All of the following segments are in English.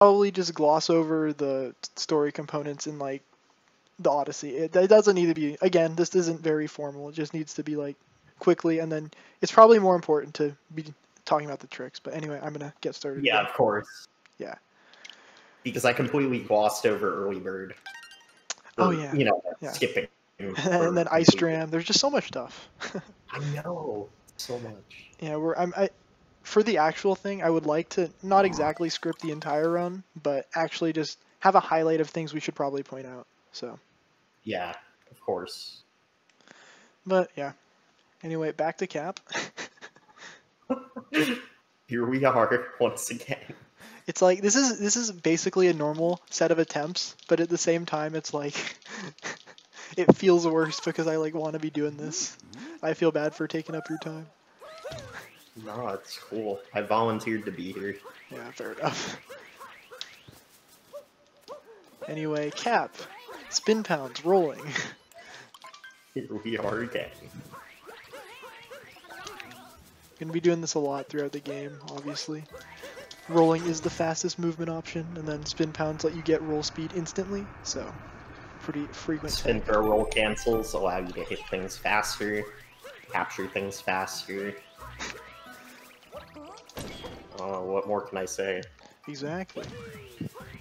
probably just gloss over the story components in like the Odyssey. It doesn't need to be, again, this isn't very formal. It just needs to be like quickly, and then it's probably more important to be talking about the tricks. But anyway, I'm gonna get started. Yeah, of course. Yeah. Because I completely glossed over early bird. Oh yeah. You know, yeah. skipping. And then ice dram. There's just so much stuff. I know so much. Yeah, for the actual thing, I would like to not exactly script the entire run, but actually just have a highlight of things we should probably point out. So. Yeah, of course. But yeah. Anyway, back to Cap. Here we are once again. It's like this is basically a normal set of attempts, but at the same time, it's like it feels worse because I like want to be doing this. I feel bad for taking up your time. No, it's cool. I volunteered to be here. Yeah, fair enough. Anyway, Cap, spin pounds rolling. Here we are again. Gonna be doing this a lot throughout the game, obviously. Rolling is the fastest movement option, and then spin pounds let you get roll speed instantly, so pretty frequent. Spin throw roll cancels allow you to hit things faster, capture things faster. What more can I say? Exactly.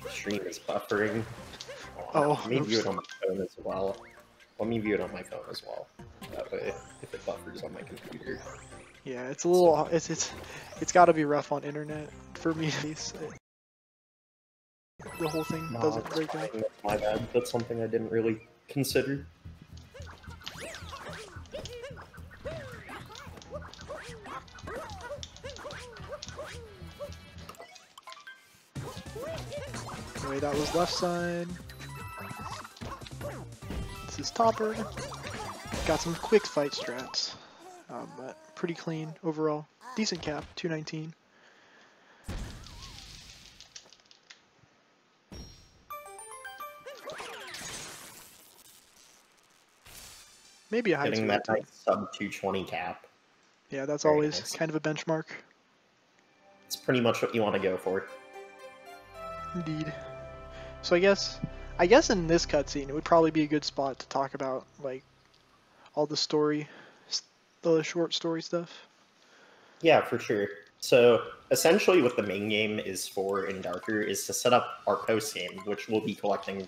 Stream is buffering. Oh, let me view it on my phone as well. Let me view it on my phone as well. That way, if it buffers on my computer. Yeah, it's a little. It's got to be rough on internet for me to use it. The whole thing doesn't break up. My bad. That's something I didn't really consider. Anyway, that was left side. This is topper. Got some quick fight strats, but pretty clean overall. Decent cap, 219. Maybe a high Getting that nice sub 220 cap. Yeah, that's very always nice. Kind of a benchmark. It's pretty much what you want to go for. Indeed. So I guess in this cutscene it would probably be a good spot to talk about like all the story, the short story stuff. Yeah, for sure. So essentially what the main game is for in Darker is to set up our post game, which will be collecting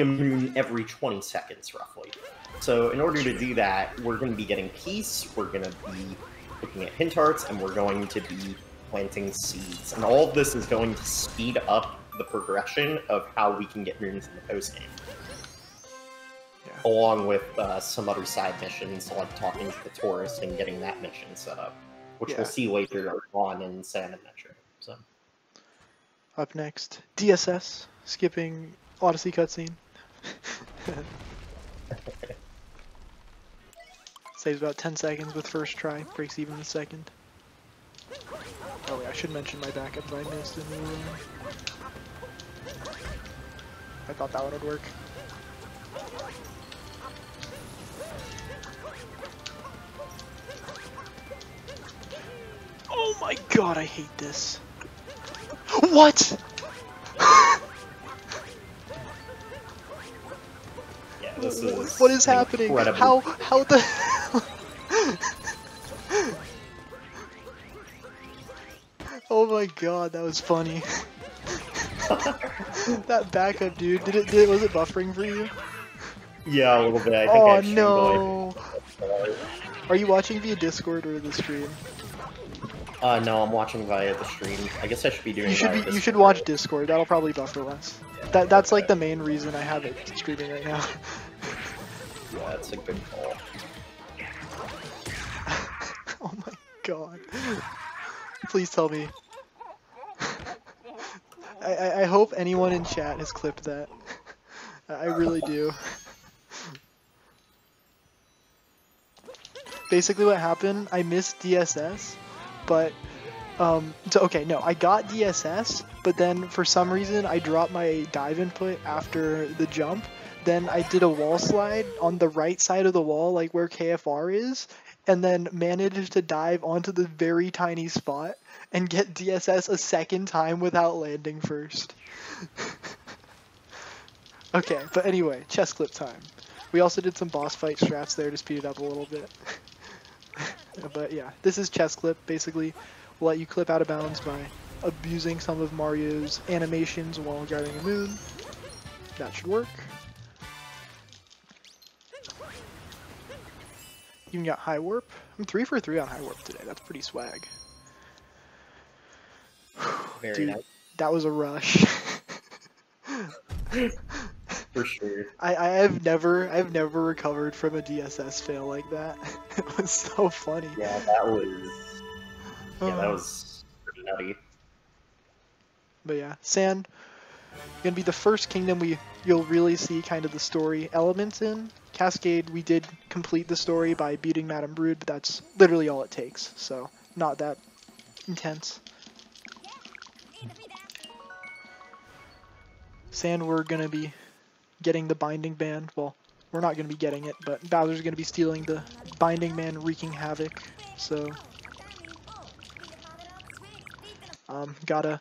a moon every 20 seconds roughly. So in order to do that, we're going to be getting peace, we're going to be looking at hint arts, and we're going to be planting seeds. And all of this is going to speed up the progression of how we can get moons in the post game. Yeah. Along with some other side missions, like talking to the tourist and getting that mission set up, which we'll see later on in Salmon Metro. So. Up next, DSS, skipping Odyssey cutscene. Saves about 10 seconds with first try, breaks even the second. Oh wait, I should mention my backup that I missed in the room. I thought that one would work. Oh my god, I hate this. What? Yeah, this is what is happening? How the Oh my god, that was funny. That backup, dude. Was it buffering for you? Yeah, a little bit. I think no. Are you watching via Discord or the stream? No, I'm watching via the stream. I guess I should be doing. You should watch Discord. That'll probably buffer less. Yeah, that's like the main reason I have it streaming right now. Yeah, that's a good call. Oh my god. Please tell me. I hope anyone in chat has clipped that. I really do. Basically what happened, I missed DSS, but I got DSS, but then for some reason I dropped my dive input after the jump. Then I did a wall slide on the right side of the wall, like where KFR is, and then managed to dive onto the very tiny spot and get DSS a second time without landing first. Okay, but anyway, chest clip time. We also did some boss fight strats there to speed it up a little bit. But yeah, this is chest clip. Basically, we'll let you clip out of bounds by abusing some of Mario's animations while guarding a moon. That should work. You got high warp. I'm 3 for 3 on high warp today. That's pretty swag. Very Dude, nice. that was a rush. For sure. I've never recovered from a DSS fail like that. It was so funny. Yeah, that was pretty nutty. But yeah, Sand gonna be the first kingdom you'll really see kind of the story elements in. Cascade, we did complete the story by beating Madame Brood, but that's literally all it takes, so not that intense. Sand, we're gonna be getting the Binding Band. Well, we're not gonna be getting it, but Bowser's gonna be stealing the Binding Band, wreaking havoc. So, gotta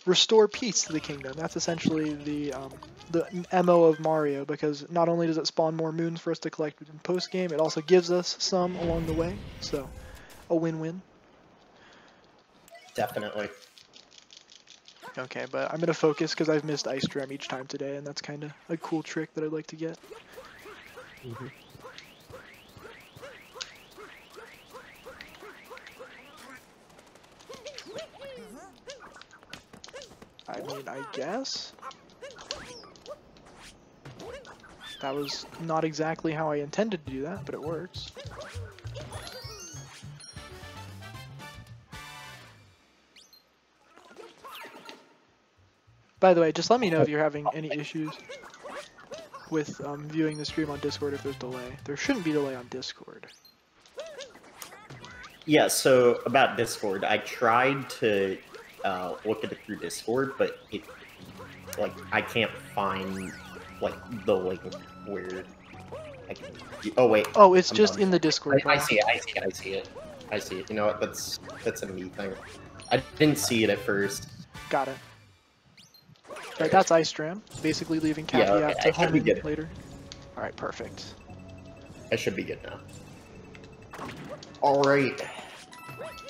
restore peace to the kingdom. That's essentially the MO of Mario, because not only does it spawn more moons for us to collect in post game, it also gives us some along the way. So, a win-win. Definitely. Okay, but I'm gonna focus because I've missed Ice Drum each time today, and that's kind of a cool trick that I'd like to get. Mm-hmm. I mean, I guess. That was not exactly how I intended to do that, but it works. By the way, just let me know if you're having any issues with viewing the stream on Discord if there's delay. There shouldn't be delay on Discord. Yeah, so about Discord, I tried to look at it through Discord, but I can't find the link where I can. Oh wait. Oh, it's just in the Discord. I see it. You know what? That's a me thing. I didn't see it at first. Got it. Right, that's Ice Dram. Basically leaving Caveat to home in later. Alright, perfect. I should be good now. Alright.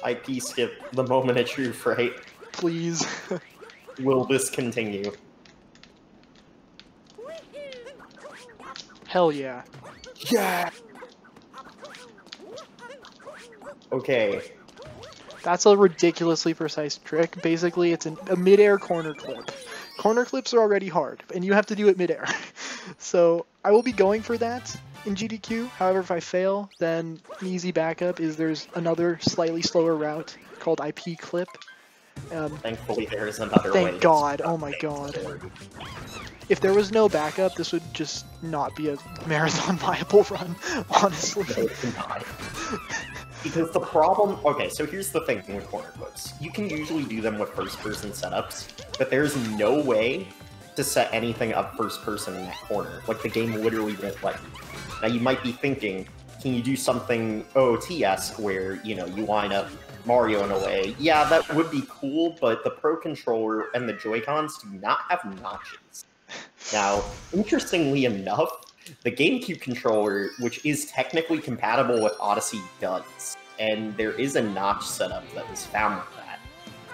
IP skip the moment of truth, right? Please. Will this continue? Hell yeah. Yeah! Okay. That's a ridiculously precise trick. Basically, it's a mid-air corner clip. Corner clips are already hard, and you have to do it mid-air. So I will be going for that in GDQ. However, if I fail, then an easy backup is there's another slightly slower route called IP clip. Thankfully, there is another way. Thank God. Oh my God. If there was no backup, this would just not be a marathon viable run, honestly. No, it's not. Because the problem... Okay, so here's the thing with corner clips. You can usually do them with first-person setups, but there's no way to set anything up first-person in that corner. Like, the game literally won't let you. Now, you might be thinking, can you do something OOT-esque where, you know, you line up Mario in a way? Yeah, that would be cool, but the Pro Controller and the Joy-Cons do not have notches. Now, interestingly enough, the GameCube controller, which is technically compatible with Odyssey, does. And there is a notch setup that was found with that.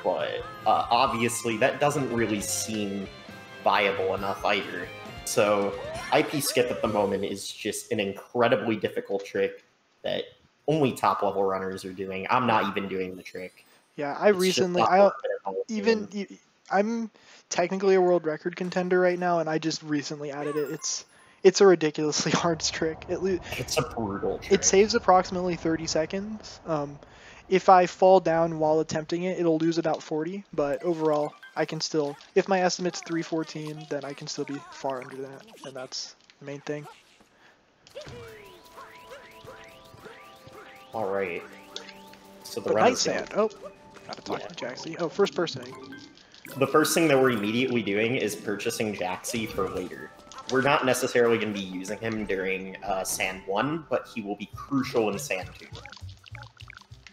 But obviously, that doesn't really seem viable enough either. So, IP skip at the moment is just an incredibly difficult trick that only top-level runners are doing. I'm not even doing the trick. Yeah, I'm technically a world record contender right now, and I just recently added it. It's a ridiculously hard trick. It's a brutal trick. It saves approximately 30 seconds. If I fall down while attempting it, it'll lose about 40, but overall, I can still, if my estimate's 314, then I can still be far under that, and that's the main thing. Alright. So the Night Sand. Oh, gotta talk to Jaxie. Oh, first person. The first thing that we're immediately doing is purchasing Jaxie for later. we're not necessarily going to be using him during Sand 1, but he will be crucial in Sand 2.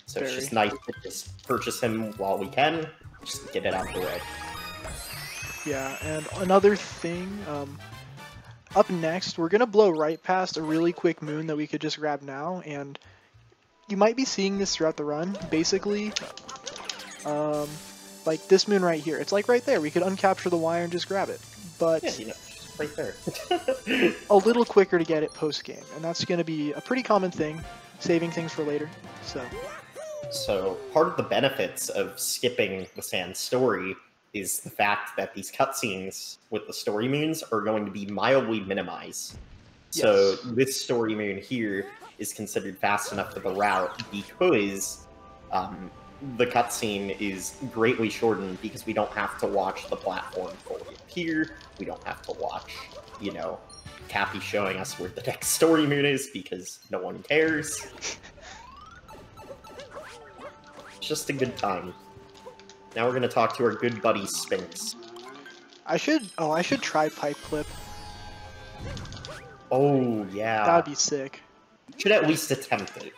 So it's just nice to just purchase him while we can, just to get it out of the way. Yeah, and another thing, up next, we're going to blow right past a really quick moon that we could just grab now, and you might be seeing this throughout the run. Basically, like this moon right here, it's like right there. We could uncapture the wire and just grab it, but Yeah, you know, just right there. a little quicker to get it post-game, and that's going to be a pretty common thing, saving things for later, So part of the benefits of skipping the Sand story is the fact that these cutscenes with the story moons are going to be mildly minimized. Yes. So this story moon here is considered fast enough for the route because the cutscene is greatly shortened because we don't have to watch the platform fully appear. We don't have to watch, you know, Cappy showing us where the next story moon is because no one cares. Just a good time. Now we're gonna talk to our good buddy Sphinx. I should try pipe clip. Oh yeah, That'd be sick. should at least attempt it.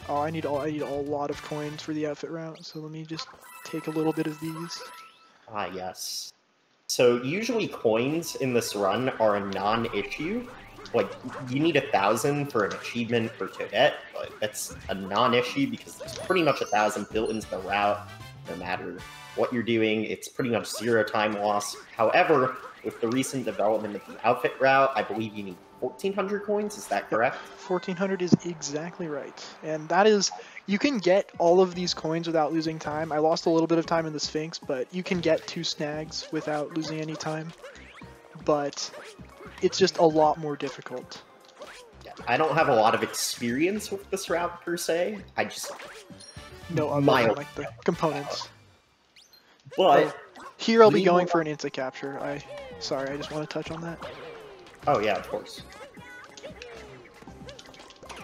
Oh, I need a lot of coins for the outfit route, so let me just take a little bit of these. Ah yes. So usually coins in this run are a non-issue. Like, you need 1,000 for an achievement for Toadette, but that's a non-issue because there's pretty much 1,000 built into the route. No matter what you're doing, it's pretty much 0 time loss. However, with the recent development of the outfit route, I believe you need 1,400 coins, is that correct? 1,400 is exactly right. And that is, you can get all of these coins without losing time. I lost a little bit of time in the Sphinx, but you can get 2 snags without losing any time. But it's just a lot more difficult. Yeah, I don't have a lot of experience with this route per se. I just No, other than like the components. But here I'll be going for an insta capture. Sorry, I just want to touch on that. oh yeah, of course.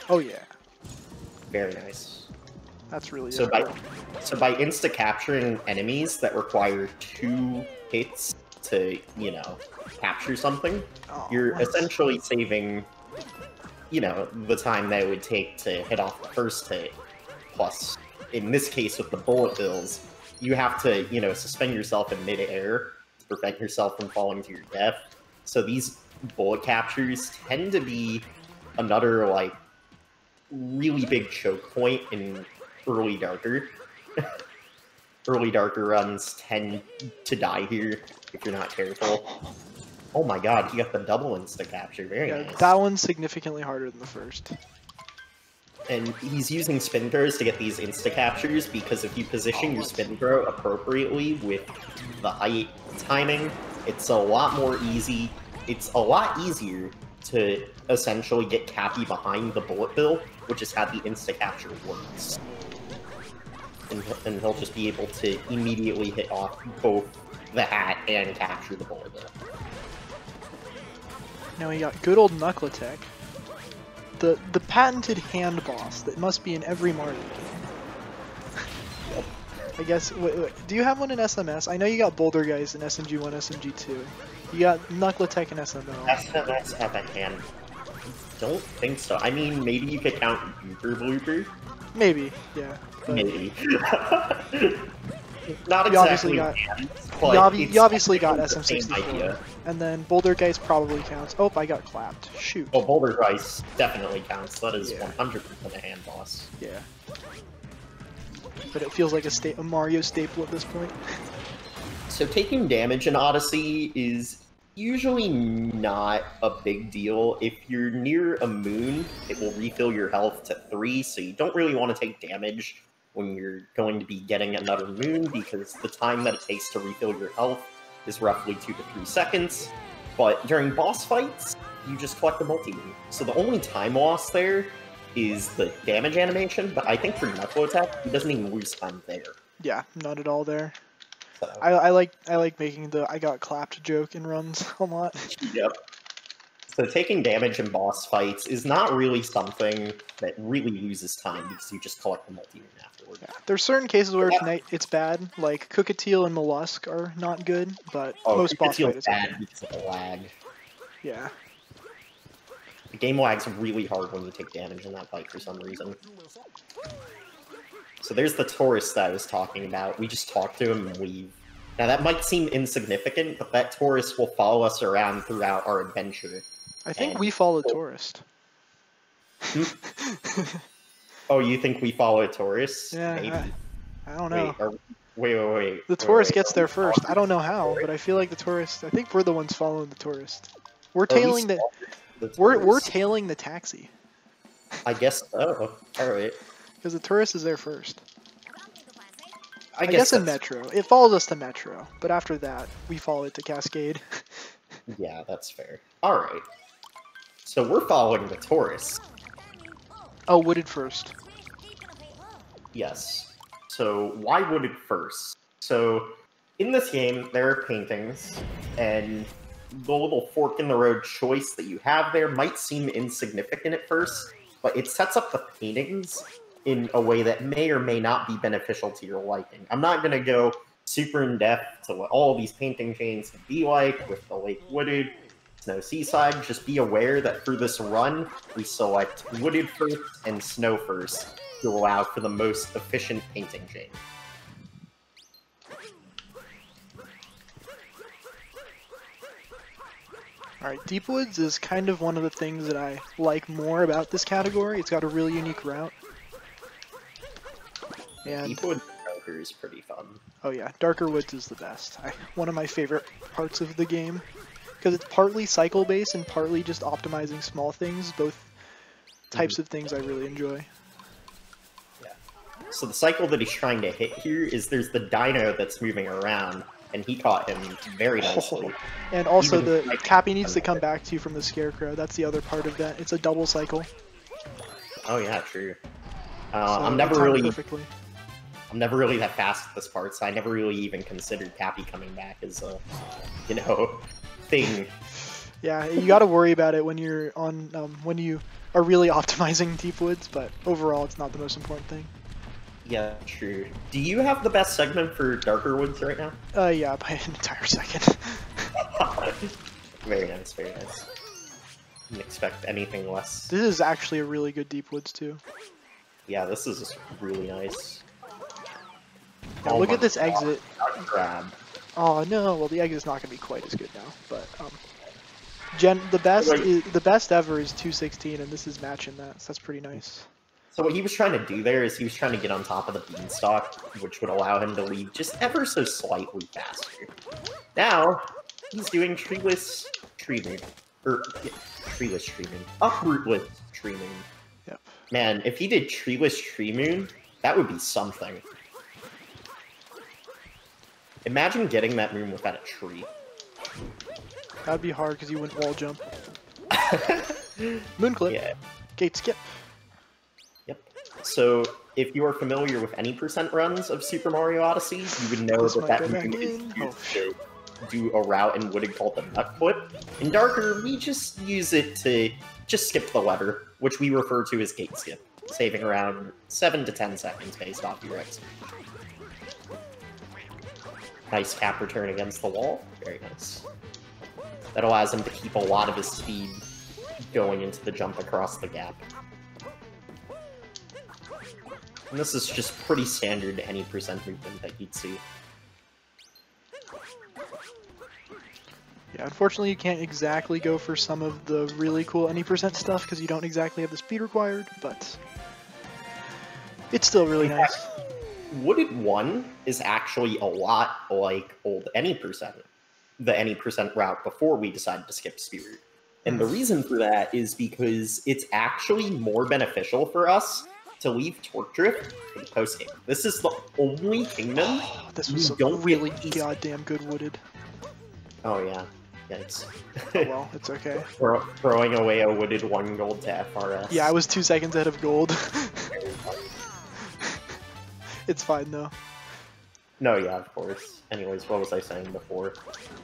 Oh yeah, Very nice. that's really So by insta capturing enemies that require 2 hits to, you know, capture something, you're essentially saving, you know, the time that it would take to hit off the first hit. Plus, in this case with the bullet bills, you have to, you know, suspend yourself in midair to prevent yourself from falling to your death. So these bullet captures tend to be another, like, really big choke point in early Darker. Early Darker runs tend to die here if you're not careful. Oh my god, he got the double insta-capture, very nice. That one's significantly harder than the first. And he's using spin throws to get these insta-captures because if you position your spin throw appropriately with the height timing, it's a lot more easy. It's a lot easier to essentially get Cappy behind the bullet bill, which is how the insta-capture works. And he'll just be able to immediately hit off both the hat and capture the bullet bill. Now we got good old Knuckletech. The patented hand boss that must be in every Mario game. I guess, wait, do you have one in SMS? I know you got Boulder Guys in SMG1, SMG2. You got Knuckletech in SML. SMS have a hand. Don't think so. I mean, maybe you could count Gooper Blooper. Maybe, yeah. Maybe. Not exactly. You obviously got SM64. And then Boulder Guys probably counts. Oh, I got clapped. Shoot. Oh, Boulder Guys definitely counts. That is 100% a hand boss. Yeah. But it feels like a Mario staple at this point. So taking damage in Odyssey is usually not a big deal. If you're near a moon, it will refill your health to 3, so you don't really want to take damage when you're going to be getting another moon, because the time that it takes to refill your health is roughly 2 to 3 seconds. But during boss fights, you just collect the multi-moon. So the only time loss there is the damage animation, but I think for Knuckle-Attack, he doesn't even lose time there. Yeah, not at all there. So. I like making the I got clapped joke in runs a lot. Yep. So taking damage in boss fights is not really something that really loses time because you just collect the multi-moon afterward. Yeah. There's certain cases where it's bad, like Cookatiel and Mollusk are not good, but most boss fights is bad because of the lag. Yeah. The game lags really hard when you take damage in that fight for some reason. So there's the tourist that I was talking about. We just talk to him and leave. Now that might seem insignificant, but that tourist will follow us around throughout our adventure. I think we follow tourist. Oh, you think we follow a tourist? Yeah, maybe. I don't know. Wait. The tourist gets there first. I don't know how, but I feel like the tourist. I think we're the ones following the tourist. We're tailing we're tailing the taxi. I guess so. All right. Because the tourist is there first. I guess in Metro. It follows us to Metro, but after that, we follow it to Cascade. Yeah, that's fair. All right. So we're following the tourist. Oh, wooded first. Yes. So why wooded first? So in this game, there are paintings, and the little fork in the road choice that you have there might seem insignificant at first, but it sets up the paintings in a way that may or may not be beneficial to your liking. I'm not going to go super in-depth to what all of these painting chains can be like with the lake wooded, snow seaside. Just be aware that through this run, we select wooded first and snow first to allow for the most efficient painting chain. Alright, Deep Woods is kind of one of the things that I like more about this category. It's got a really unique route. And Deep Woods Darker is pretty fun. Oh yeah, Darker Woods is the best. One of my favorite parts of the game. Because it's partly cycle-based and partly just optimizing small things. Both types of things I really enjoy. Yeah. So the cycle that he's trying to hit here is there's the dino that's moving around, and he caught him very nicely. And also the Cappy needs to come back to you from the Scarecrow. That's the other part of that. It's a double cycle. Oh yeah, true. So I'm never really that fast at this part, so I never really even considered Cappy coming back as a, thing. Yeah, you got to worry about it when you're on when you are really optimizing Deep Woods, but overall, it's not the most important thing. Yeah, true. Do you have the best segment for Darker Woods right now? Yeah, by an entire second. Very nice, very nice. Didn't expect anything less. This is actually a really good Deep Woods too. Yeah, this is really nice. Now, look at this exit. Grab. Oh no, well the exit's not going to be quite as good now, but the best ever is 216, and this is matching that, so that's pretty nice. So what he was trying to do there is he was trying to get on top of the beanstalk, which would allow him to leave just ever so slightly faster. Now, he's doing treeless tree moon. Treeless tree moon. Uprootless tree moon. Yep. Man, if he did treeless tree moon, that would be something. Imagine getting that moon without a tree. That'd be hard because you wouldn't wall jump. Moon clip. Yeah. Gate skip. Yep. So, if you are familiar with any % runs of Super Mario Odyssey, you would know that moon is used to do a route in Wooded called the Nut Flip. In Darker, we just use it to just skip the lever, which we refer to as gate skip, saving around 7 to 10 seconds based off your execution. Nice cap return against the wall. Very nice. That allows him to keep a lot of his speed going into the jump across the gap. And this is just pretty standard any % movement that you'd see. Yeah, unfortunately you can't exactly go for some of the really cool any % stuff because you don't exactly have the speed required, but it's still really nice. Wooded 1 is actually a lot like old any %, the any % route before we decided to skip Spirit. And the reason for that is because it's actually more beneficial for us to leave Torque Drift for the post-game. This is the only kingdom this was really goddamn good wooded. Oh yeah, yikes. Oh well, it's okay. Throwing away a wooded 1 gold to FRS. Yeah, I was 2 seconds ahead of gold. It's fine though. No, yeah, of course. Anyways, what was I saying before?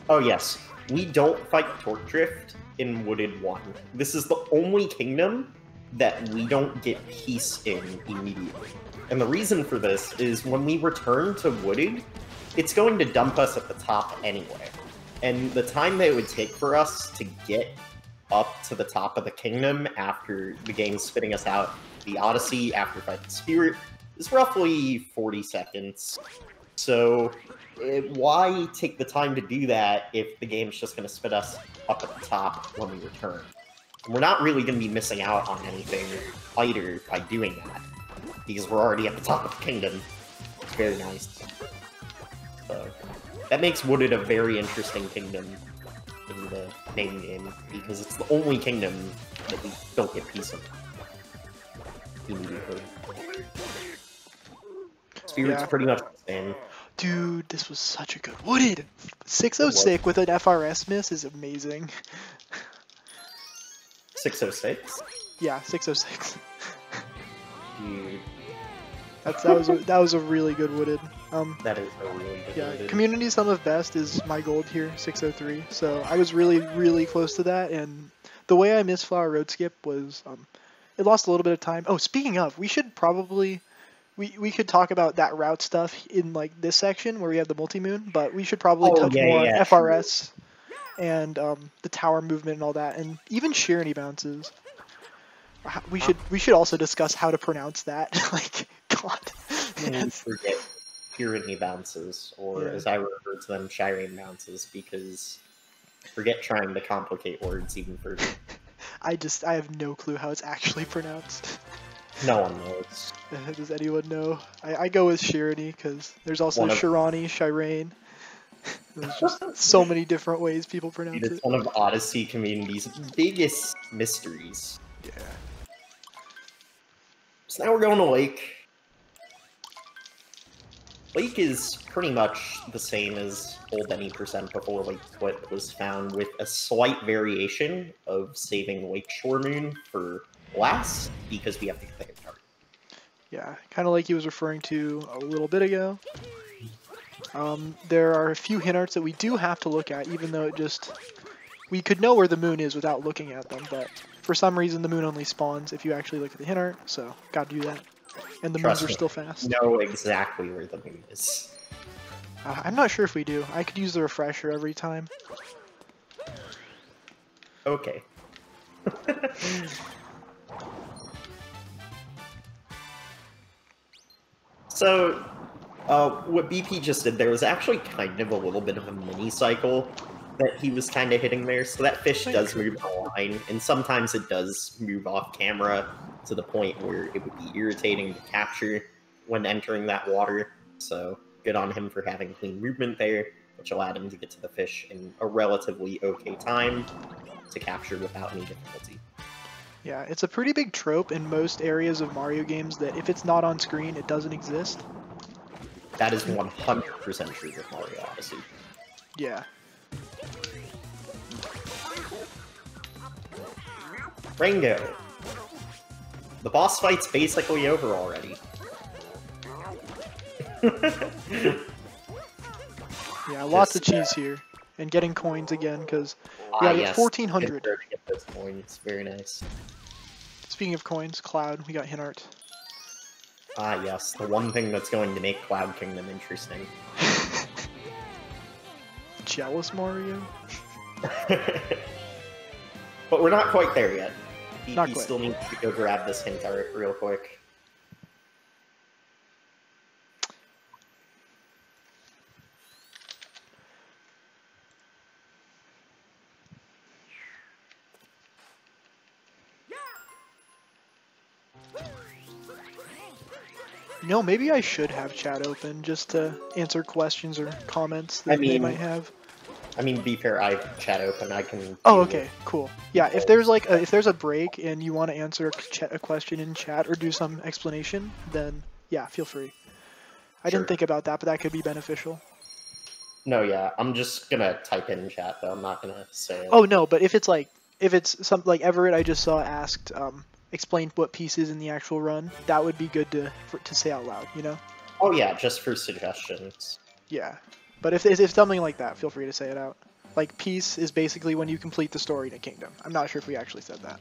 Oh, yes. We don't fight Torque Drift in Wooded 1. This is the only kingdom that we don't get peace in immediately. And the reason for this is when we return to Wooded, it's going to dump us at the top anyway. And the time that it would take for us to get up to the top of the kingdom after the game spitting us out the Odyssey after fighting Spirit is roughly 40 seconds. So why take the time to do that if the game's just going to spit us up at the top when we return? And we're not really going to be missing out on anything either by doing that, because we're already at the top of the kingdom. It's very nice. So that makes Wooded a very interesting kingdom in the main game, because it's the only kingdom that we don't get peace in immediately. Spirit's pretty much the same. Dude, this was such a good Wooded! 606 with an FRS miss is amazing. 606? Yeah, 606. Dude. That was a really good Wooded. That is a really good Wooded. Community Sum of Best is my gold here, 603. So I was really, really close to that, and the way I missed Flower Road Skip was it lost a little bit of time. Oh, speaking of, we should probably we could talk about that route stuff in like this section where we have the multi-moon, but we should probably touch more on FRS and the tower movement and all that, and even Shirani bounces. We should also discuss how to pronounce that. Like, God. Forget Shirani bounces, or as I refer to them, Shireen bounces, because forget trying to complicate words even further. I have no clue how it's actually pronounced. No one knows. Does anyone know? I go with Shirani because there's also Shirani, Shireen. There's just so many different ways people pronounce it. It's one of Odyssey community's biggest mysteries. Yeah. So now we're going to Lake. Lake is pretty much the same as old any percent before Lake Split was found, with a slight variation of saving Lakeshore Moon for last, because we have to get the hit target. Yeah, kind of like he was referring to a little bit ago. There are a few hint arts that we do have to look at, even though we could know where the moon is without looking at them, but for some reason the moon only spawns if you actually look at the hint art, so gotta do that. And the moons are still fast. Know exactly where the moon is. I'm not sure if we do. I could use the refresher every time. Okay. So, what BP just did there was actually kind of a little bit of a mini cycle that he was kind of hitting there. So that fish does move on the line, and sometimes it does move off camera to the point where it would be irritating to capture when entering that water. So good on him for having clean movement there, which allowed him to get to the fish in a relatively okay time to capture without any difficulty. Yeah, it's a pretty big trope in most areas of Mario games that if it's not on screen, it doesn't exist. That is 100% true with Mario Odyssey. Yeah. Rango. The boss fight's basically over already. Yeah, lots of cheese here. And getting coins again, because we got 1,400. To get those coins. Very nice. Speaking of coins, Cloud, we got hint art. Ah, yes. The one thing that's going to make Cloud Kingdom interesting. Jealous Mario? But we're not quite there yet. He quite. Still needs to go grab this hint art real quick. You know, maybe I should have chat open just to answer questions or comments that they might have. I mean, be fair, I have chat open. I can. Oh, okay, cool. Yeah, if there's like if there's a break and you want to answer a question in chat or do some explanation, then yeah, feel free. I didn't think about that, but that could be beneficial. No, yeah, I'm just gonna type in chat though. I'm not gonna say it. Oh no, but if it's something like Everett, I just saw asked, explain what piece is in the actual run. That would be good to say out loud, you know? Oh yeah, just for suggestions. Yeah, but if something like that, feel free to say it out. Like peace is basically when you complete the story in a kingdom. I'm not sure if we actually said that.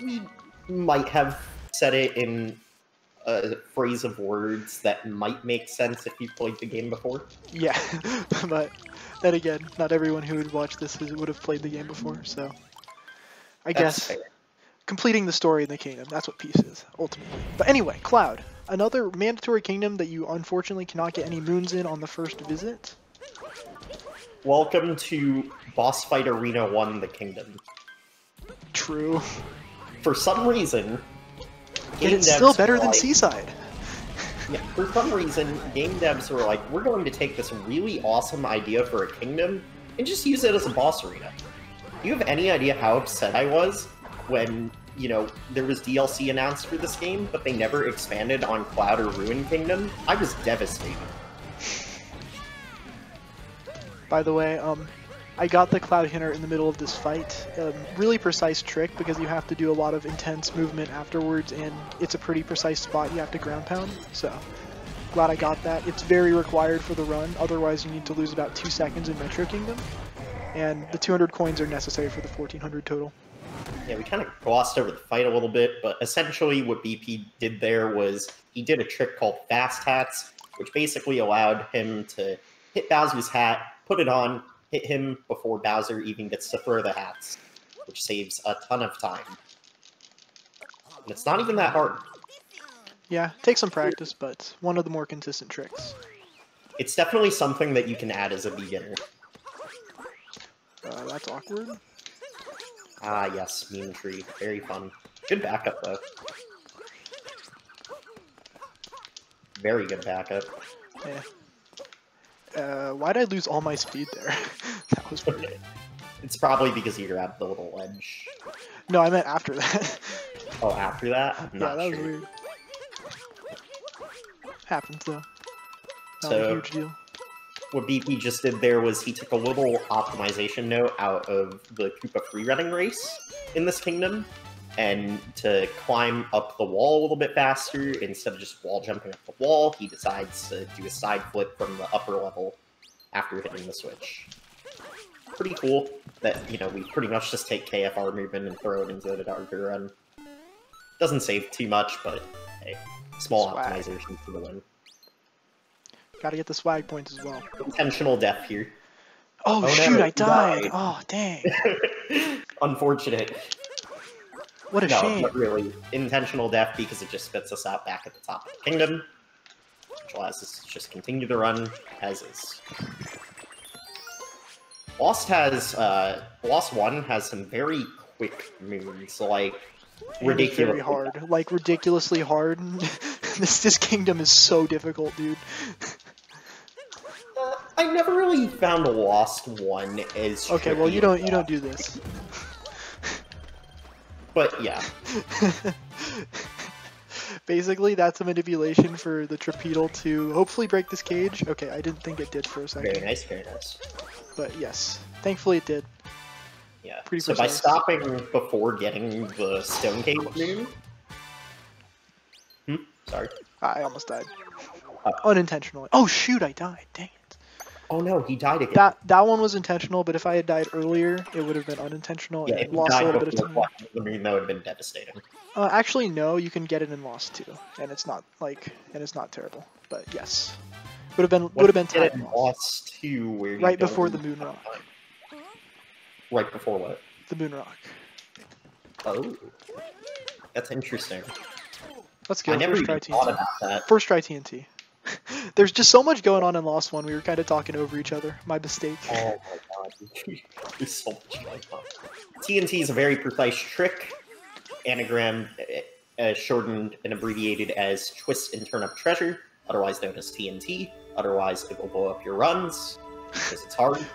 We might have said it in a phrase of words that might make sense if you played the game before. Yeah, but then again, not everyone who would watch this would have played the game before, so I That's guess fair. completing the story in the kingdom, that's what peace is, ultimately. But anyway, Cloud, another mandatory kingdom that you unfortunately cannot get any moons in on the first visit. Welcome to Boss Fight Arena 1, the Kingdom. True. For some reason, Yet it's still better than Seaside. Yeah, for some reason, game devs were like, we're going to take this really awesome idea for a kingdom and just use it as a boss arena. Do you have any idea how upset I was when, you know, there was DLC announced for this game, but they never expanded on Cloud or Ruin Kingdom? I was devastated. By the way, I got the Cloud Hinter in the middle of this fight. Really precise trick because you have to do a lot of intense movement afterwards, and it's a pretty precise spot you have to ground pound. So, glad I got that. It's very required for the run, otherwise you need to lose about 2 seconds in Metro Kingdom. And the 200 coins are necessary for the 1400 total. Yeah, we kind of glossed over the fight a little bit, but essentially what BP did there was he did a trick called Fast Hats, which basically allowed him to hit Bowser's hat, put it on, hit him before Bowser even gets to throw the hats, which saves a ton of time. And it's not even that hard. Yeah, take some practice, but one of the more consistent tricks. It's definitely something that you can add as a beginner. That's awkward. Ah, yes, Meme Tree. Very fun. Good backup, though. Very good backup. Yeah. Why'd I lose all my speed there? That was weird. It's probably because you grabbed the little ledge. No, I meant after that. Oh, after that? I'm not yeah, that sure. was weird. Happens, though. Not So, a huge deal. What BP just did there was he took a little optimization note out of the Koopa freerunning race in this kingdom, and to climb up the wall a little bit faster, instead of just wall jumping up the wall, he decides to do a side flip from the upper level after hitting the switch. Pretty cool that, you know, we pretty much just take KFR movement and throw it into the darker run. Doesn't save too much, but hey, small Swag. optimization for the win. Gotta get the swag points as well. Intentional death here. Oh, no, shoot, I he died! died. Oh, dang. Unfortunate. What a No, shame. not really. Intentional death because it just spits us out back at the top of the kingdom, which allows us to just continue to run as is. Lost 1 has some very quick moves, like And it's ridiculous. very hard. Like, ridiculously hard. This kingdom is so difficult, dude. I never really found a Lost 1 as Okay, well, you don't do this. But yeah. Basically, that's a manipulation for the Trapedal to hopefully break this cage. Okay, I didn't think it did for a second. Very nice, very nice. But yes, thankfully it did. Yeah. Pretty so by precise. stopping before getting the Stone Cave move... Sorry. I almost died. Unintentionally. Oh shoot, I died. Dang it. Oh no, he died again. That one was intentional, but if I had died earlier, it would have been unintentional Yeah, and if he lost a died little bit of before time. collecting the moon, that would have been devastating. Actually, no, you can get it in Lost too, and it's not terrible. But yes, would have been Did it time loss. Lost 2 where you Right don't before the lose moon rock. time? Right before what? The moon rock. Oh, that's interesting. Let's go. I never First try even thought TNT. about that. First try TNT. There's just so much going on in Lost 1. We were kind of talking over each other. My mistake. Oh my god, there's so much going on. TNT is a very precise trick. Anagram shortened and abbreviated as Twist and Turn Up Treasure, otherwise known as TNT. Otherwise, it will blow up your runs, because it's hard.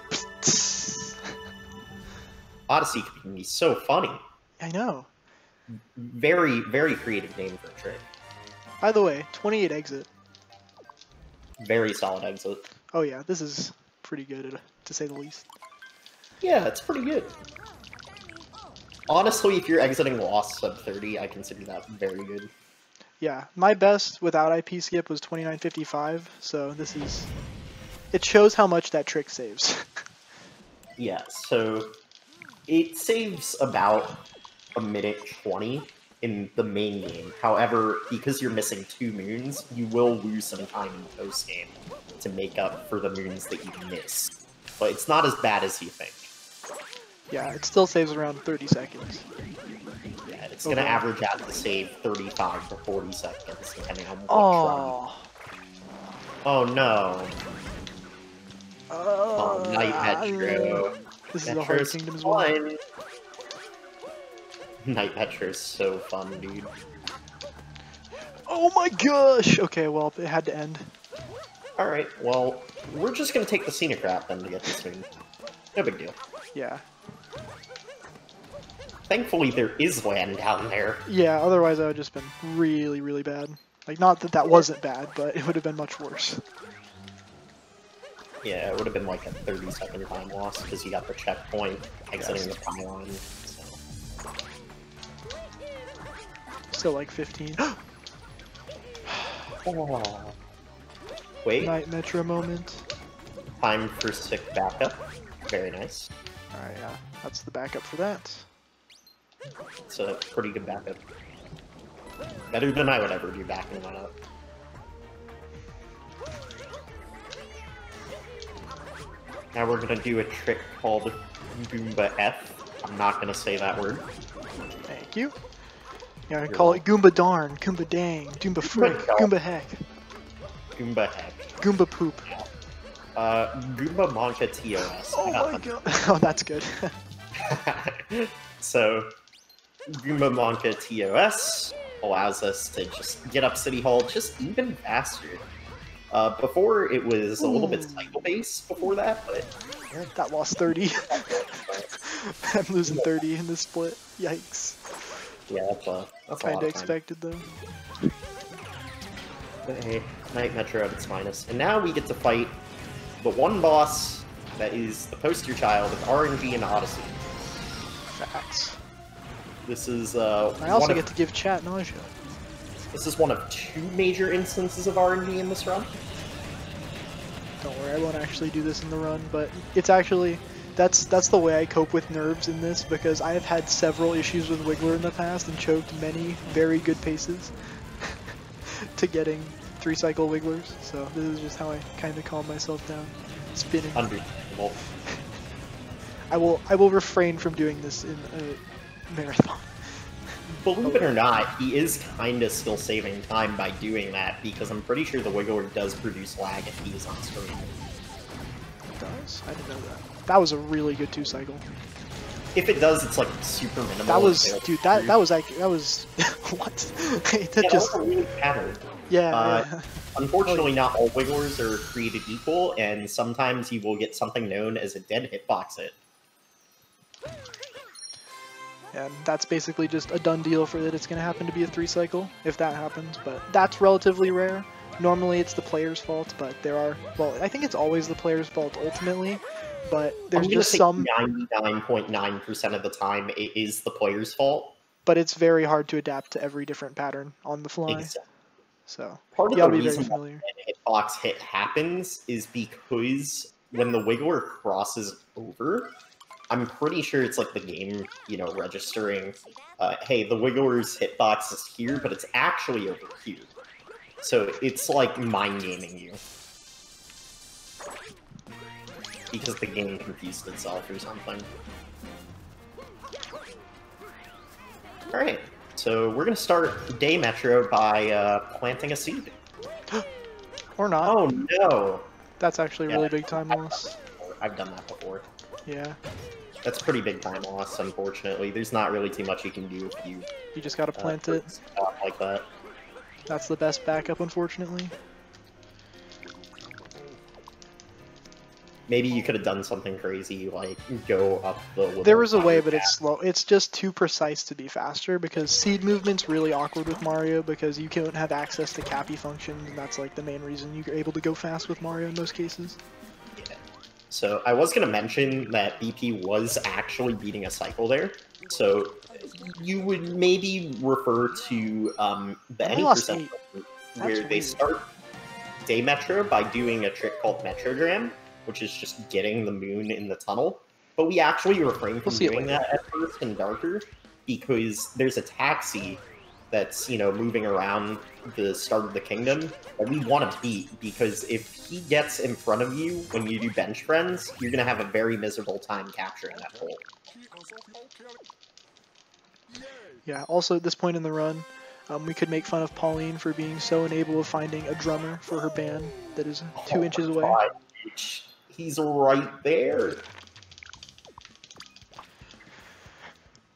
Odyssey can be so funny. I know. Very, very creative name for a trick. By the way, 28 exit. Very solid exit. Oh yeah, this is pretty good, to say the least. Yeah, it's pretty good. Honestly, if you're exiting Lost sub 30, I consider that very good. Yeah, my best without IP skip was 29.55, so this is It shows how much that trick saves. Yeah, so it saves about a minute 20 in the main game. However, because you're missing 2 moons, you will lose some time in post game to make up for the moons that you missed. But it's not as bad as you think. Yeah, it still saves around 30 seconds. Yeah, it's going to average out to save 35 to 40 seconds, depending on what run. Oh no. Oh, Night Metro. This is a hard kingdom as well. Night Metro is so fun, dude. Oh my gosh! Okay, well, it had to end. Alright, well, we're just gonna take the scenic route then to get this moon. No big deal. Yeah. Thankfully, there is land down there. Yeah, otherwise I would have just been really, really bad. Like, not that that wasn't bad, but it would have been much worse. Yeah, it would have been like a 30-second time loss because you got the checkpoint exiting the pylon. So. Still like 15. Oh. Wait. Night Metro moment. Time for sick backup. Very nice. Alright, yeah. That's the backup for that. It's a pretty good backup. Better than I would ever do backing that up. Now we're gonna do a trick called Goomba F. I'm not gonna say that word. Thank you. Yeah, I call it Goomba darn, Goomba dang, Goomba frick, Goomba heck. Goomba heck. Goomba poop. Goomba Monka TOS. Oh my god. Oh, that's good. So, Goomba Monka TOS allows us to just get up City Hall just even faster. Before it was a little bit cycle-based before that, but... That lost 30. I'm losing 30 in this split. Yikes. Yeah, that's Kinda expected, though. But hey, Night Metro at its finest. And now we get to fight the one boss that is the poster child of RNG and Odyssey. Facts. This is, I also get to give chat nausea. This is one of 2 major instances of RNG in this run. Don't worry, I won't actually do this in the run, but it's actually... That's the way I cope with nerves in this, because I have had several issues with Wiggler in the past and choked many very good paces to getting 3-cycle Wigglers, so this is just how I kind of calm myself down. Spinning. Understandable. I will refrain from doing this in a marathon. Believe it or not, he is kinda still saving time by doing that, because I'm pretty sure the Wiggler does produce lag if he is on screen. It does? I didn't know that. That was a really good 2-cycle. If it does, it's like super minimal. That was, dude, that was like, that was, what? That just really mattered. Yeah, Unfortunately, not all Wigglers are created equal, and sometimes you will get something known as a dead hitbox hit. And that's basically just a done deal for that it's going to happen to be a 3-cycle, if that happens, but that's relatively rare. Normally it's the player's fault, but there are, well, I think it's always the player's fault ultimately, but there's just some... 99.9% of the time it is the player's fault. But it's very hard to adapt to every different pattern on the fly. Exactly. So, part of you the gotta be very reason familiar. why hitbox hit happens is because when the Wiggler crosses over, I'm pretty sure it's like the game, you know, registering, hey, the Wiggler's hitbox is here, but it's actually over here. So it's like mind gaming you. Because the game confused itself or something. Alright, so we're gonna start Day Metro by planting a seed. Or not. Oh no! That's actually a really big time loss. I've done that before. Yeah. That's pretty big time loss, unfortunately. There's not really too much you can do if you... You just gotta plant it. Stuff like that. That's the best backup, unfortunately. Maybe you could have done something crazy, like go up the... There was a way, but it's slow. It's just too precise to be faster, because seed movement's really awkward with Mario, because you can't have access to Cappy functions, and that's like the main reason you're able to go fast with Mario in most cases. Yeah. So I was going to mention that BP was actually beating a cycle there, so you would maybe refer to the any percent where they start... day Metro by doing a trick called Metrodram, which is just getting the moon in the tunnel. But we actually refrain from doing that at first in Darker because there's a taxi that's, you know, moving around the start of the kingdom that we want to beat, because if he gets in front of you when you do bench friends, you're going to have a very miserable time capturing that hole. Yeah, also at this point in the run, we could make fun of Pauline for being so unable of finding a drummer for her band that is 2 inches away. God. He's right there.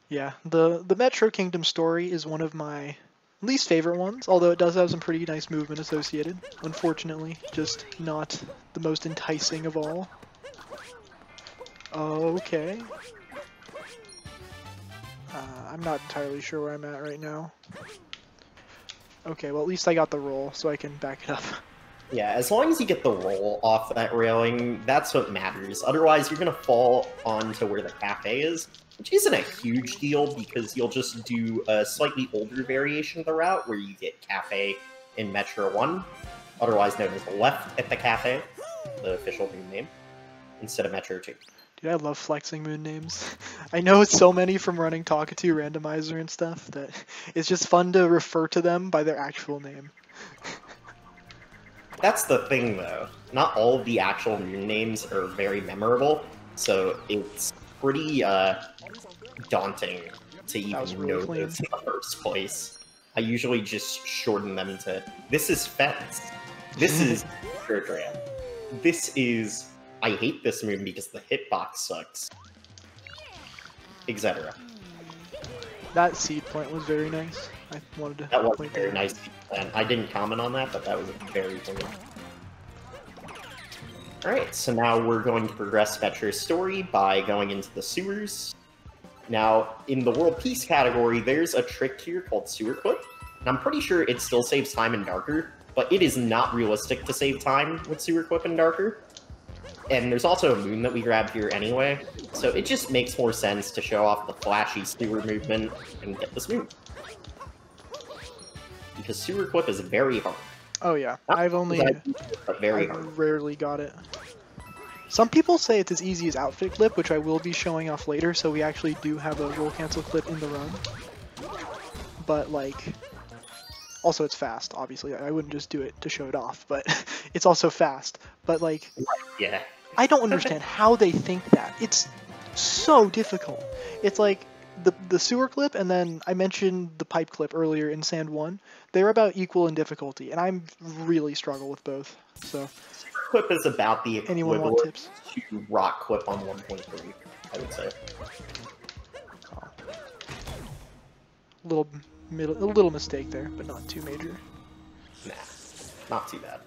Yeah, the Metro Kingdom story is one of my least favorite ones, although it does have some pretty nice movement associated. Unfortunately, just not the most enticing of all. Okay. I'm not entirely sure where I'm at right now. Okay, well at least I got the roll, so I can back it up. Yeah, as long as you get the roll off that railing, that's what matters. Otherwise, you're going to fall onto where the cafe is, which isn't a huge deal because you'll just do a slightly older variation of the route where you get cafe in Metro 1, otherwise known as left at the cafe, the official moon name, instead of Metro 2. Dude, I love flexing moon names. I know so many from running Talkatoo Randomizer and stuff that it's just fun to refer to them by their actual name. That's the thing, though. Not all of the actual moon names are very memorable, so it's pretty daunting to even know those in the first place. I usually just shorten them to, this is Fence, this is Metrodram, this is, I hate this moon because the hitbox sucks, etc. That seed point was very nice. I wanted to. That was point very that nice, and I didn't comment on that, but that was very funny. Alright, so now we're going to progress Metro's story by going into the sewers. Now, in the World Peace category, there's a trick here called Sewer Clip, and I'm pretty sure it still saves time in Darker, but it is not realistic to save time with Sewer Clip in Darker. And there's also a moon that we grab here anyway, so it just makes more sense to show off the flashy sewer movement and get this moon. Because Sewer Clip is very hard. Oh yeah, Not I've very hard. rarely got it. Some people say it's as easy as Outfit Clip, which I will be showing off later, so we actually do have a roll cancel clip in the run. But like, also it's fast, obviously. I wouldn't just do it to show it off, but it's also fast. But like, yeah. I don't understand how they think that. It's so difficult. It's like the sewer clip, and then I mentioned the pipe clip earlier in Sand 1. They're about equal in difficulty, and I really struggle with both. So Sewer Clip is about the anyone want tips? to Rock Clip on 1.3, I would say. A little mistake there, but not too major. Nah, not too bad.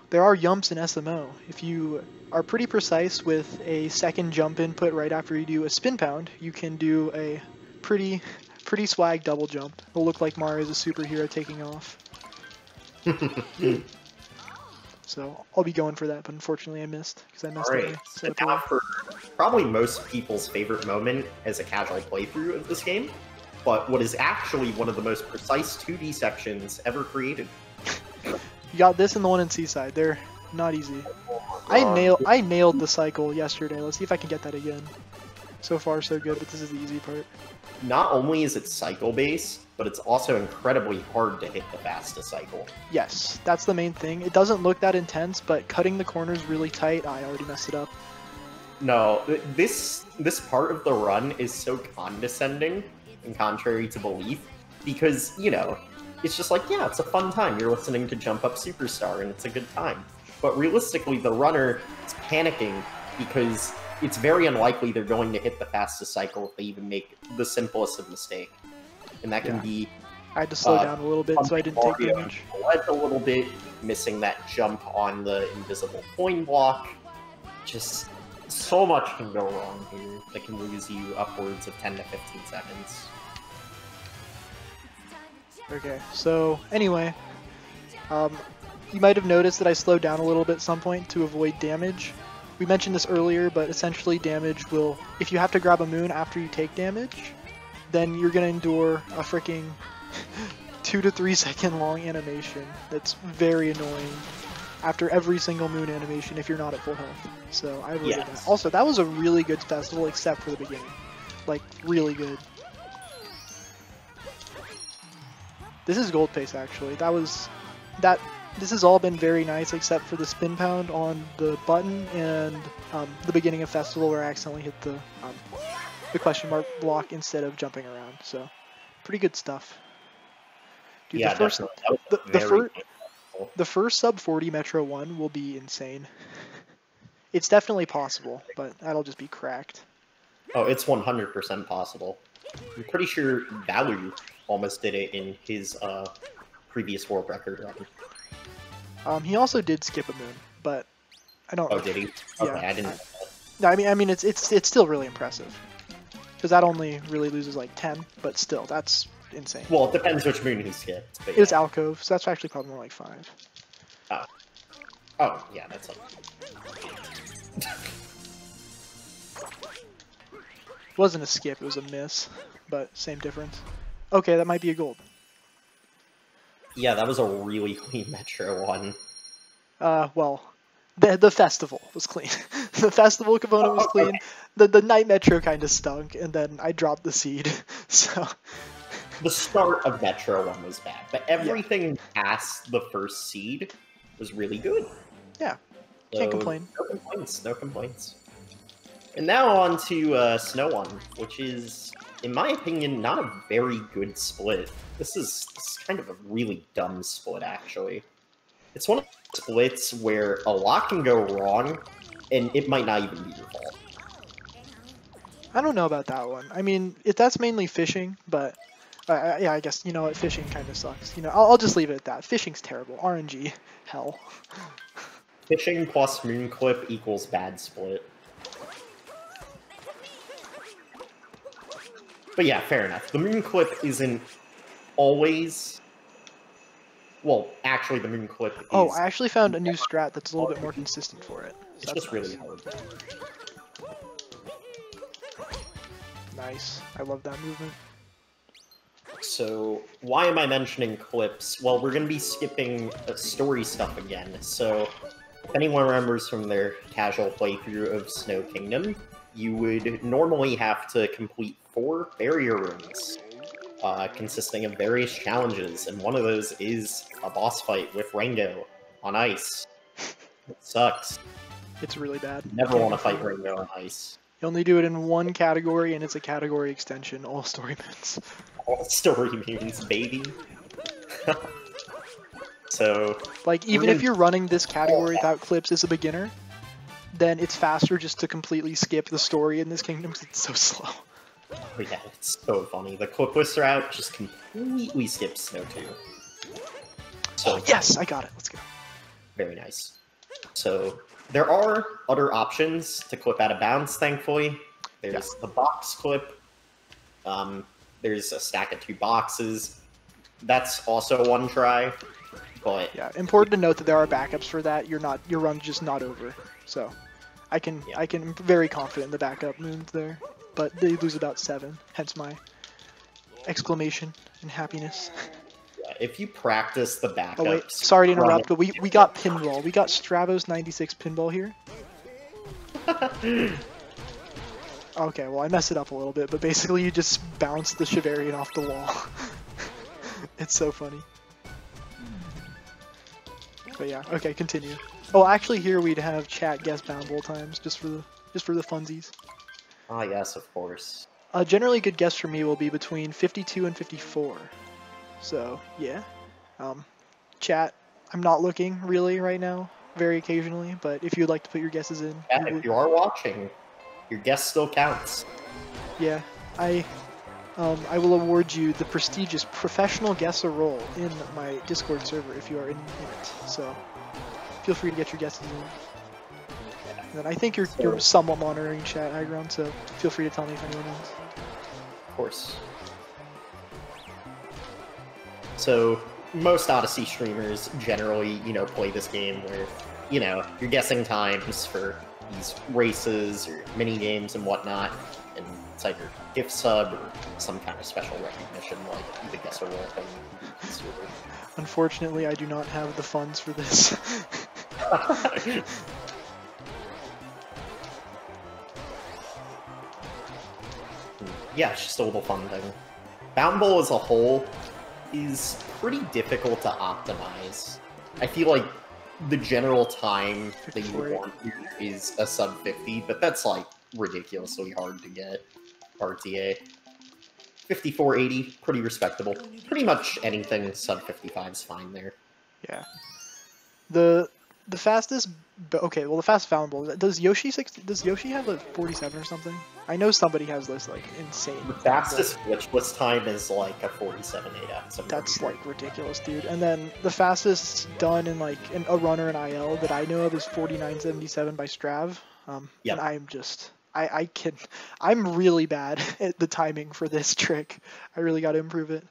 There are yumps in SMO. If you are pretty precise with a second jump input right after you do a spin pound, you can do a pretty swag double jump. It'll look like Mario's a superhero taking off. So I'll be going for that, but unfortunately I missed because I missed it. Alright, so now for probably most people's favorite moment as a casual playthrough of this game, but what is actually one of the most precise 2D sections ever created. You got this and the one in Seaside. They're not easy. I nailed the cycle yesterday. Let's see if I can get that again. So far so good, but this is the easy part. Not only is it cycle based, but it's also incredibly hard to hit the fastest cycle. Yes, that's the main thing. It doesn't look that intense, but cutting the corners really tight, I already messed it up. No, this part of the run is so condescending, and contrary to belief, because, you know, it's just like, yeah, it's a fun time. You're listening to Jump Up Superstar, and it's a good time. But realistically, the runner is panicking because it's very unlikely they're going to hit the fastest cycle if they even make the simplest of mistake. And that can be... I had to slow down a little bit so I didn't take damage. A little bit, missing that jump on the invisible coin block. Just so much can go wrong here that can lose you upwards of 10 to 15 seconds. Okay, so anyway, you might have noticed that I slowed down a little bit at some point to avoid damage. We mentioned this earlier, but essentially damage will, if you have to grab a moon after you take damage, then you're going to endure a freaking 2 to 3 second long animation that's very annoying after every single moon animation if you're not at full health. So I avoided that. Also, that was a really good festival except for the beginning. Like, really good. This is gold pace actually. This has all been very nice except for the spin pound on the button and the beginning of festival where I accidentally hit the question mark block instead of jumping around. So pretty good stuff. Dude, yeah, the first sub 40 Metro 1 will be insane. It's definitely possible, but that'll just be cracked. Oh, it's 100% possible. I'm pretty sure Value almost did it in his previous world record run. He also did skip a moon, but I don't. Oh, did he? Yeah, okay, I didn't. No, I mean, it's still really impressive because that only really loses like 10, but still, that's insane. Well, it depends which moon he skipped. But it was Alcove, so that's actually probably more like 5. Oh. Oh, yeah, that's like... It wasn't a skip, it was a miss, but same difference. Okay, that might be a gold. Yeah, that was a really clean Metro one. Well, the festival was clean. The festival component was clean. The night Metro kind of stunk, and then I dropped the seed, so... The start of Metro 1 was bad, but everything past the first seed was really good. Yeah, so, can't complain. No complaints, no complaints. And now on to Snow 1, which is, in my opinion, not a very good split. This is kind of a really dumb split, actually. It's one of the splits where a lot can go wrong, and it might not even be your fault. I don't know about that one. I mean, that's mainly fishing, but... yeah, I guess, you know what, fishing kind of sucks. You know, I'll just leave it at that. Fishing's terrible. RNG, hell. Fishing plus moon clip equals bad split. But yeah, fair enough. The moon clip isn't always... Well, actually, the moon clip is... Oh, I actually found a new strat that's a little bit more consistent for it. So it's just really hard. Nice. I love that movement. So, why am I mentioning clips? Well, we're going to be skipping story stuff again. So, if anyone remembers from their casual playthrough of Snow Kingdom, you would normally have to complete 4 barrier rooms, consisting of various challenges, and one of those is a boss fight with Rango on ice. It sucks. It's really bad. Never want to fight Rango on ice. You only do it in one category, and it's a category extension, all story moons. All story moons, baby. So... Like, even if you're running this category without clips as a beginner, then it's faster just to completely skip the story in this kingdom because it's so slow. Oh yeah, it's so funny. The clipless route just completely skips Snow 2. So yes, I got it. Let's go. Very nice. So there are other options to clip out of bounds, thankfully. There's the box clip. There's a stack of 2 boxes. That's also one try. But yeah, important to note that there are backups for that. Your run's just not over. So I can very confident in the backup moons there. But they lose about 7, hence my exclamation and happiness. Yeah, if you practice the backups... Oh wait, sorry to interrupt, but we got pinball. We got Stravos 96 pinball here. Okay, well I messed it up a little bit, but basically you just bounce the Chivarian off the wall. It's so funny. But yeah, okay, continue. Oh, actually here we'd have chat guess boundable times just for the funsies. Ah, yes, of course. A generally good guess for me will be between 52 and 54. So, yeah. Chat, I'm not looking really right now, very occasionally, but if you'd like to put your guesses in. Yeah, if you are watching, your guess still counts. Yeah, I will award you the prestigious professional guesser role in my Discord server if you are in it. So, feel free to get your guesses in. And I think you're somewhat monitoring chat, Hygron, so feel free to tell me if anyone is. Of course. So, most Odyssey streamers generally, play this game where, you're guessing times for these races or mini games and whatnot, and It's either gift sub or some kind of special recognition, like the guess a roll thing. Unfortunately, I do not have the funds for this. Yeah, it's just a little fun thing. Bound Bowl as a whole is pretty difficult to optimize. I feel like the general time that you want here is a sub 50, but that's like ridiculously hard to get RTA. 5480, pretty respectable. Pretty much anything sub 55 is fine there. Yeah. The fastest, okay, well the fast found bowl. Does Yoshi have a 47 or something? I know somebody has this like insane. The fastest glitchless time is like a 47.8. That's like ridiculous, dude. And then the fastest done in like a runner in IL that I know of is 49.77 by Strav. Yep. And I'm just I'm really bad at the timing for this trick. I really got to improve it.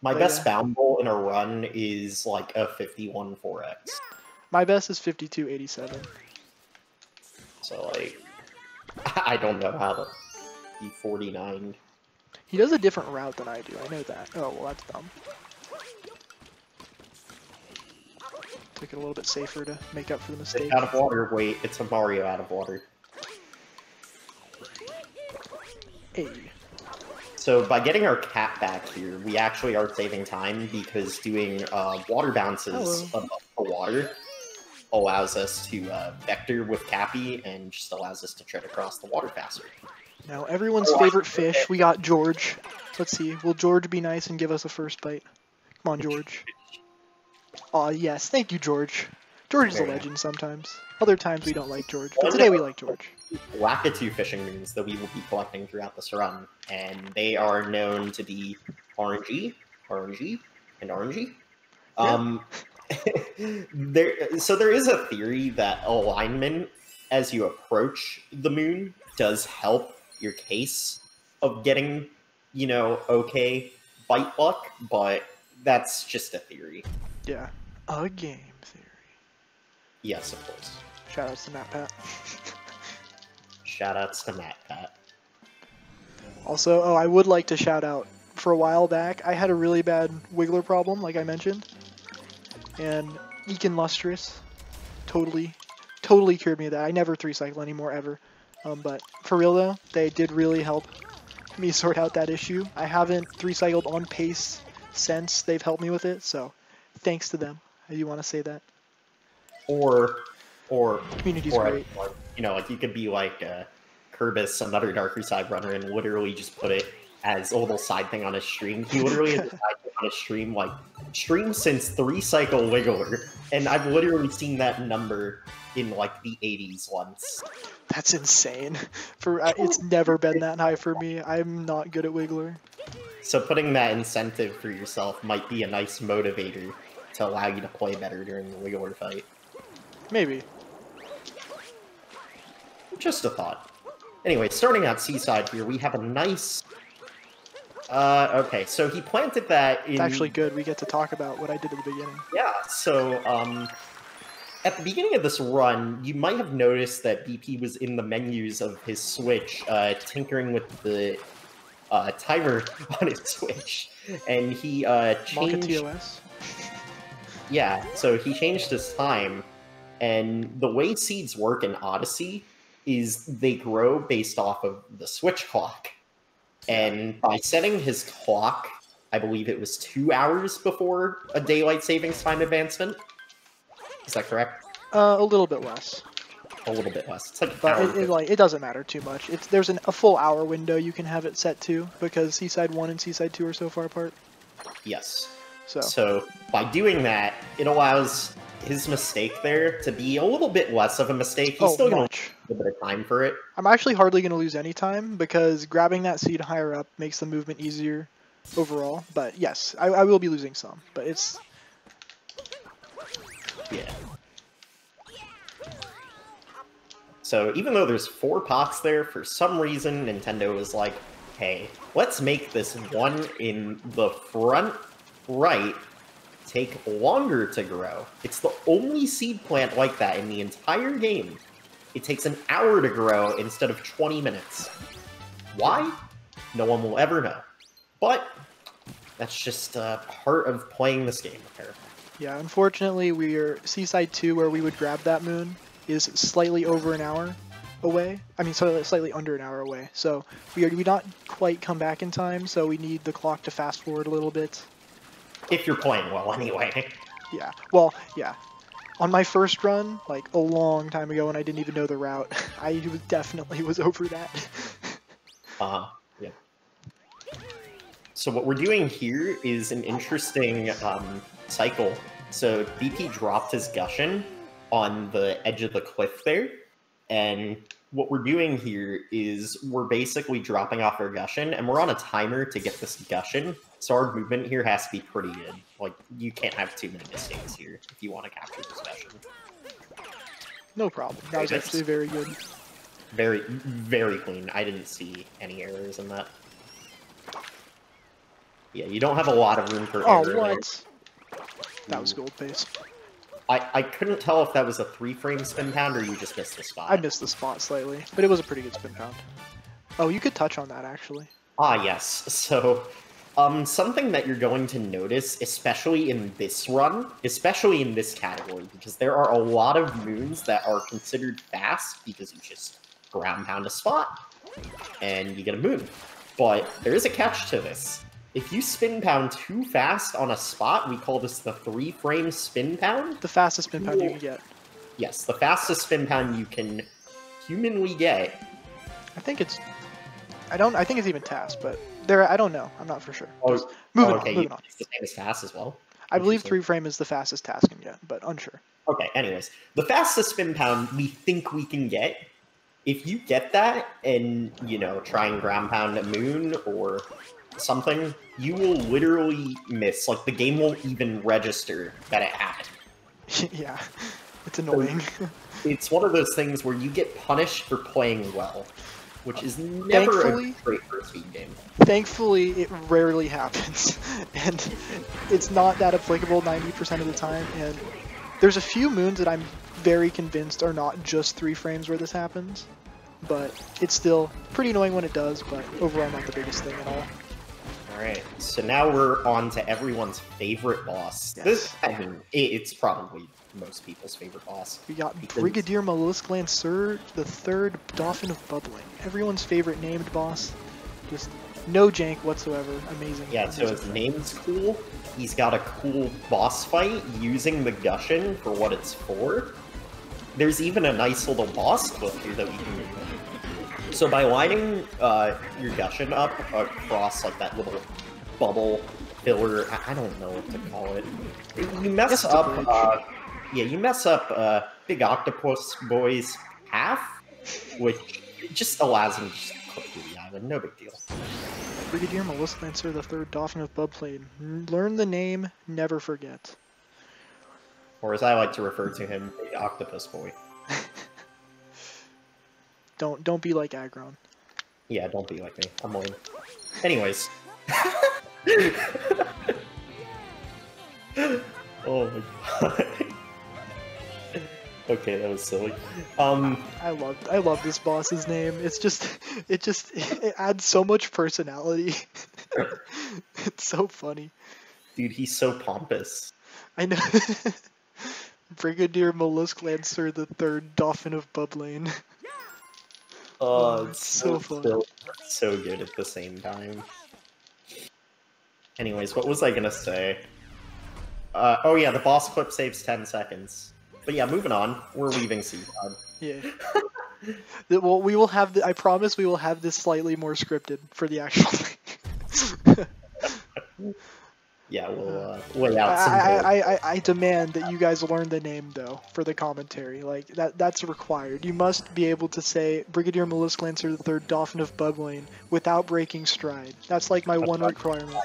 My best bound bowl in a run is like a 51 4x. My best is 52.87. So like, I don't know how to be 49. He does a different route than I do. I know that. Oh well, that's dumb. Took it a little bit safer to make up for the mistake. It's out of water. Wait, it's a Mario out of water. Hey. So by getting our cat back here, we actually are saving time because doing water bounces above the water allows us to vector with Cappy and just allows us to tread across the water faster. Now everyone's favorite fish, we got George. Let's see, will George be nice and give us a first bite? Come on, George. Aw, yes, thank you, George. George is a legend sometimes. Other times we don't like George, but today we like George. Lakitu fishing moons that we will be collecting throughout this run, and they are known to be RNG, and RNG. Yeah. There is a theory that alignment as you approach the moon does help your case of getting, you know, okay bite luck, but that's just a theory. Yeah, a game theory. Yes, of course. Shoutouts to Matt Pat. Shoutouts to Matt Pat. Also, oh, I would like to shout out, for a while back, I had a really bad wiggler problem, like I mentioned. And Ekin Lustrous totally cured me of that. I never 3-cycle anymore, ever. But for real though, they did really help me sort out that issue. I haven't 3-cycled on pace since they've helped me with it, so thanks to them. I do want to say that. Or community's or great. You know, like you could be like Kerbis, another Darker Side runner, and literally just put it as a little side thing on his stream. He literally has a side thing on his stream, like, stream since 3-cycle Wiggler, and I've literally seen that number in, like, the 80s once. That's insane. It's never been that high for me. I'm not good at Wiggler. So putting that incentive for yourself might be a nice motivator to allow you to play better during the Wiggler fight. Maybe. Just a thought. Anyway, starting out Seaside here, we have a nice... okay, so he planted that in... It's actually good. We get to talk about what I did at the beginning. Yeah, so, at the beginning of this run, you might have noticed that BP was in the menus of his Switch, tinkering with the timer on his Switch, and he changed... TOS? Yeah, so he changed his time, and the way seeds work in Odyssey is they grow based off of the Switch clock. And by setting his clock, I believe it was 2 hours before a daylight savings time advancement. Is that correct? A little bit less. A little bit less. It's like an But hour. it doesn't matter too much. There's a full hour window you can have it set to, because Seaside 1 and Seaside 2 are so far apart. Yes. So by doing that, it allows his mistake there to be a little bit less of a mistake. He's still going to take a bit of time for it. I'm actually hardly going to lose any time, because grabbing that seed higher up makes the movement easier overall. But yes, I will be losing some, but it's... Yeah. So even though there's 4 pots there, for some reason Nintendo was like, hey, let's make this one in the front right take longer to grow. It's the only seed plant like that in the entire game. It takes an hour to grow instead of 20 minutes. Why? No one will ever know. But that's just part of playing this game, apparently. Yeah, unfortunately, Seaside 2, where we would grab that moon, is slightly over an hour away. I mean, slightly under an hour away. So we not quite come back in time, so we need the clock to fast forward a little bit. If you're playing well, anyway. Yeah, well, yeah. On my first run, like a long time ago when I didn't even know the route, I definitely was over that. Yeah. So what we're doing here is an interesting cycle. So BP dropped his Gushin on the edge of the cliff there, and what we're doing here is we're basically dropping off our Gushin, and we're on a timer to get this Gushin, so our movement here has to be pretty good. Like, you can't have too many mistakes here if you want to capture this Gushin. No problem. That was actually very good. Very, very clean. I didn't see any errors in that. Yeah, you don't have a lot of room for error. Oh, what? That was gold pace. I couldn't tell if that was a 3-frame spin pound or you just missed the spot. I missed the spot slightly, but it was a pretty good spin pound. Oh, you could touch on that, actually. Ah, yes. So, something that you're going to notice, especially in this run, especially in this category, because there are a lot of moons that are considered fast because you just ground pound a spot and you get a moon. But there is a catch to this. If you spin pound too fast on a spot, we call this the 3-frame spin pound. The fastest spin pound you can get. Yes, the fastest spin pound you can humanly get. I think it's even TAS, but I don't know. I'm not for sure. Oh, moving okay. on. It's the same as TAS as well. I believe 3-frame is the fastest TAS can get, but unsure. Okay, anyways. The fastest spin pound we think we can get, if you get that and, you know, try and ground pound a moon or something, you will literally miss. Like, the game won't even register that it happened. Yeah, it's annoying. It's one of those things where you get punished for playing well, which is never a great for a speed game. Thankfully, it rarely happens, and it's not that applicable 90% of the time, and there's a few moons that I'm very convinced are not just 3 frames where this happens, but it's still pretty annoying when it does, but overall not the biggest thing at all. Alright, so now we're on to everyone's favorite boss. Yes. This, I mean, it's probably most people's favorite boss. We got Brigadier Mollusk Lancer, the 3rd Dauphin of Bubbling. Everyone's favorite named boss. Just no jank whatsoever. Amazing. Yeah, so his name's cool. He's got a cool boss fight using the Gushin for what it's for. There's even a nice little boss clip here that we can do. So by lining your Gushin up across like that little bubble filler, I don't know what to call it. You mess up, you mess up Big Octopus Boy's path, which just allows him to just clip through the island. No big deal. Brigadier Mollusk Lancer, the 3rd Dauphin of Bubbling. Learn the name, never forget. Or as I like to refer to him, Big Octopus Boy. Don't be like Aggron. Yeah, don't be like me. I'm lame. Anyways. Oh my god. Okay, that was silly. I love this boss's name. It adds so much personality. It's so funny. Dude, he's so pompous. I know. Brigadier Mollusk Lancer, the 3rd Dauphin of Bubbling. Oh, it's so fun. So good at the same time. Anyways, what was I gonna say? Oh yeah, the boss clip saves 10 seconds. But yeah, moving on. We're leaving Seaside. Yeah. Well, we will have. I promise we will have this slightly more scripted for the actual thing. Yeah, we'll lay out some. I demand that you guys learn the name though for the commentary. Like that's required. You must be able to say Brigadier Mollusk Lancer, the 3rd Dauphin of Bubbling without breaking stride. That's like my one requirement.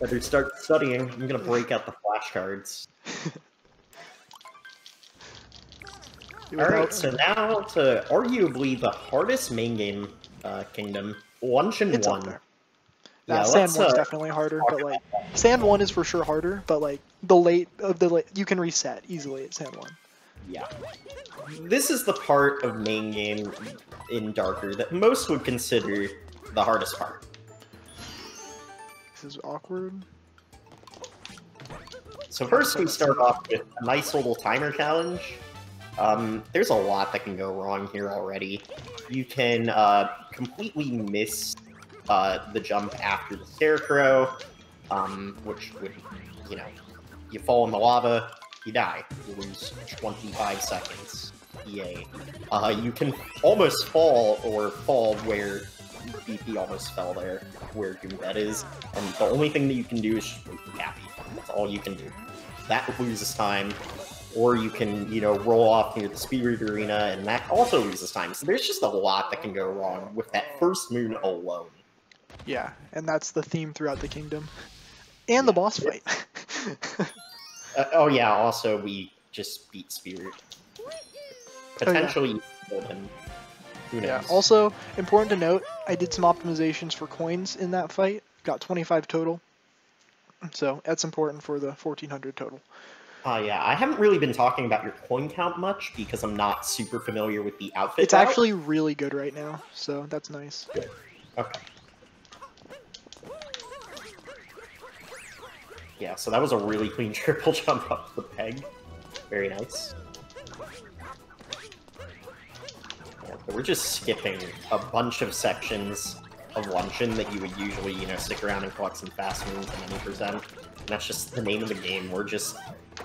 Better start studying. I'm gonna break out the flashcards. Alright, so now to arguably the hardest main game kingdom, Luncheon 1. Yeah, Sand 1's definitely harder, but like Sand 1 is for sure harder, but like you can reset easily at Sand 1. Yeah. This is the part of main game in Darker that most would consider the hardest part. This is awkward. So first we start off with a nice little timer challenge. There's a lot that can go wrong here already. You can completely miss the jump after the scarecrow, which would, you know, you fall in the lava, you die. You lose 25 seconds. Yay. You can almost fall, or fall where BP almost fell there, where Doombed is, and the only thing that you can do is just wait for Cappy. That's all you can do. That loses time, or you can, you know, roll off near the Speedroot Arena, and that also loses time. So there's just a lot that can go wrong with that first moon alone. Yeah, and that's the theme throughout the kingdom. And the boss fight. Oh yeah, also we just beat Spirit. Potentially kill him. Who knows? Yeah, also, important to note, I did some optimizations for coins in that fight. Got 25 total. So that's important for the 1400 total. Yeah, I haven't really been talking about your coin count much because I'm not super familiar with the outfit. It's actually really good right now, so that's nice. Good. Okay. Yeah, so that was a really clean triple jump up the peg. Very nice. Yeah, so we're just skipping a bunch of sections of Luncheon that you would usually, you know, stick around and collect some fast moves and 90%. And that's just the name of the game. We're just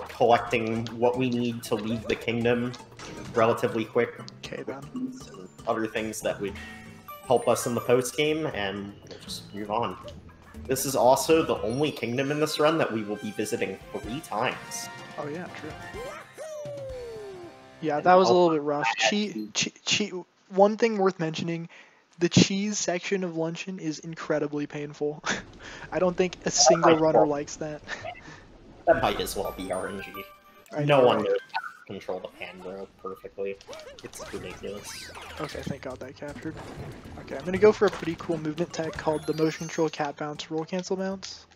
collecting what we need to leave the kingdom relatively quick. Okay, then. And other things that would help us in the post-game, and we'll just move on. This is also the only kingdom in this run that we will be visiting 3 times. Oh yeah, true. Yeah, that was a little bit rough. One thing worth mentioning, the cheese section of Luncheon is incredibly painful. I don't think a single runner likes that. That might as well be RNG. No one knows how to control the pan growth perfectly. It's ridiculous. Okay, thank God that captured. Okay, I'm gonna go for a pretty cool movement tech called the motion control cat bounce roll cancel bounce.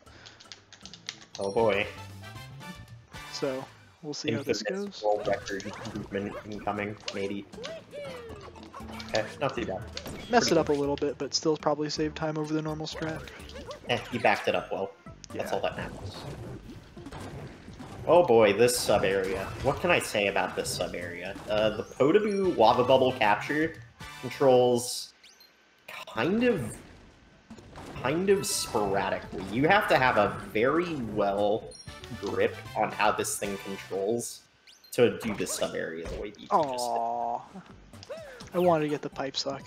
Oh boy. So, we'll see how this goes. World record movement incoming, maybe. Okay, not too bad. Mess it up a little bit, but still probably save time over the normal strat. You backed it up well. Yeah. That's all that matters. Oh boy, this sub-area. What can I say about this sub-area? The Podoboo lava bubble capture controls kind of sporadically. You have to have a very well grip on how this thing controls to do this sub-area the way you just did. I wanted to get the pipe suck.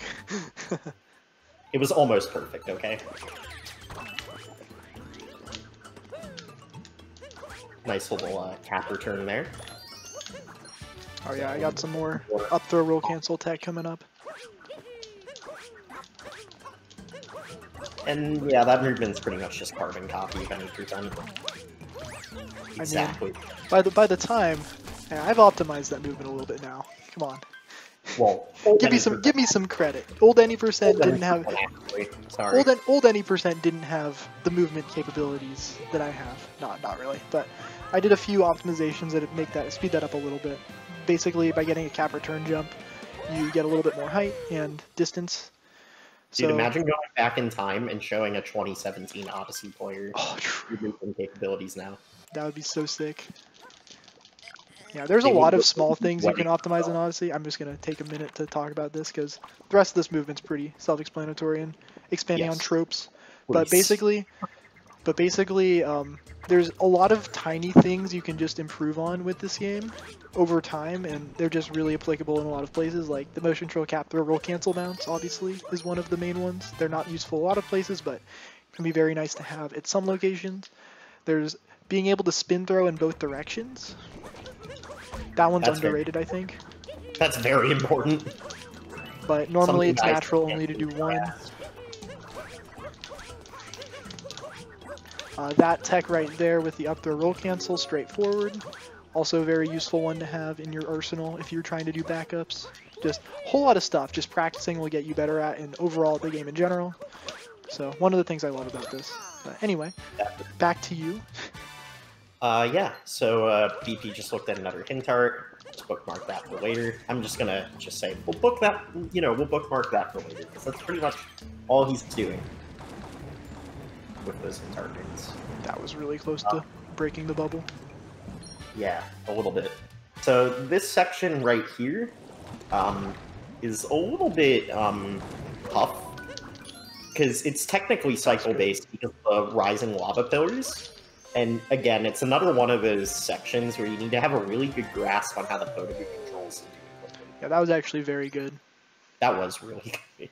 It was almost perfect, okay? Nice little cap return there. Oh yeah, I got some more up throw roll cancel tech coming up. And yeah, that movement's pretty much just carbon copy of any percent. Exactly. I mean, by the time, yeah, I've optimized that movement a little bit now. Come on. Well, give me some credit. Old any% didn't have old any% didn't have the movement capabilities that I have. Not really, but I did a few optimizations that make that speed that up a little bit. Basically, by getting a cap return jump, you get a little bit more height and distance. Dude, imagine going back in time and showing a 2017 Odyssey player your movement capabilities now. That would be so sick. Yeah, there's a lot of small things you can optimize in Odyssey. I'm just going to take a minute to talk about this because the rest of this movement's pretty self-explanatory and expanding on tropes. But basically, there's a lot of tiny things you can just improve on with this game over time, and they're just really applicable in a lot of places. Like the motion control cap throw roll cancel bounce, obviously, is one of the main ones. They're not useful a lot of places, but can be very nice to have at some locations. There's being able to spin throw in both directions. That one's underrated, I think. That's very important. But normally it's natural only to do one. That tech right there with the up throw roll cancel, straightforward. Also a very useful one to have in your arsenal if you're trying to do backups. Just a whole lot of stuff. Just practicing will get you better at and overall at the game in general. So one of the things I love about this. But anyway, back to you. Yeah, so BP just looked at another hint art. Let's bookmark that for later. I'm just gonna say we'll bookmark that for later because that's pretty much all he's doing with those targets. That was really close to breaking the bubble. Yeah, a little bit. So this section right here is a little bit tough because it's technically cycle-based because of the rising lava pillars. And again, it's another one of those sections where you need to have a really good grasp on how the photo controls. Yeah, that was actually very good. That was really good.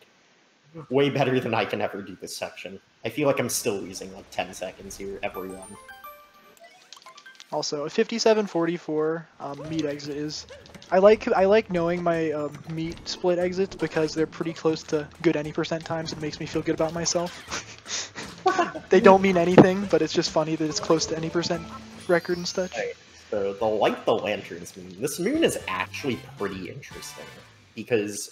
Way better than I can ever do this section. I feel like I'm still losing like 10 seconds here every run. Also, a 57-44 meat exit is... I like knowing my meat split exits because they're pretty close to good any percent times. It makes me feel good about myself. They don't mean anything, but it's just funny that it's close to any percent record and such. Right. So the Light the Lanterns moon. This moon is actually pretty interesting because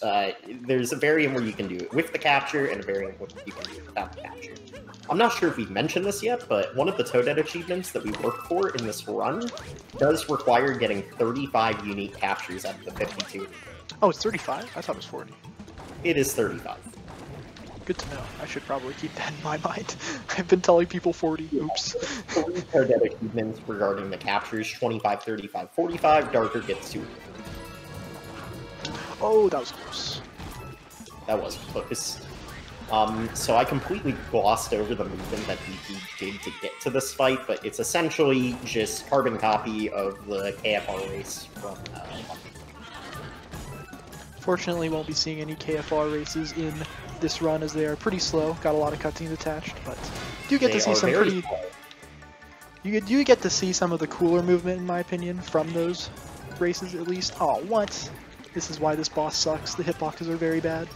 there's a variant where you can do it with the capture and a variant where you can do it without the capture. I'm not sure if we've mentioned this yet, but one of the Toadette achievements that we work for in this run does require getting 35 unique captures out of the 52. Oh, it's 35? I thought it was 40. It is 35. Good to know. I should probably keep that in my mind. I've been telling people 40. Oops. 3 Toadette achievements regarding the captures, 25, 35, 45. Darker gets 2. Oh, that was close. That was close. So I completely glossed over the movement that DP did to get to this fight, but it's essentially just carbon copy of the KFR race from Fortunately, won't be seeing any KFR races in this run as they are pretty slow. Got a lot of cutscenes attached, but do get to see some pretty... You do get to see some of the cooler movement, in my opinion, from those races at least. Oh, what? This is why this boss sucks. The hitboxes are very bad.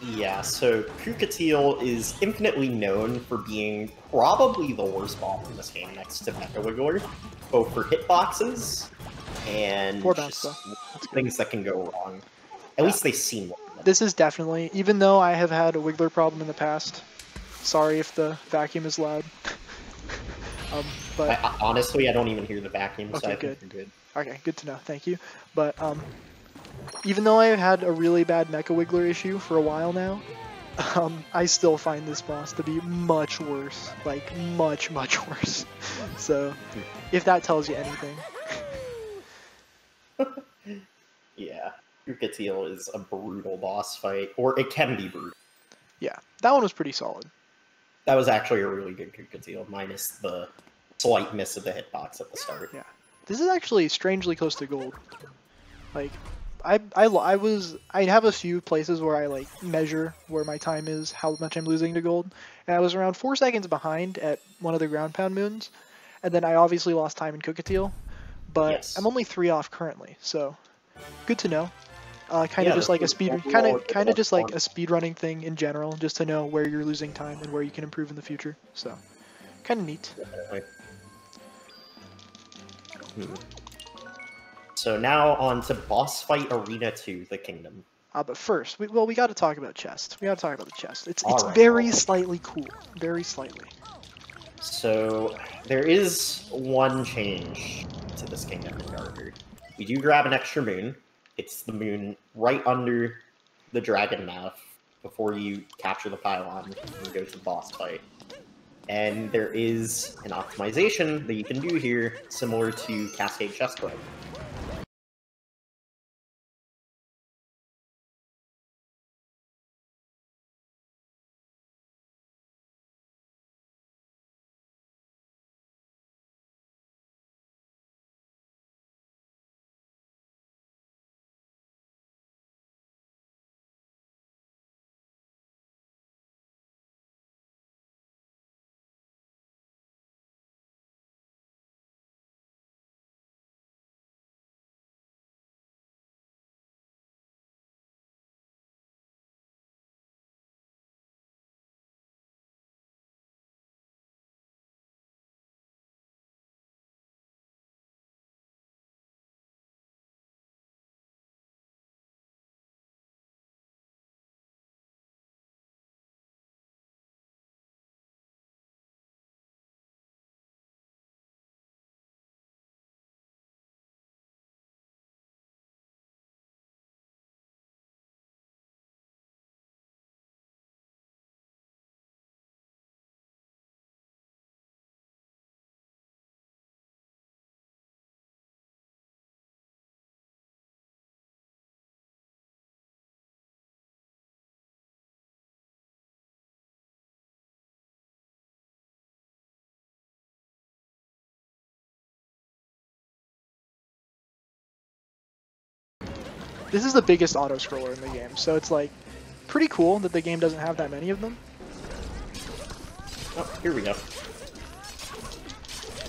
Yeah, so Kukateel is infinitely known for being probably the worst boss in this game next to Mecha Wiggler, both for hitboxes and just things that can go wrong. At least they seem like this is definitely, even though I have had a Wiggler problem in the past, sorry if the vacuum is loud. But honestly, I don't even hear the vacuum, so okay, I think you're good. Okay, good to know. Thank you. But even though I've had a really bad Mecha Wiggler issue for a while now, I still find this boss to be much worse. Like, much, much worse. So, if that tells you anything. Yeah, Kukateel is a brutal boss fight, or it can be brutal. Yeah, that one was pretty solid. That was actually a really good Kukateel, minus the slight miss of the hitbox at the start. Yeah, this is actually strangely close to gold. Like, I have a few places where I like measure where my time is, how much I'm losing to gold, and I was around 4 seconds behind at one of the ground pound moons, and then I obviously lost time in Kukateel, but yes. I'm only 3 off currently, so good to know. Kind of just like a speed running thing in general, just to know where you're losing time and where you can improve in the future. So, kind of neat. So now on to Boss Fight Arena 2, The Kingdom. But first, we got to talk about chest. We got to talk about the chest. It's very slightly cool, very slightly. So there is one change to this Kingdom in Darker. We do grab an extra moon. It's the moon right under the dragon mouth before you capture the pylon and go to the boss fight. And there is an optimization that you can do here, similar to Cascade Chestplate. This is the biggest auto-scroller in the game, so it's like pretty cool that the game doesn't have that many of them. Oh, here we go.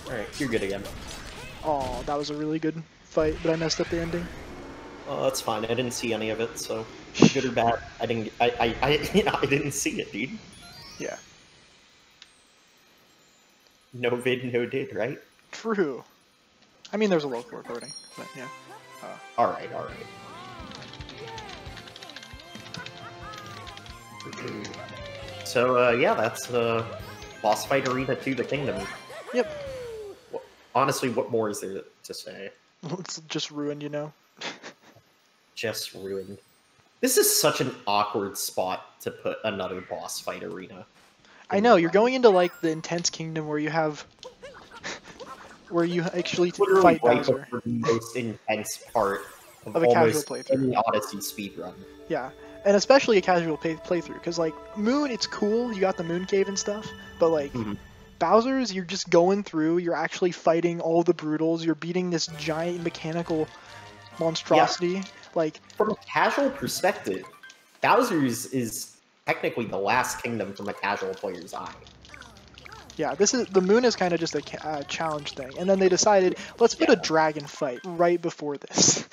Alright, you're good again. Oh, that was a really good fight, but I messed up the ending. Oh, that's fine. I didn't see any of it, so good or bad, I didn't. I didn't see it, dude. Yeah. No vid, no did, right? True. I mean, there's a local recording, but yeah. All right. So yeah, that's boss fight arena 2: The Kingdom. Yep. Well, honestly, what more is there to say? It's just ruined, you know. Just ruined. This is such an awkward spot to put another boss fight arena. I know, you're going into like the intense kingdom where you have where you actually Literally fight right Bowser. before the most intense part of Of a casual almost playthrough. any Odyssey speedrun. Yeah, and especially a casual playthrough, because like Moon, it's cool, you got the Moon Cave and stuff, but like Bowser's, you're just going through, you're actually fighting all the Brutals, you're beating this giant mechanical monstrosity. Like, from a casual perspective, Bowser's is technically the last kingdom from a casual player's eye. yeah, the Moon is kind of just a challenge thing, and then they decided, let's put a dragon fight right before this.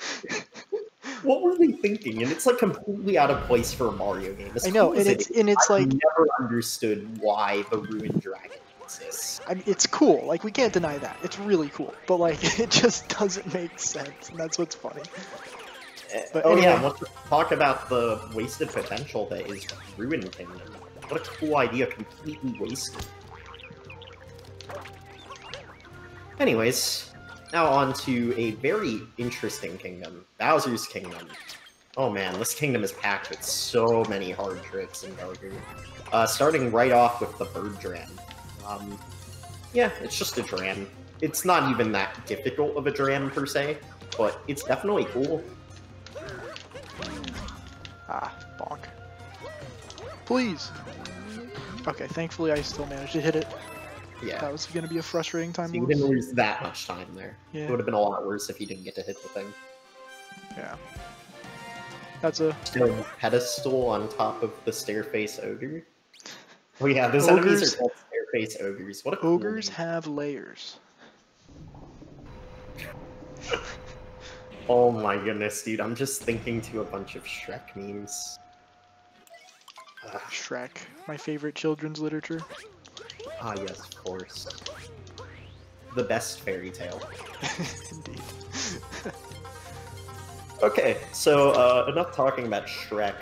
What were they thinking? And it's like completely out of place for a Mario game. I know, and it's I've like, never understood why the ruined dragon exists. I mean, it's cool. Like, we can't deny that. It's really cool, but like, it just doesn't make sense, and that's what's funny. But oh anyway. yeah, let's talk about the wasted potential that is Ruined Kingdom. What a cool idea, completely wasted. Anyways, now on to a very interesting kingdom, Bowser's Kingdom. Oh man, this kingdom is packed with so many hard tricks in Darker. Starting right off with the bird dram. Yeah, it's just a dram. It's not even that difficult of a dram per se, but it's definitely cool. Ah, bonk. Please. Okay, thankfully I still managed to hit it. Yeah. That was going to be a frustrating time. So you didn't lose that much time there. Yeah. It would have been a lot worse if you didn't get to hit the thing. Yeah. That's a... Still pedestal on top of the Stairface Ogre. Oh yeah, those enemies are called Stairface Ogres. What a cool Ogres name. have layers. Oh my goodness, dude. I'm just thinking to a bunch of Shrek memes. Shrek, my favorite children's literature. Ah, yes, of course. The best fairy tale. Indeed. Okay, so enough talking about Shrek.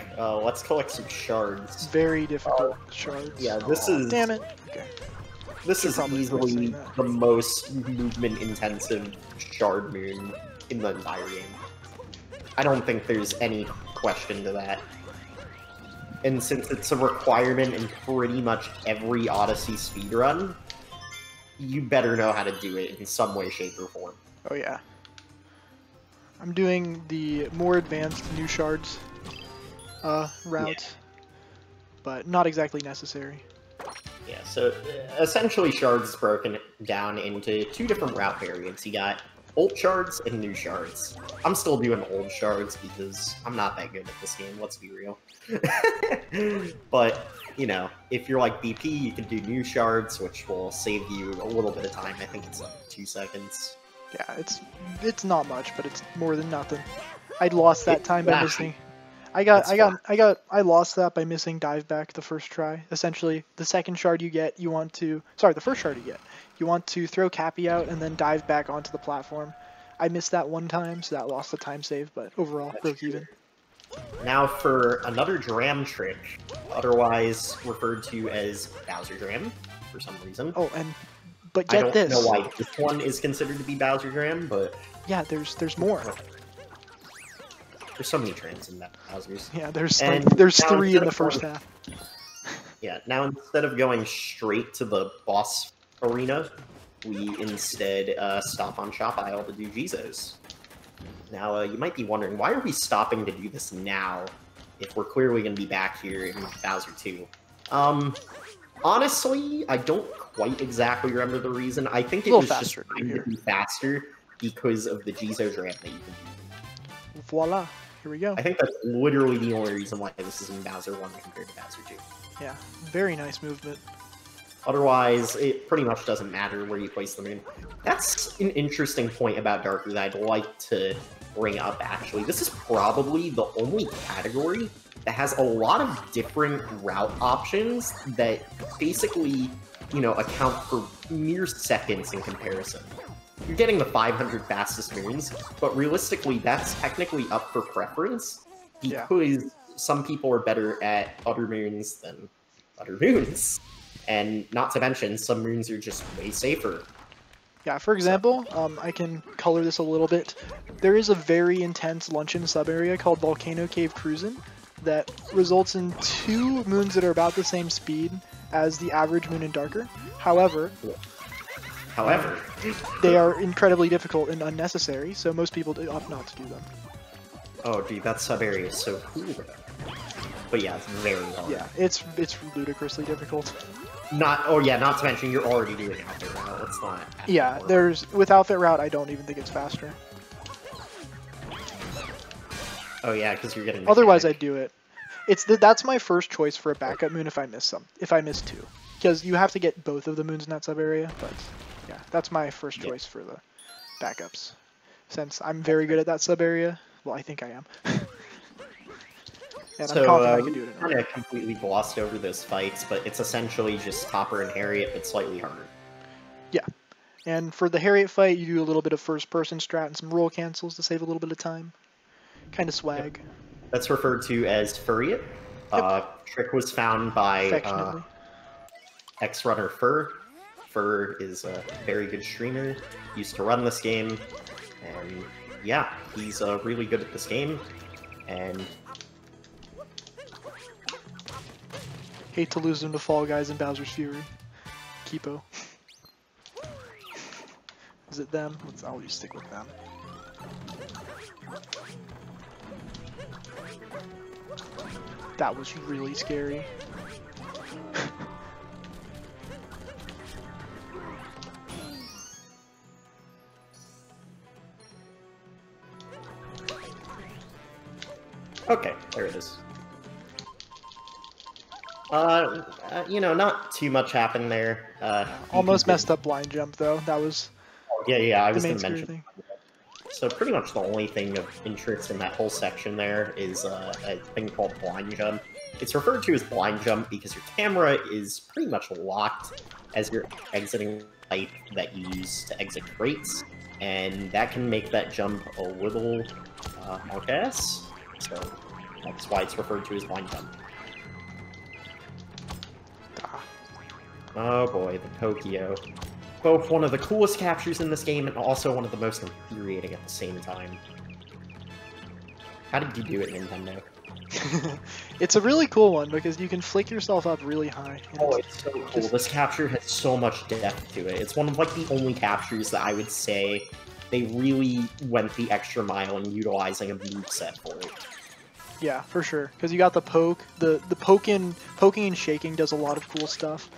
Let's collect some shards. Very difficult shards. Yeah, this is... Damn it. Okay. This is probably easily saying that. the most movement-intensive shard moon in the entire game. I don't think there's any question to that. And since it's a requirement in pretty much every Odyssey speedrun, you better know how to do it in some way, shape, or form. Oh yeah. I'm doing the more advanced new shards route, but not exactly necessary. Yeah, so essentially shards is broken down into two different route variants. You got old shards and new shards. I'm still doing old shards because I'm not that good at this game, let's be real. But, you know, if you're like BP, you can do new shards, which will save you a little bit of time. I think it's like 2 seconds. Yeah, it's not much, but it's more than nothing. I lost that time by missing. I lost that by missing dive back the first try. Essentially, the second shard you get, the first shard you want to throw Cappy out and then dive back onto the platform. I missed that one time, so that lost the time save, but overall, broke even. Now for another dram trick, otherwise referred to as Bowser Dram, for some reason. Oh, but get this. I don't know why this one is considered to be Bowser Dram, but... Yeah, there's more. There's so many trams in Bowser's. Yeah, there's 3 in the first half. Yeah, now instead of going straight to the boss arena, we instead stop on Shop Isle to do Jizos. Now, you might be wondering, why are we stopping to do this now, if we're clearly going to be back here in Bowser 2? Honestly, I don't quite exactly remember the reason. I think it was just trying to be faster because of the Jizo Dram that you can do. Voila. Here we go. I think that's literally the only reason why this is in Bowser 1 compared to Bowser 2. Yeah, very nice movement. Otherwise, it pretty much doesn't matter where you place the moon. That's an interesting point about Darker that I'd like to bring up, actually. This is probably the only category that has a lot of different route options that basically, you know, account for mere seconds in comparison. You're getting the 500 fastest moons, but realistically, that's technically up for preference, because some people are better at other moons than other moons. And not to mention, some moons are just way safer. Yeah, for example, I can color this a little bit. There is a very intense luncheon sub-area called Volcano Cave Cruisin' that results in 2 moons that are about the same speed as the average moon in Darker. However, they are incredibly difficult and unnecessary, so most people opt not to do them. Oh, dude, that sub-area is so cool. But yeah, it's very hard. Yeah, it's ludicrously difficult. Not to mention you're already doing outfit route. It's not. Yeah, with outfit route, I don't even think it's faster. Oh yeah, because you're getting. Otherwise, I'd do it. That's my first choice for a backup moon if I miss 2, because you have to get both of the moons in that sub area. But yeah, that's my first choice for the backups, since I'm very good at that sub area. Well, I think I am. And I'm confident I can do it. Kind of completely glossed over those fights, but it's essentially just Copper and Harriet, but slightly harder. Yeah, and for the Harriet fight, you do a little bit of first-person strat and some roll cancels to save a little bit of time. Kind of swag. Yep. That's referred to as Furriet. Yep. Trick was found by X-Runner Fur. Fur is a very good streamer, used to run this game, and yeah, he's really good at this game, and hate to lose them to Fall Guys and Bowser's Fury. Kipo. Is it them? I'll just stick with them. That was really scary. Okay, there it is. You know, not too much happened there. Almost messed up blind jump though. That was. Yeah, I was going to mention. Thing. So pretty much the only thing of interest in that whole section there is a thing called blind jump. It's referred to as blind jump because your camera is pretty much locked as you're exiting pipe that you use to exit crates, and that can make that jump a little hard-ass. So that's why it's referred to as blind jump. Oh boy, the Tokyo. Both one of the coolest captures in this game and also one of the most infuriating at the same time. How did you do it, Nintendo? It's a really cool one because you can flick yourself up really high. Oh, it's so cool. This capture has so much depth to it. It's one of like the only captures that I would say they really went the extra mile in utilizing a moveset for it. Yeah, for sure. Because you got the poke, the poking and shaking does a lot of cool stuff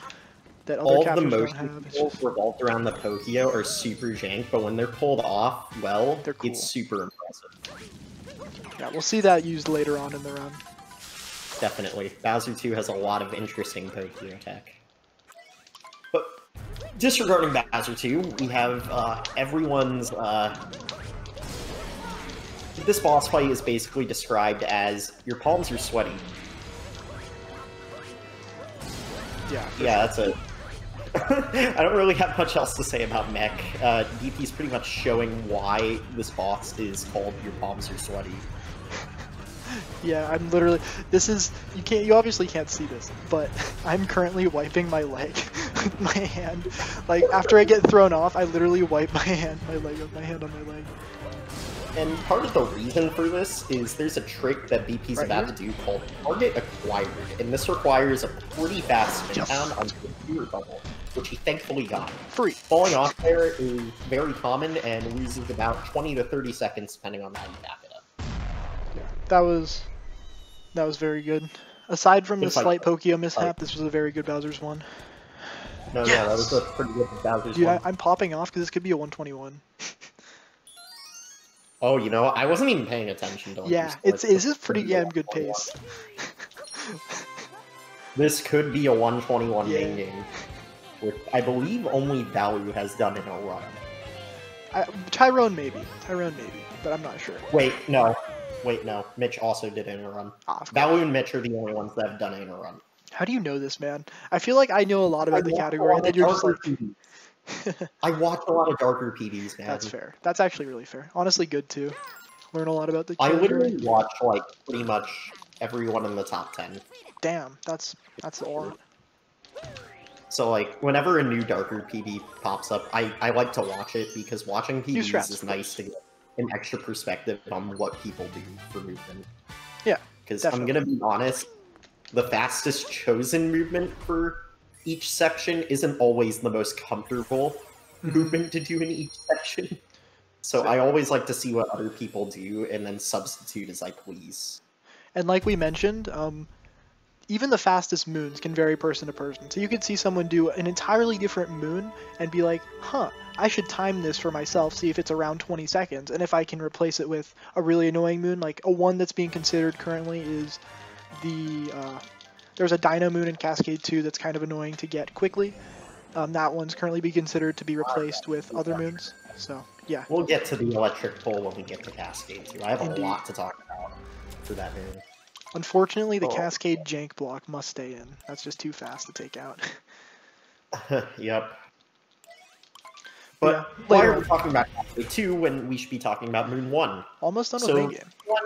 that other all captures the don't have. motion revolved around the Pokio are super jank, but when they're pulled off well, they're cool. It's super impressive. Yeah, we'll see that used later on in the run. Definitely. Bowser 2 has a lot of interesting Pokio tech. But disregarding Bowser 2, we have everyone's... This boss fight is basically described as, your palms are sweaty. Yeah, that's a... I don't really have much else to say about Mech. DP's pretty much showing why this boss is called Your Palms Are Sweaty. Yeah, I'm literally... This is... You obviously can't see this, but I'm currently wiping my leg with my hand. Like, after I get thrown off, I literally wipe my hand on my leg. And part of the reason for this is there's a trick that BP's about to do called Target Acquired, and this requires a pretty fast spin down onto the fear bubble, which he thankfully got. Free. Falling off there is very common and loses about 20 to 30 seconds depending on how you tap it up. Yeah, that was very good. Aside from the slight Pokio mishap, this was a very good Bowser's one. No, yeah, that was a pretty good Bowser's one. Dude, I'm popping off because this could be a 121. Oh, you know, I wasn't even paying attention to like, Yeah, it's a pretty damn good pace. This could be a 121 Yeah. main game, which I believe only Valu has done in a run. Tyrone maybe, but I'm not sure. Wait, no. Mitch also did it in a run. Valu and Mitch are the only ones that have done it in a run. How do you know this, man? I feel like I know a lot about the category, and then you're just like... I watch a lot of darker PDs, man. That's fair. That's actually really fair. Honestly, good too. Learn a lot about the I category. literally watch like pretty much everyone in the top 10. Damn, that's a lot. So like whenever a new darker PD pops up, I like to watch it because watching PDs is nice to get an extra perspective on what people do for movement. Yeah, because I'm gonna be honest, the fastest chosen movement for each section isn't always the most comfortable movement to do in each section. So I always like to see what other people do and then substitute as I please. And like we mentioned, even the fastest moons can vary person to person. So you could see someone do an entirely different moon and be like, huh, I should time this for myself, see if it's around 20 seconds. And if I can replace it with a really annoying moon, like a one that's being considered currently is the... there's a Dino Moon in Cascade 2 that's kind of annoying to get quickly. That one's currently being considered to be replaced with other moons. So, yeah. We'll get to the electric pole when we get to Cascade 2. I have a lot to talk about for that moon. Unfortunately, the Cascade jank block must stay in. That's just too fast to take out. Yep. But yeah, why are we talking about Cascade 2 when we should be talking about Moon 1? Almost done with main game. 1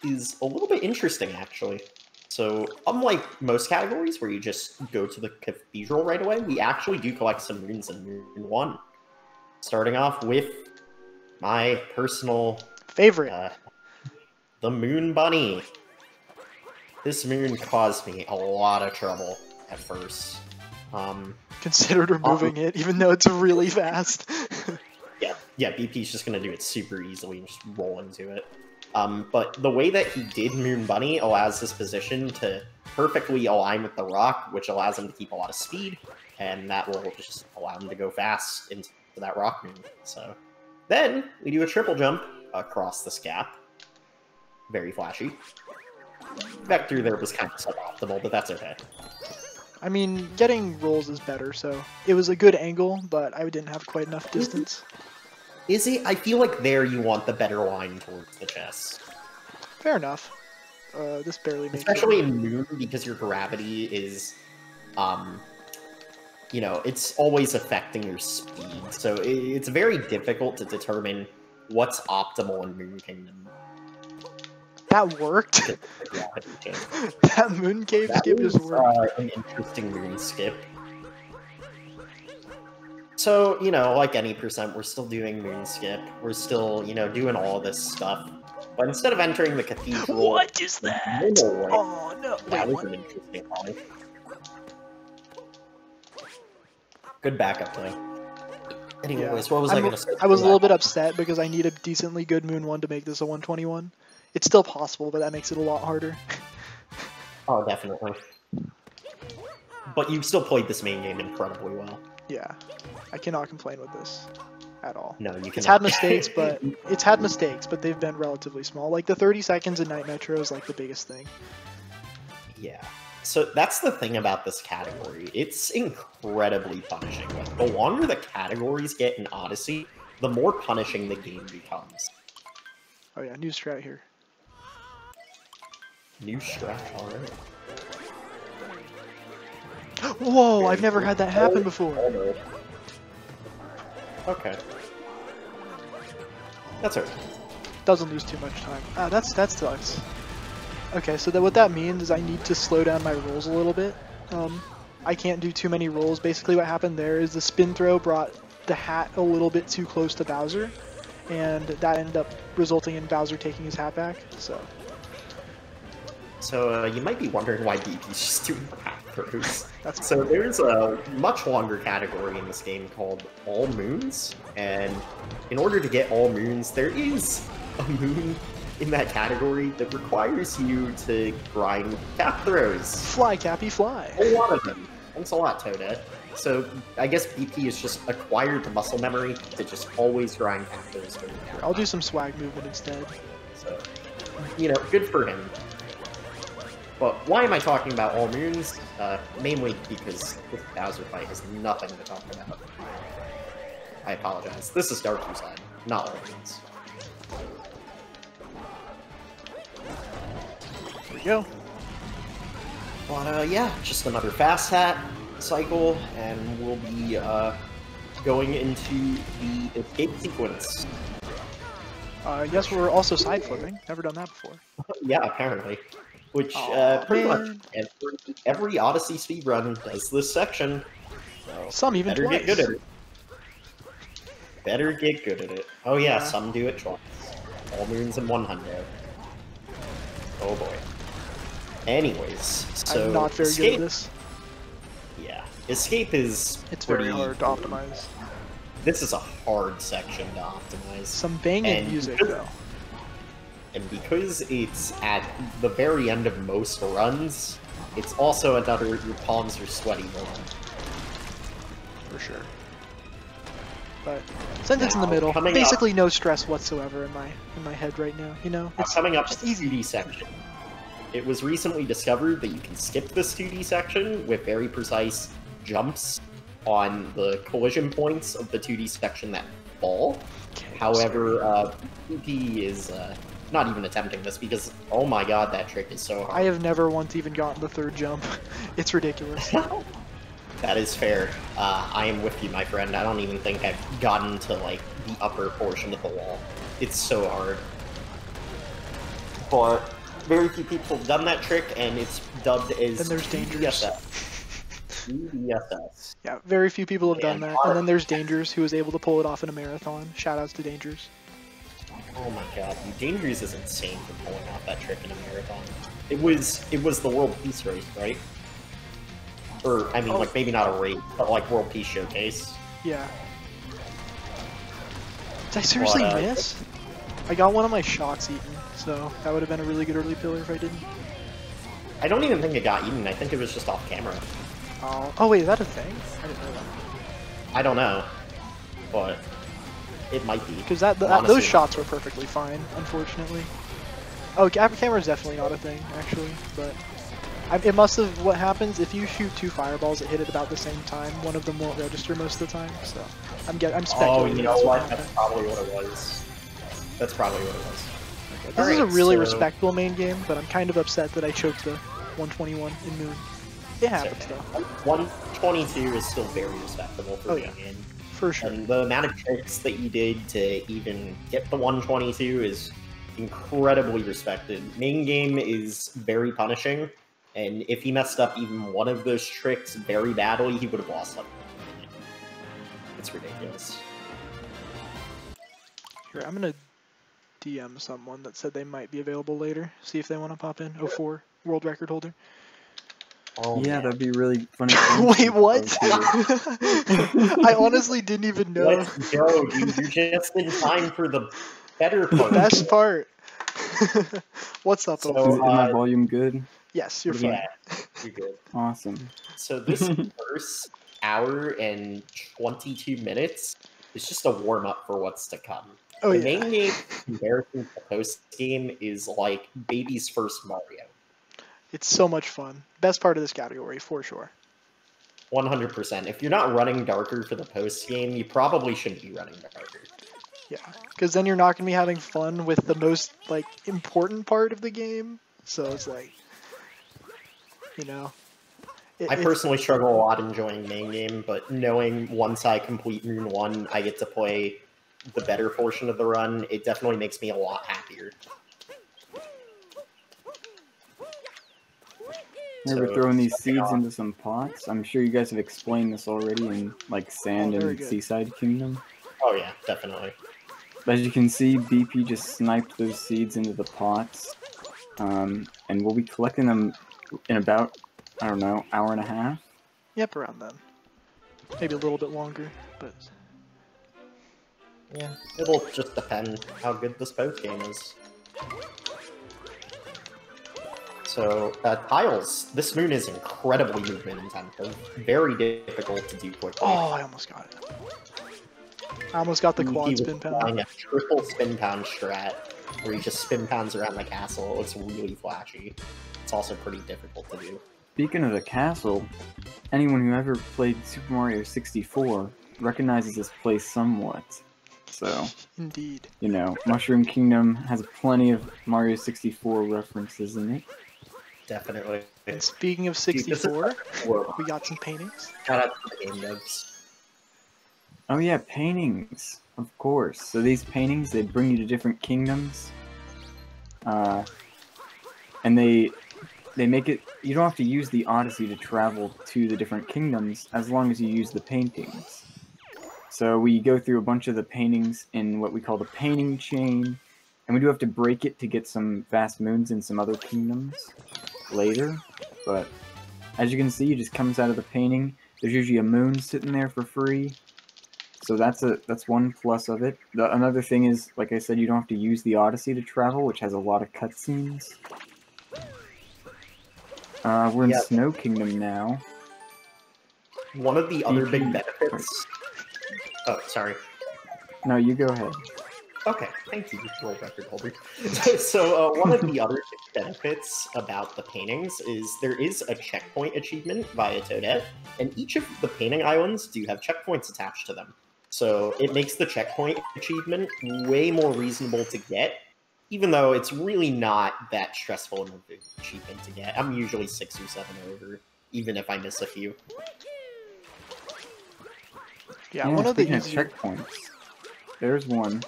is a little bit interesting, actually. So, unlike most categories where you just go to the cathedral right away, we actually do collect some moons in Moon 1. Starting off with my personal... favorite. The Moon Bunny. This moon caused me a lot of trouble at first. Considered removing it, even though it's really fast. yeah, BP's just going to do it super easily and just roll into it. But the way that he did Moon Bunny allows his position to perfectly align with the rock, which allows him to keep a lot of speed, and that will just allow him to go fast into that rock moon. So then we do a triple jump across this gap. Very flashy. Vector there was kind of suboptimal, but that's okay. I mean, getting rolls is better, so it was a good angle, but I didn't have quite enough distance. Is it? I feel like there you want the better line towards the chest. Fair enough. This barely makes especially in Moon, because your gravity is, you know, it's always affecting your speed. So it's very difficult to determine what's optimal in Moon Kingdom. That worked? That Moon Cave skip just worked. An interesting Moon skip. So, you know, like any percent, we're still doing Moon skip. We're still, you know, doing all this stuff. But instead of entering the cathedral... What is that? Oh, no. That was an interesting line. Good backup, though. Anyways, what was I going to say? I was a little bit upset because I need a decently good Moon 1 to make this a 121. It's still possible, but that makes it a lot harder. Oh, definitely. But you still played this main game incredibly well. Yeah. I cannot complain with this at all. No, you cannot. It's had mistakes, but they've been relatively small. Like the 30 seconds in Night Metro is like the biggest thing. Yeah. So that's the thing about this category. It's incredibly punishing. Like, the longer the categories get in Odyssey, the more punishing the game becomes. Oh yeah, new strat here. New strat, alright. Whoa, I've never had that happen before. Okay. That's alright. Doesn't lose too much time. Ah, that sucks. Okay, so what that means is I need to slow down my rolls a little bit. I can't do too many rolls. Basically what happened there is the spin throw brought the hat a little bit too close to Bowser, and that ended up resulting in Bowser taking his hat back, so... So you might be wondering why DP's just doing hat throws. So there's a much longer category in this game called All Moons, and in order to get All Moons, there is a moon in that category that requires you to grind cap throws. Fly, Cappy, fly! A lot of them. Thanks a lot, Toadette. So I guess BP has just acquired the muscle memory to just always grind captors. I'll do some swag movement instead. So, you know, good for him. But why am I talking about all moons? Mainly because this Bowser fight has nothing to talk about. I apologize. This is Dark Side, not all moons. There we go. But yeah, just another fast hat cycle, and we'll be going into the escape sequence. Yes, we're also side flipping. Never done that before. Yeah, apparently. Which pretty much every Odyssey speedrun does this section. So some even better twice. Get good at it. Better get good at it. Oh yeah, some do it twice. All moons in 100. Oh boy. Anyways, so I'm not very escape, good at this. Yeah, escape is it's pretty very hard to optimize. This is a hard section to optimize. Some banging music though. And because it's at the very end of most runs, it's also another your palms are sweaty moment. For sure. But since it's in the middle, basically no stress whatsoever in my head right now. You know, it's coming up just easy 2D section. It was recently discovered that you can skip this 2D section with very precise jumps on the collision points of the 2D section that fall. Okay, however, BP is not even attempting this because, oh my god, that trick is so hard. I have never once even gotten the third jump. It's ridiculous. That is fair. I am with you, my friend. I don't even think I've gotten to, like, the upper portion of the wall. It's so hard. But very few people have done that trick, and it's dubbed as then there's Dangers. DDSS. Yeah, very few people have done that. And then there's Dangers, who was able to pull it off in a marathon. Shoutouts to Dangers. Oh my god, Dangers is insane for pulling off that trick in a marathon. It was the World Peace Race, right? Or, I mean, like, maybe not a race, but, like, World Peace Showcase. Yeah. Did I seriously miss? I got one of my shots eaten, so that would have been a really good early pillar if I didn't. I don't even think it got eaten, I think it was just off camera. Oh wait, is that a thing? I didn't know that. I don't know, but it might be. Because those shots were perfectly fine, unfortunately. Oh, camera is definitely not a thing, actually, but it must have. What happens if you shoot two fireballs that hit at about the same time? One of them won't register most of the time, so I'm speculating. Oh, you know what? That's probably what it was. That's probably what it was. Okay. This is a really respectable main game, but I'm kind of upset that I choked the 121 in Moon. It happens though. 122 is still very respectable for the game. For sure. And the amount of tricks that you did to even get the 122 is incredibly respected. Main game is very punishing, and if he messed up even one of those tricks very badly, he would have lost like a minute. It's ridiculous. Here, I'm gonna DM someone that said they might be available later. See if they want to pop in. 04 world record holder. Oh, yeah, that'd be really funny. Wait, what? I honestly didn't even know. Let's go, dude. You're just in time for the better part. The best part. What's up, so, is my volume good? Yes, you're fine. Yeah, you're good. Awesome. So this first hour and 22 minutes is just a warm-up for what's to come. Oh, the main game comparison to the post-game is like baby's first Mario. It's so much fun. Best part of this category, for sure. 100%. If you're not running Darker for the post-game, you probably shouldn't be running Darker. Yeah, because then you're not going to be having fun with the most, like, important part of the game. So it's like, you know. I personally struggle a lot enjoying main game, but knowing once I complete Moon 1, I get to play the better portion of the run, it definitely makes me a lot happier. We're throwing these seeds into some pots. I'm sure you guys have explained this already in like Sand and Seaside Kingdom. Oh yeah, definitely. But as you can see, BP just sniped those seeds into the pots. And we'll be collecting them in about, I don't know, hour and a half? Yep, around then. Maybe a little bit longer, but... Yeah, it'll just depend how good this post game is. So, tiles. This moon is incredibly movement intensive. Very difficult to do quickly. Oh, I almost got it. I almost got the He quad was spin pound. flying a triple spin pound strat, where he just spin pounds around the castle. It looks really flashy. It's also pretty difficult to do. Speaking of the castle, anyone who ever played Super Mario 64 recognizes this place somewhat. So, Indeed. you know, Mushroom Kingdom has plenty of Mario 64 references in it. Definitely. And speaking of Dude, this is 64, horrible. we got some paintings. Shout out to the game devs. Oh yeah, paintings, of course. So these paintings, they bring you to different kingdoms. And they make it, you don't have to use the Odyssey to travel to the different kingdoms as long as you use the paintings. So we go through a bunch of the paintings in what we call the painting chain, and we do have to break it to get some fast moons in some other kingdoms later. But as you can see, it just comes out of the painting. There's usually a moon sitting there for free. So that's one plus of it. Another thing is, like I said, you don't have to use the Odyssey to travel, which has a lot of cutscenes. We're in Snow Kingdom now. One of the other big benefits... Oh, sorry. No, you go ahead. Okay, thank you, world record holder. So one of the other benefits about the paintings is there is a checkpoint achievement via Toadette, and each of the painting islands do have checkpoints attached to them. So it makes the checkpoint achievement way more reasonable to get, even though it's really not that stressful of an achievement to get. I'm usually 6 or 7 over, even if I miss a few. Yeah, one of the easier... checkpoints. There's one.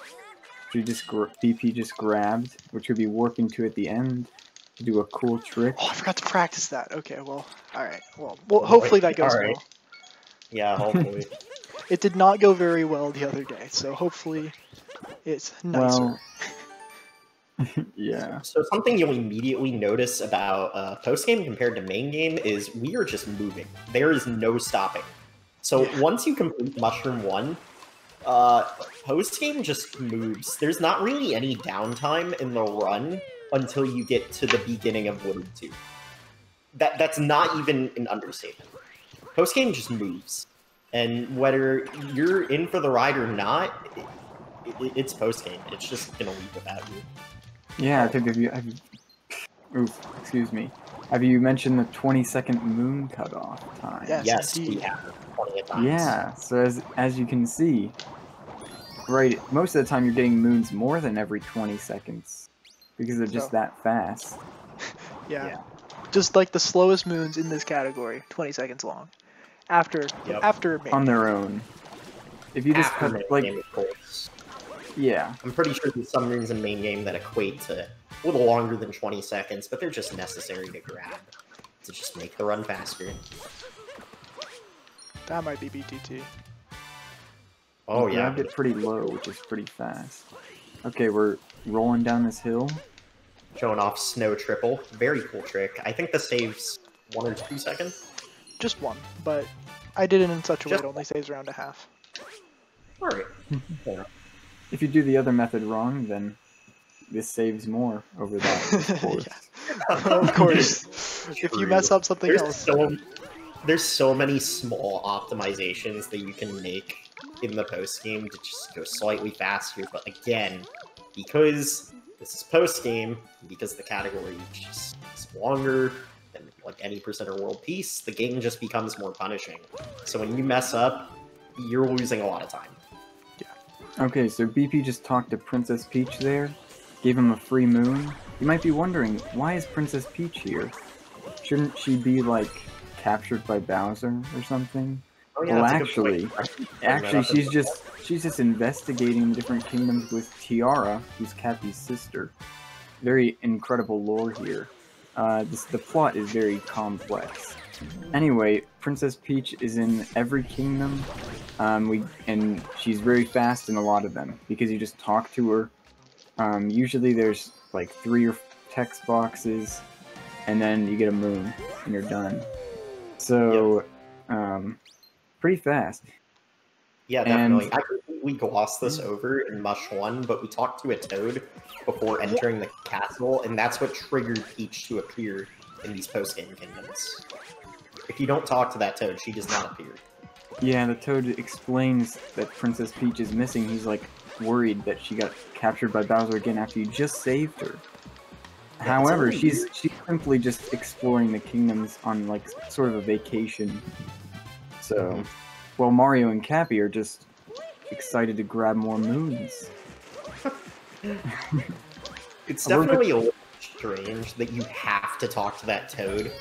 BP just grabbed, which would be warping to at the end to do a cool trick. Oh, I forgot to practice that. Okay, well, alright. Well, hopefully that goes well. Yeah, hopefully. It did not go very well the other day, so hopefully it's nicer. Well, yeah. So something you'll immediately notice about post-game compared to main game is we are just moving. There is no stopping. So once you complete Mushroom 1, post-game just moves. There's not really any downtime in the run until you get to the beginning of Wooded 2. That's not even an understatement. Post-game just moves. And whether you're in for the ride or not, it's post-game. It's just gonna leave without you. Yeah, I think excuse me. Have you mentioned the 20-second moon cutoff time? Yes, we have plenty of times. Yeah, so as you can see, right, most of the time you're getting moons more than every 20 seconds because they're just that fast. Yeah. Just like the slowest moons in this category, 20 seconds long. After on their own. If you just cut like game, of course. Yeah. I'm pretty sure there's some moons in main game that equate to a little longer than 20 seconds, but they're just necessary to grab to just make the run faster. That might be BTT. Oh yeah. Grabbed it pretty low, which is pretty fast. Okay, we're rolling down this hill. Showing off Snow Triple. Very cool trick. I think this saves 1 or 2 seconds. Just 1, but I did it in such a way it only saves around a half. Alright. If you do the other method wrong, then this saves more over that, of course. Of course. If you mess up something else. There's so many small optimizations that you can make in the post-game to just go slightly faster, but again, because this is post-game, because the category is longer than like any percenter world peace, the game just becomes more punishing. So when you mess up, you're losing a lot of time. Okay, so BP just talked to Princess Peach there, gave him a free moon. You might be wondering, why is Princess Peach here? Shouldn't she be, like, captured by Bowser or something? Oh, yeah, well, actually she's just investigating the different kingdoms with Tiara, who's Cappy's sister. Very incredible lore here. The plot is very complex. Anyway, Princess Peach is in every kingdom, and she's very fast in a lot of them, because you just talk to her. Usually there's like 3 or text boxes, and then you get a moon, and you're done. So, pretty fast. Yeah, definitely. I completely glossed this over in Mush 1, but we talked to a toad before entering the castle, and that's what triggered Peach to appear in these post-game kingdoms. If you don't talk to that toad, she does not appear. Yeah, the toad explains that Princess Peach is missing. He's like worried that she got captured by Bowser again after you just saved her. Yeah, However, she's simply just exploring the kingdoms on like sort of a vacation. So, while Mario and Cappy are just excited to grab more moons. It's definitely a little strange that you have to talk to that toad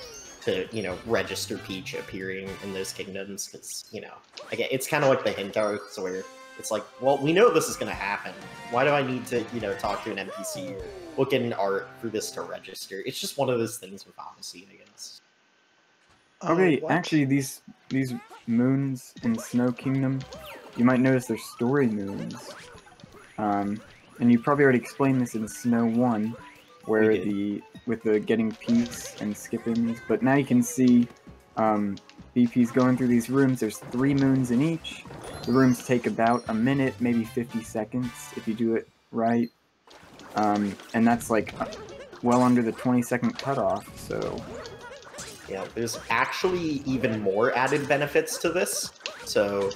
to, you know, register Peach appearing in those kingdoms, because, you know, again, it's kind of like the hint arcs where it's like, well, we know this is going to happen. Why do I need to, you know, talk to an NPC or look at an art for this to register? It's just one of those things with Odyssey, I guess. Okay, actually, these moons in Snow Kingdom, you might notice they're story moons. And you probably already explained this in Snow 1, where with the getting peace and skipping these, but now you can see BP's going through these rooms. There's 3 moons in each. The rooms take about a minute, maybe 50 seconds if you do it right. And that's like well under the 20-second cutoff, so... Yeah, there's actually even more added benefits to this. So,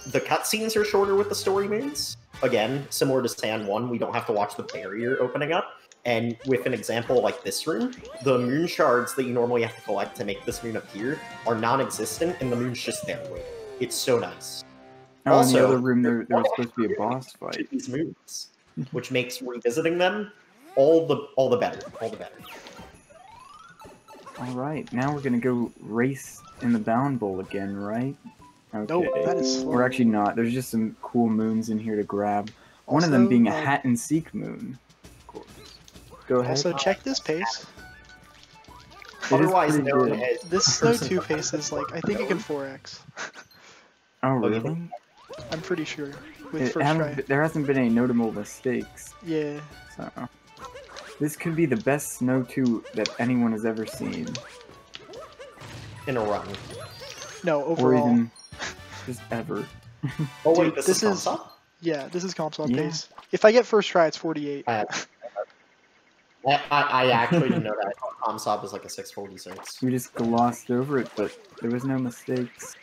the cutscenes are shorter with the story moons. Again, similar to Sand 1, we don't have to watch the barrier opening up. And with an example like this room, the moon shards that you normally have to collect to make this moon appear are non-existent, and the moon's just there waiting. It's so nice. Oh, also, in the other room, there was supposed to be a boss fight. These moons, which makes revisiting them all the better. Alright, now we're gonna go race in the Bound Bowl again, right? Okay. Nope, that is slow. Or actually not. There's just some cool moons in here to grab. One of them being a Hat and Seek moon, of course. Go ahead. Also, check this pace. Otherwise known as... This Snow 2 pace is like, I think it can 4x. Oh, really? I'm pretty sure. With first try. There hasn't been any notable mistakes. Yeah. So, this could be the best Snow 2 that anyone has ever seen. In a run. No, overall. Or even just ever. Oh wait, Dude, this is Comp? Yeah, this is Comp pace. If I get first try, it's 48. I actually didn't know that. Comp is like a 646. We just glossed over it, but there was no mistakes.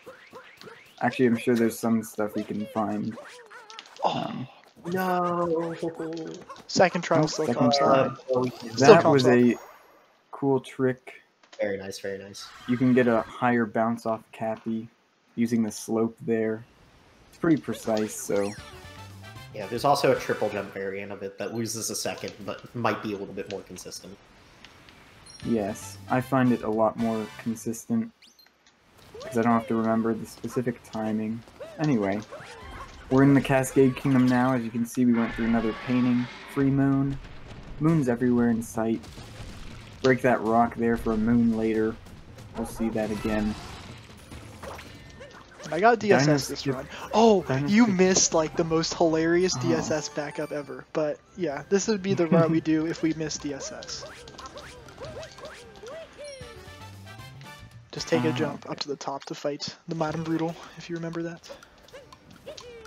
Actually, I'm sure there's some stuff we can find. No. Second try still second Comp try. Still That was a cool trick. Very nice, very nice. You can get a higher bounce off Cappy using the slope there. It's pretty precise, so... Yeah, there's also a triple jump variant of it that loses a second, but might be a little bit more consistent. Yes, I find it a lot more consistent, because I don't have to remember the specific timing. Anyway, we're in the Cascade Kingdom now. As you can see, we went through another painting. Free moon. Moons everywhere in sight. Break that rock there for a moon later. We'll see that again. I got DSS this run. Oh, you missed like the most hilarious DSS backup ever. But yeah, this would be the route we do if we miss DSS. Just take a jump up to the top to fight the Madame Brutal, if you remember that.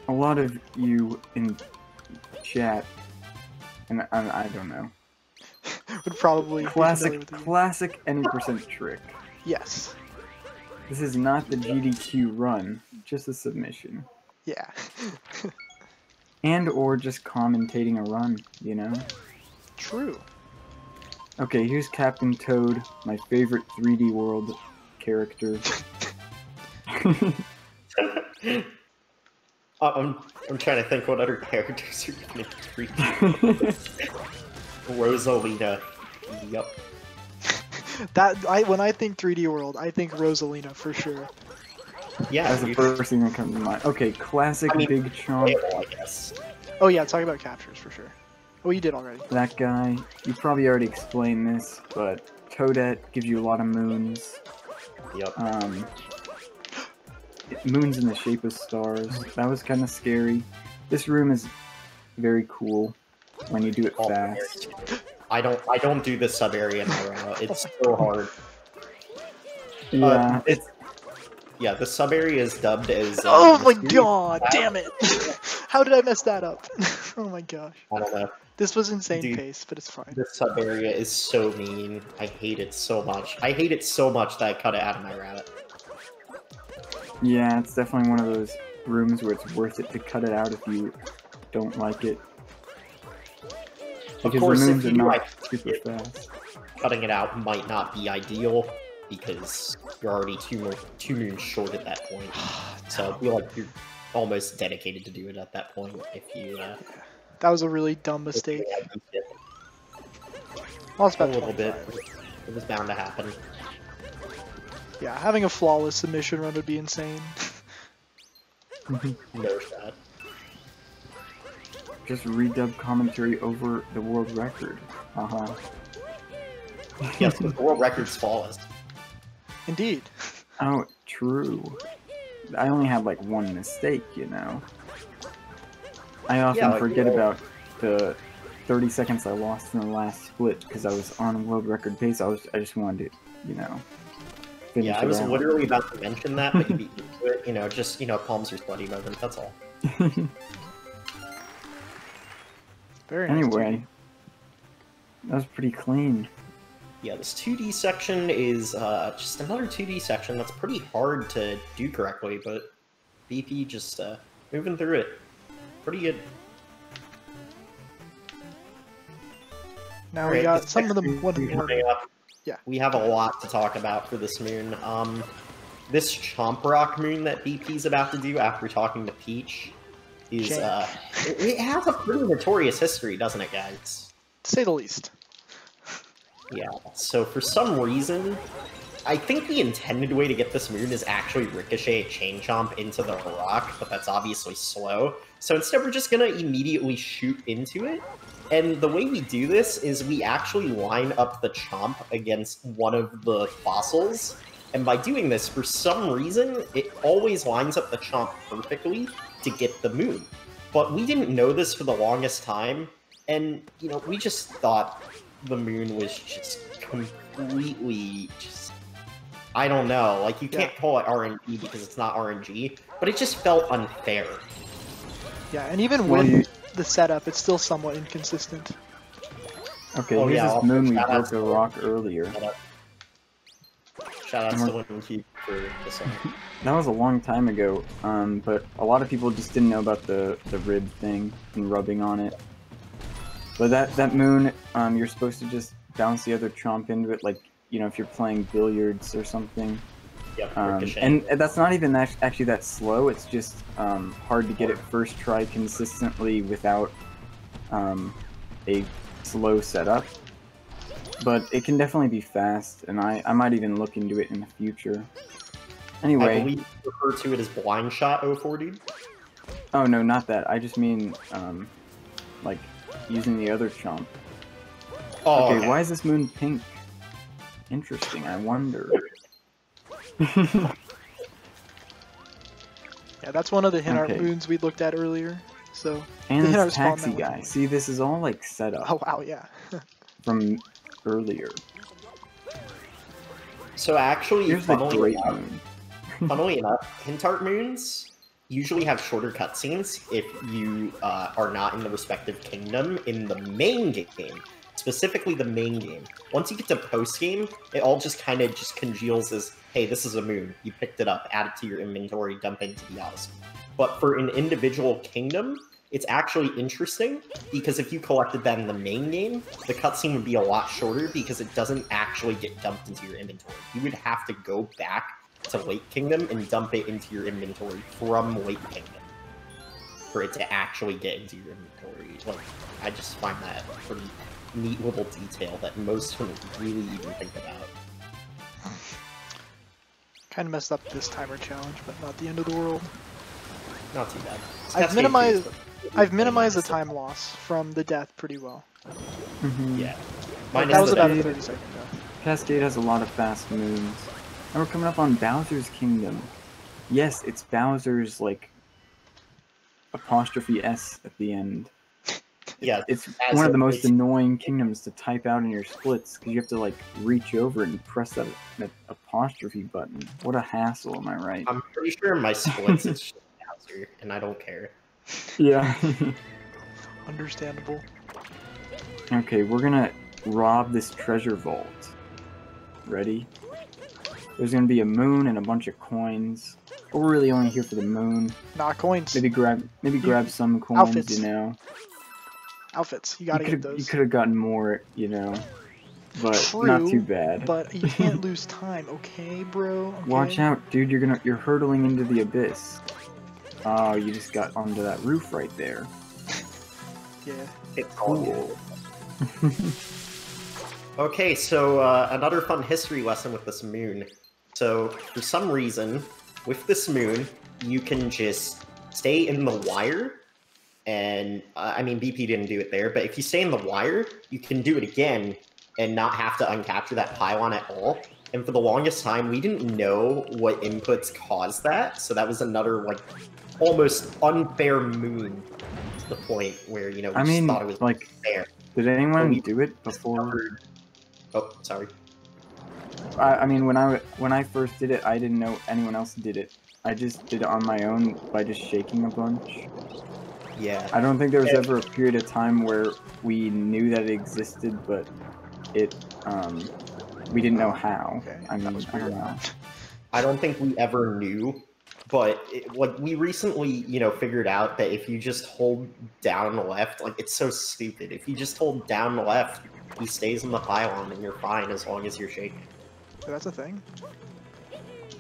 A lot of you in chat, and I don't know, would probably classic any percent trick. Yes. This is not the GDQ run, just a submission. Yeah. And or just commentating a run, you know? True. Okay, here's Captain Toad, my favorite 3D World character. I'm trying to think what other characters are going to be 3D. Rosalina. Yup. When I think 3D World, I think Rosalina for sure. Yeah, that's the first thing that comes to mind. Okay, classic Big Chomp. I guess. Oh yeah, talk about captures for sure. Oh, you did already. That guy. You probably already explained this, but Toadette gives you a lot of moons. Yep. Moons in the shape of stars. That was kind of scary. This room is very cool when you do it fast. I don't do this sub area now. It's so hard. Yeah, Yeah, the sub area is dubbed as. Oh my Mysterious god! Cloud. Damn it! How did I mess that up? Oh my gosh. I don't know. This was insane Dude, pace, but it's fine. This sub area is so mean. I hate it so much. I hate it so much that I cut it out of my rabbit. Yeah, it's definitely one of those rooms where it's worth it to cut it out if you don't like it. Of Because course, the if moons are you not like super it, fast. cutting it out might not be ideal because you're already two moons short at that point. So I feel like you're almost dedicated to do it at that point if you. That was a really dumb mistake. Well, it's A about little bit. 25. It was bound to happen. Yeah, having a flawless submission run would be insane. No shot. Just redub commentary over the world record. Yes, because the world record's flawless. Indeed. Oh, true. I only had like one mistake, you know. I often forget about the 30 seconds I lost in the last split because I was on world record pace. I just wanted to, you know, finish Yeah, I it was out. literally about to mention that, but you beat me to it. You know, just, palms are sweaty moment, that's all. Very nice. Anyway, that was pretty clean. Yeah, this 2D section is just another 2D section that's pretty hard to do correctly, but BP just moving through it. Pretty good. Now we got some of them. Coming up. Yeah. We have a lot to talk about for this moon. This Chomp Rock moon that BP's about to do after talking to Peach is it has a pretty notorious history, doesn't it, guys? To say the least. Yeah, so for some reason, I think the intended way to get this moon is actually ricochet a Chain Chomp into the rock, but that's obviously slow. So instead we're just gonna immediately shoot into it, and the way we do this is we actually line up the Chomp against one of the fossils, and by doing this, for some reason, it always lines up the Chomp perfectly to get the moon. But we didn't know this for the longest time, and, we just thought the moon was just completely I don't know, like, you can't call it RNG because it's not RNG, but it just felt unfair. Yeah, and even with the setup, it's still somewhat inconsistent. Okay, here's this moon we broke the rock earlier. Shout out to Linky for this one. That was a long time ago, but a lot of people just didn't know about the rib thing and rubbing on it. But that moon, you're supposed to just bounce the other Chomp into it, like, if you're playing billiards or something. Yep, and that's not even actually that slow, it's just hard to get it first try consistently without a slow setup. But it can definitely be fast, and I might even look into it in the future. Anyway. I believe you refer to it as Blind Shot 040. Oh, no, not that. I just mean, like, using the other Chomp. Oh, okay, why is this moon pink? Interesting, I wonder. Yeah, that's one of the hint art moons we looked at earlier. So and the hint art this taxi spawned guy. See, this is all like set up. Oh wow, yeah. From earlier. So actually, here's the great moon. Funnily enough, hint art moons usually have shorter cutscenes if you are not in the respective kingdom in the main game. Specifically the main game. Once you get to post-game, it all just kind of congeals as, hey, this is a moon. You picked it up, add it to your inventory, dump it into the Odyssey. But for an individual kingdom, it's actually interesting, because if you collected that in the main game, the cutscene would be a lot shorter because it doesn't actually get dumped into your inventory. You would have to go back to Late Kingdom and dump it into your inventory from Late Kingdom for it to actually get into your inventory. Like, I just find that pretty neat little detail that most don't really even think about. Kind of messed up this timer challenge, but not the end of the world. Not too bad. I've minimized the time loss from the death pretty well. Yeah. That was about a 30-second death. Cascade has a lot of fast moons. And we're coming up on Bowser's Kingdom. Yes, it's Bowser's, like, apostrophe S at the end. Yeah, it's one of the most annoying kingdoms to type out in your splits, because you have to, like, reach over and press that apostrophe button. What a hassle, am I right? I'm pretty sure in my splits it's just Bowser, and I don't care. Yeah. Understandable. Okay, we're gonna rob this treasure vault. Ready? There's gonna be a moon and a bunch of coins. But we're really only here for the moon. Not coins. Maybe grab some coins, Outfits. you know. Outfits. You gotta get those. You could have gotten more, you know. But True, not too bad. But you can't lose time, okay, bro? Okay? Watch out, dude, you're hurtling into the abyss. Oh, you just got onto that roof right there. Yeah. It's Cool. Okay, so another fun history lesson with this moon. So, for some reason, with this moon, you can just stay in the wire, and, I mean, BP didn't do it there, but if you stay in the wire, you can do it again, and not have to uncapture that pylon at all. And for the longest time, we didn't know what inputs caused that, so that was another, like, almost unfair moon to the point where, you know, we just thought it was like, fair. Did anyone do it before? Oh, sorry. I mean, when I first did it, I didn't know anyone else did it. I just did it on my own by just shaking a bunch. Yeah. I don't think there was ever a period of time where we knew that it existed, but we didn't know how. Okay. I mean, I don't know. I don't think we ever knew, but like we recently, you know, figured out that if you just hold down left, like it's so stupid. If you just hold down left, he stays in the pylon and you're fine as long as you're shaking. That's a thing.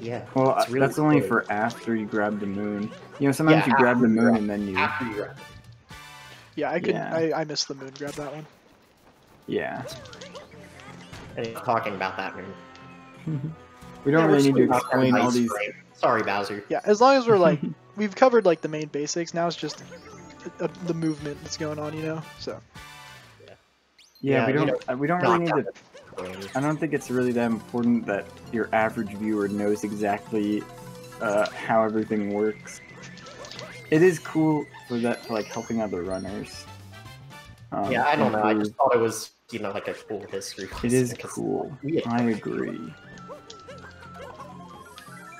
Yeah. Well, it's really that's only good. for after you grab the moon. You know, sometimes Yeah, you grab the after you moon grab- and then you... After you grab it. Yeah, I could. Yeah. I missed the moon. Grab that one. Yeah. And he's talking about that moon. We don't Yeah, really we're need to still not explain nice, all these... right? Sorry, Bowser. Yeah, as long as we're like, we've covered like the main basics. Now it's just the movement that's going on, you know. So. Yeah, we you don't. know, We don't really need to. to. I don't think it's really that important that your average viewer knows exactly how everything works. It is cool for that, for like helping other runners. Yeah, I don't know. I improve. just thought it was, you know, like a cool history. It is because cool. we- I agree.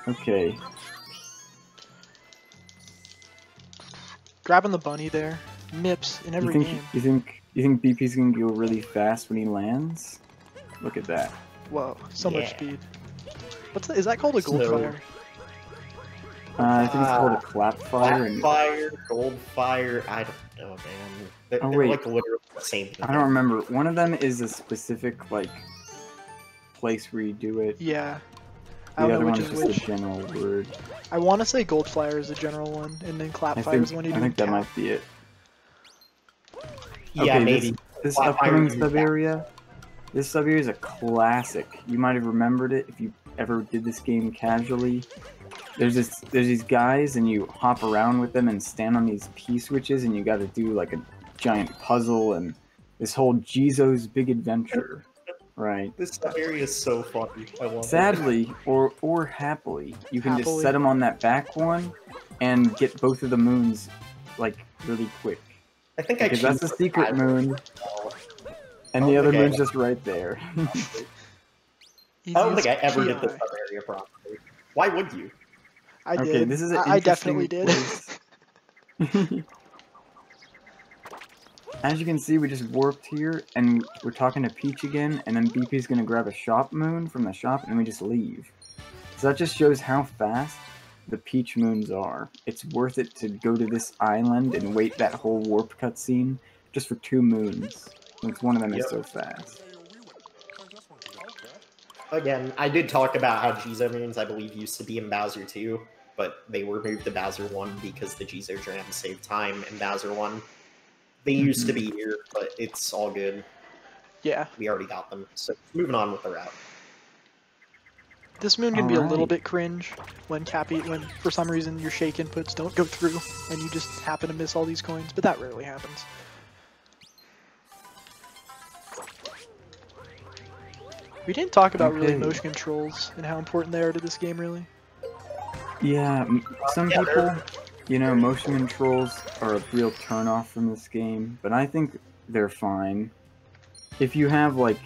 Okay. Grabbing the bunny there. Mips in every game. You think BP's gonna go really fast when he lands? Look at that. Whoa, so much Yeah. speed. Is that called a gold So- fire? I think it's called a clap fire. And Fire, gold fire, I don't know, man. They're wait. like literally the same thing. I don't remember. One of them is a specific like place where you do it. Yeah. I The don't other know one which is is just which. a general word. I want to say gold flyer is the general one, and then clap I fire is the one you do. I think that cap. might be it. Yeah, Okay, maybe. This Clap fire upcoming is sub that. area. This sub area is a classic. You might have remembered it if you ever did this game casually. There's these guys, and you hop around with them and stand on these P switches, and you got to do like a giant puzzle and this whole Jizo's Big Adventure, right? This area is so funny. I love it. Sadly, or happily, you can just Happily. set them on that back one and get both of the moons like really quick. I think Because I that's the choose secret the moon, and I the don't other think I- moon's just right there. I don't think I Easiest ever did PI. this sub area properly. Why would you? I Okay, did. this is an I definitely did. interesting As you can see, we just warped here, and we're talking to Peach again, and then BP's gonna grab a shop moon from the shop, and we just leave. So that just shows how fast the Peach moons are. It's worth it to go to this island and wait that whole warp cutscene just for 2 moons, since one of them is Yep. so fast. Again, I did talk about how Jizo moons, I believe, used to be in Bowser 2, but they were moved to Bowser 1 because the Jizo Dram saved time in Bowser 1. They used to be here, but it's all good. Yeah. We already got them. So moving on with the route. This moon can be a little Alright. bit cringe when when for some reason your shake inputs don't go through and you just happen to miss all these coins, but that rarely happens. We didn't talk about really Okay. motion controls and how important they are to this game, really. Yeah, some Yeah, people, you know, motion controls are a real turn off from this game, but I think they're fine. If you have, like,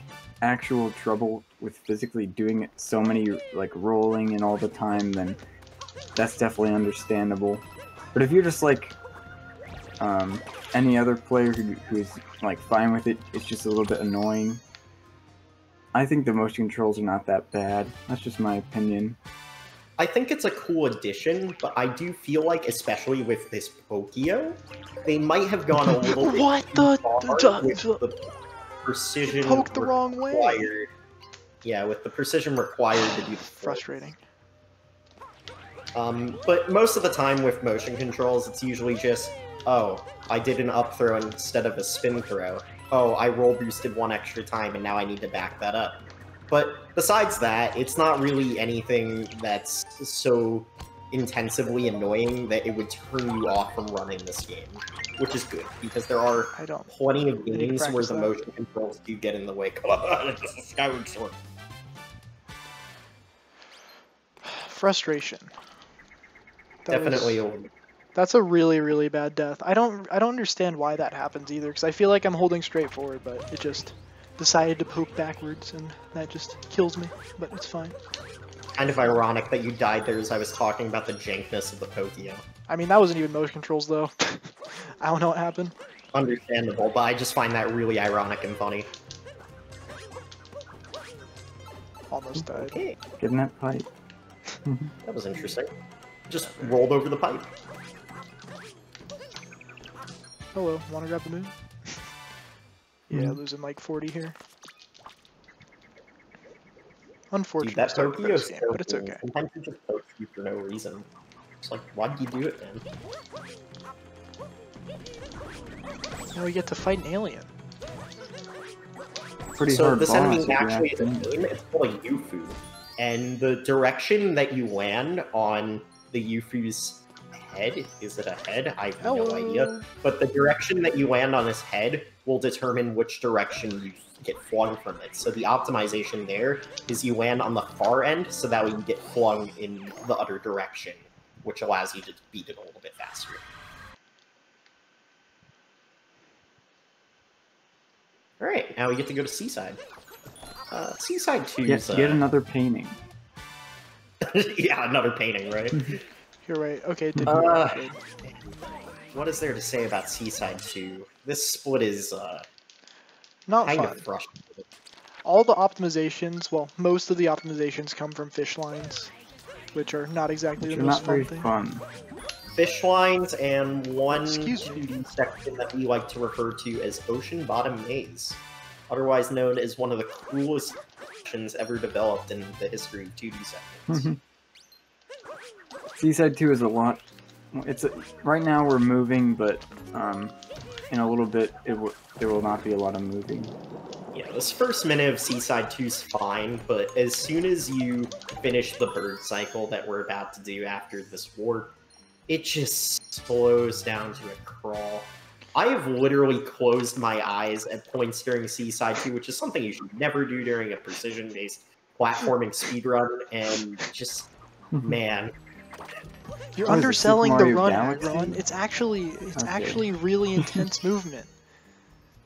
actual trouble with physically doing it, so many like rolling and all the time, then that's definitely understandable. But if you're just like any other player who's like fine with it, it's just a little bit annoying. I think the motion controls are not that bad. That's just my opinion. I think it's a cool addition, but I do feel like, especially with this Pokio, they might have gone a little bit What too far with the precision poked the wrong way. required. Yeah, with the precision required to do the Frustrating. But most of the time with motion controls, it's usually just, oh, I did an up throw instead of a spin throw. Oh, I roll boosted one extra time and now I need to back that up. But besides that, it's not really anything that's so intensively annoying that it would turn you off from running this game, which is good, because there are plenty of games where the motion controls do get in the way. Come on, it's a Skyward Sword. Frustration. Definitely. That's a really, really bad death. I don't understand why that happens either, because I feel like I'm holding straight forward, but it just decided to poke backwards, and that just kills me, but it's fine. Kind of ironic that you died there as I was talking about the jankness of the Pokio. I mean, that wasn't even motion controls, though. I don't know what happened. Understandable, but I just find that really ironic and funny. Almost died. Okay. Get in that pipe. That was interesting. Just rolled over the pipe. Hello, wanna grab the moon? Yeah, losing like 40 here. Unfortunate Dude, start to the game, so but it's okay. Sometimes it just pokes you for no reason. It's like, why did you do it, man? Now we get to fight an alien. Pretty so hard this boss enemy actually is a name. It's called a Yufu, and the direction that you land on the Yufu's head, is it a head? I have no idea. But the direction that you land on his head will determine which direction you get flung from it. So the optimization there is you land on the far end, so that way you get flung in the other direction, which allows you to beat it a little bit faster. Alright, now we get to go to Seaside. Seaside 2 is... Get another painting. Yeah, another painting, right? You're right. Okay, what is there to say about Seaside 2? This split is not kind fun. of frustrating. All the optimizations, well, most of the optimizations come from fish lines, which are not exactly the most fun thing. Fun. Fish lines and one 2D section that we like to refer to as Ocean Bottom Maze, otherwise known as one of the coolest sections ever developed in the history of 2D sections. Seaside 2 is a lot. Right now we're moving, but in a little bit there will not be a lot of moving. Yeah, this first minute of Seaside 2 is fine, but as soon as you finish the bird cycle that we're about to do after this warp, it just slows down to a crawl. I have literally closed my eyes at points during Seaside 2, which is something you should never do during a precision-based platforming speedrun, and just, man. You're underselling the run. It's actually really intense movement.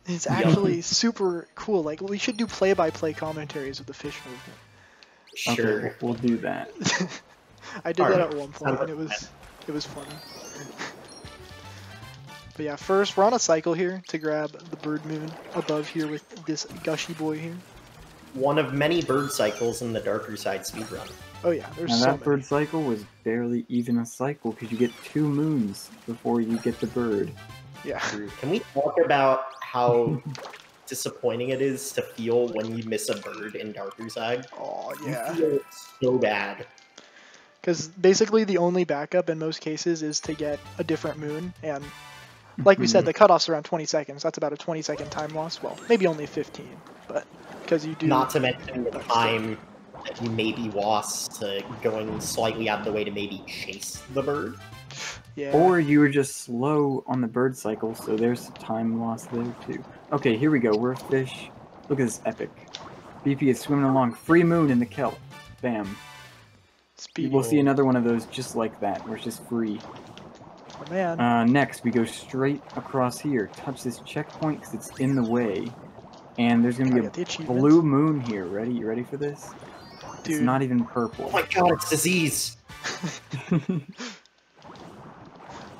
It's actually super cool. Like, we should do play-by-play commentaries of the fish movement. Sure. Okay, we'll do that. I did that at one point, and it was funny. But yeah, first we're on a cycle here to grab the bird moon above here with this gushy boy here. One of many bird cycles in the darker side speedrun. Oh yeah, there's so many. That bird cycle was barely even a cycle because you get 2 moons before you get the bird. Yeah. Can we talk about how disappointing it is to feel when you miss a bird in darker side? Oh yeah. You feel so bad. Because basically the only backup in most cases is to get a different moon, and like we said, the cutoff's around 20 seconds. That's about a 20-second time loss. Well, maybe only 15, but because you do. Not to mention the time that you maybe lost to going slightly out of the way to maybe chase the bird. Yeah. Or you were just slow on the bird cycle, so there's some time loss there too. Okay, here we go. We're a fish. Look at this epic. BP is swimming along. Free moon in the kelp. Bam. We'll see another one of those just like that, where it's just free. Oh, man. Next, we go straight across here. Touch this checkpoint because it's in the way. And there's gonna I be got the a achievements. blue moon here. Ready? You ready for this? Dude. It's not even Oh purple. my god, it's disease!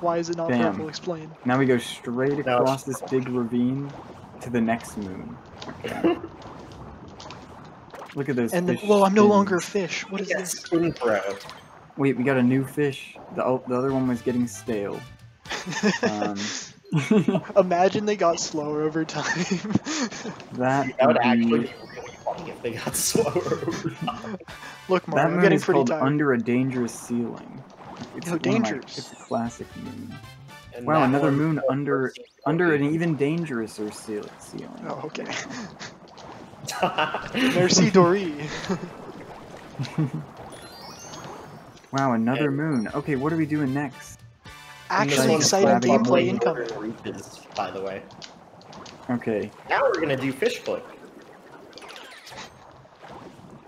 Why is it not Bam. purple? Explain. Now we go straight No, across it's this big ravine to the next moon. Okay. Look at those And then, fish whoa, I'm no longer a spins. fish. What is Yeah, this? spin throw. Wait, we got a new fish. The other one was getting stale. Imagine they got slower over time. That That would would actually be... be really funny if they got slower over time. Look, That Mario, I'm moon getting is pretty called tired. Under a Dangerous Ceiling. It's No, one of my- dangerous. it's a classic moon. And Wow, that another one- moon under an even dangerouser ceiling. Oh, okay. Yeah. Merci, Dory. Wow, another moon. Okay, what are we doing next? Actually, one's exciting grabbing gameplay blade. incoming. Reaches, by the way. Okay, Now we're gonna do fish clip.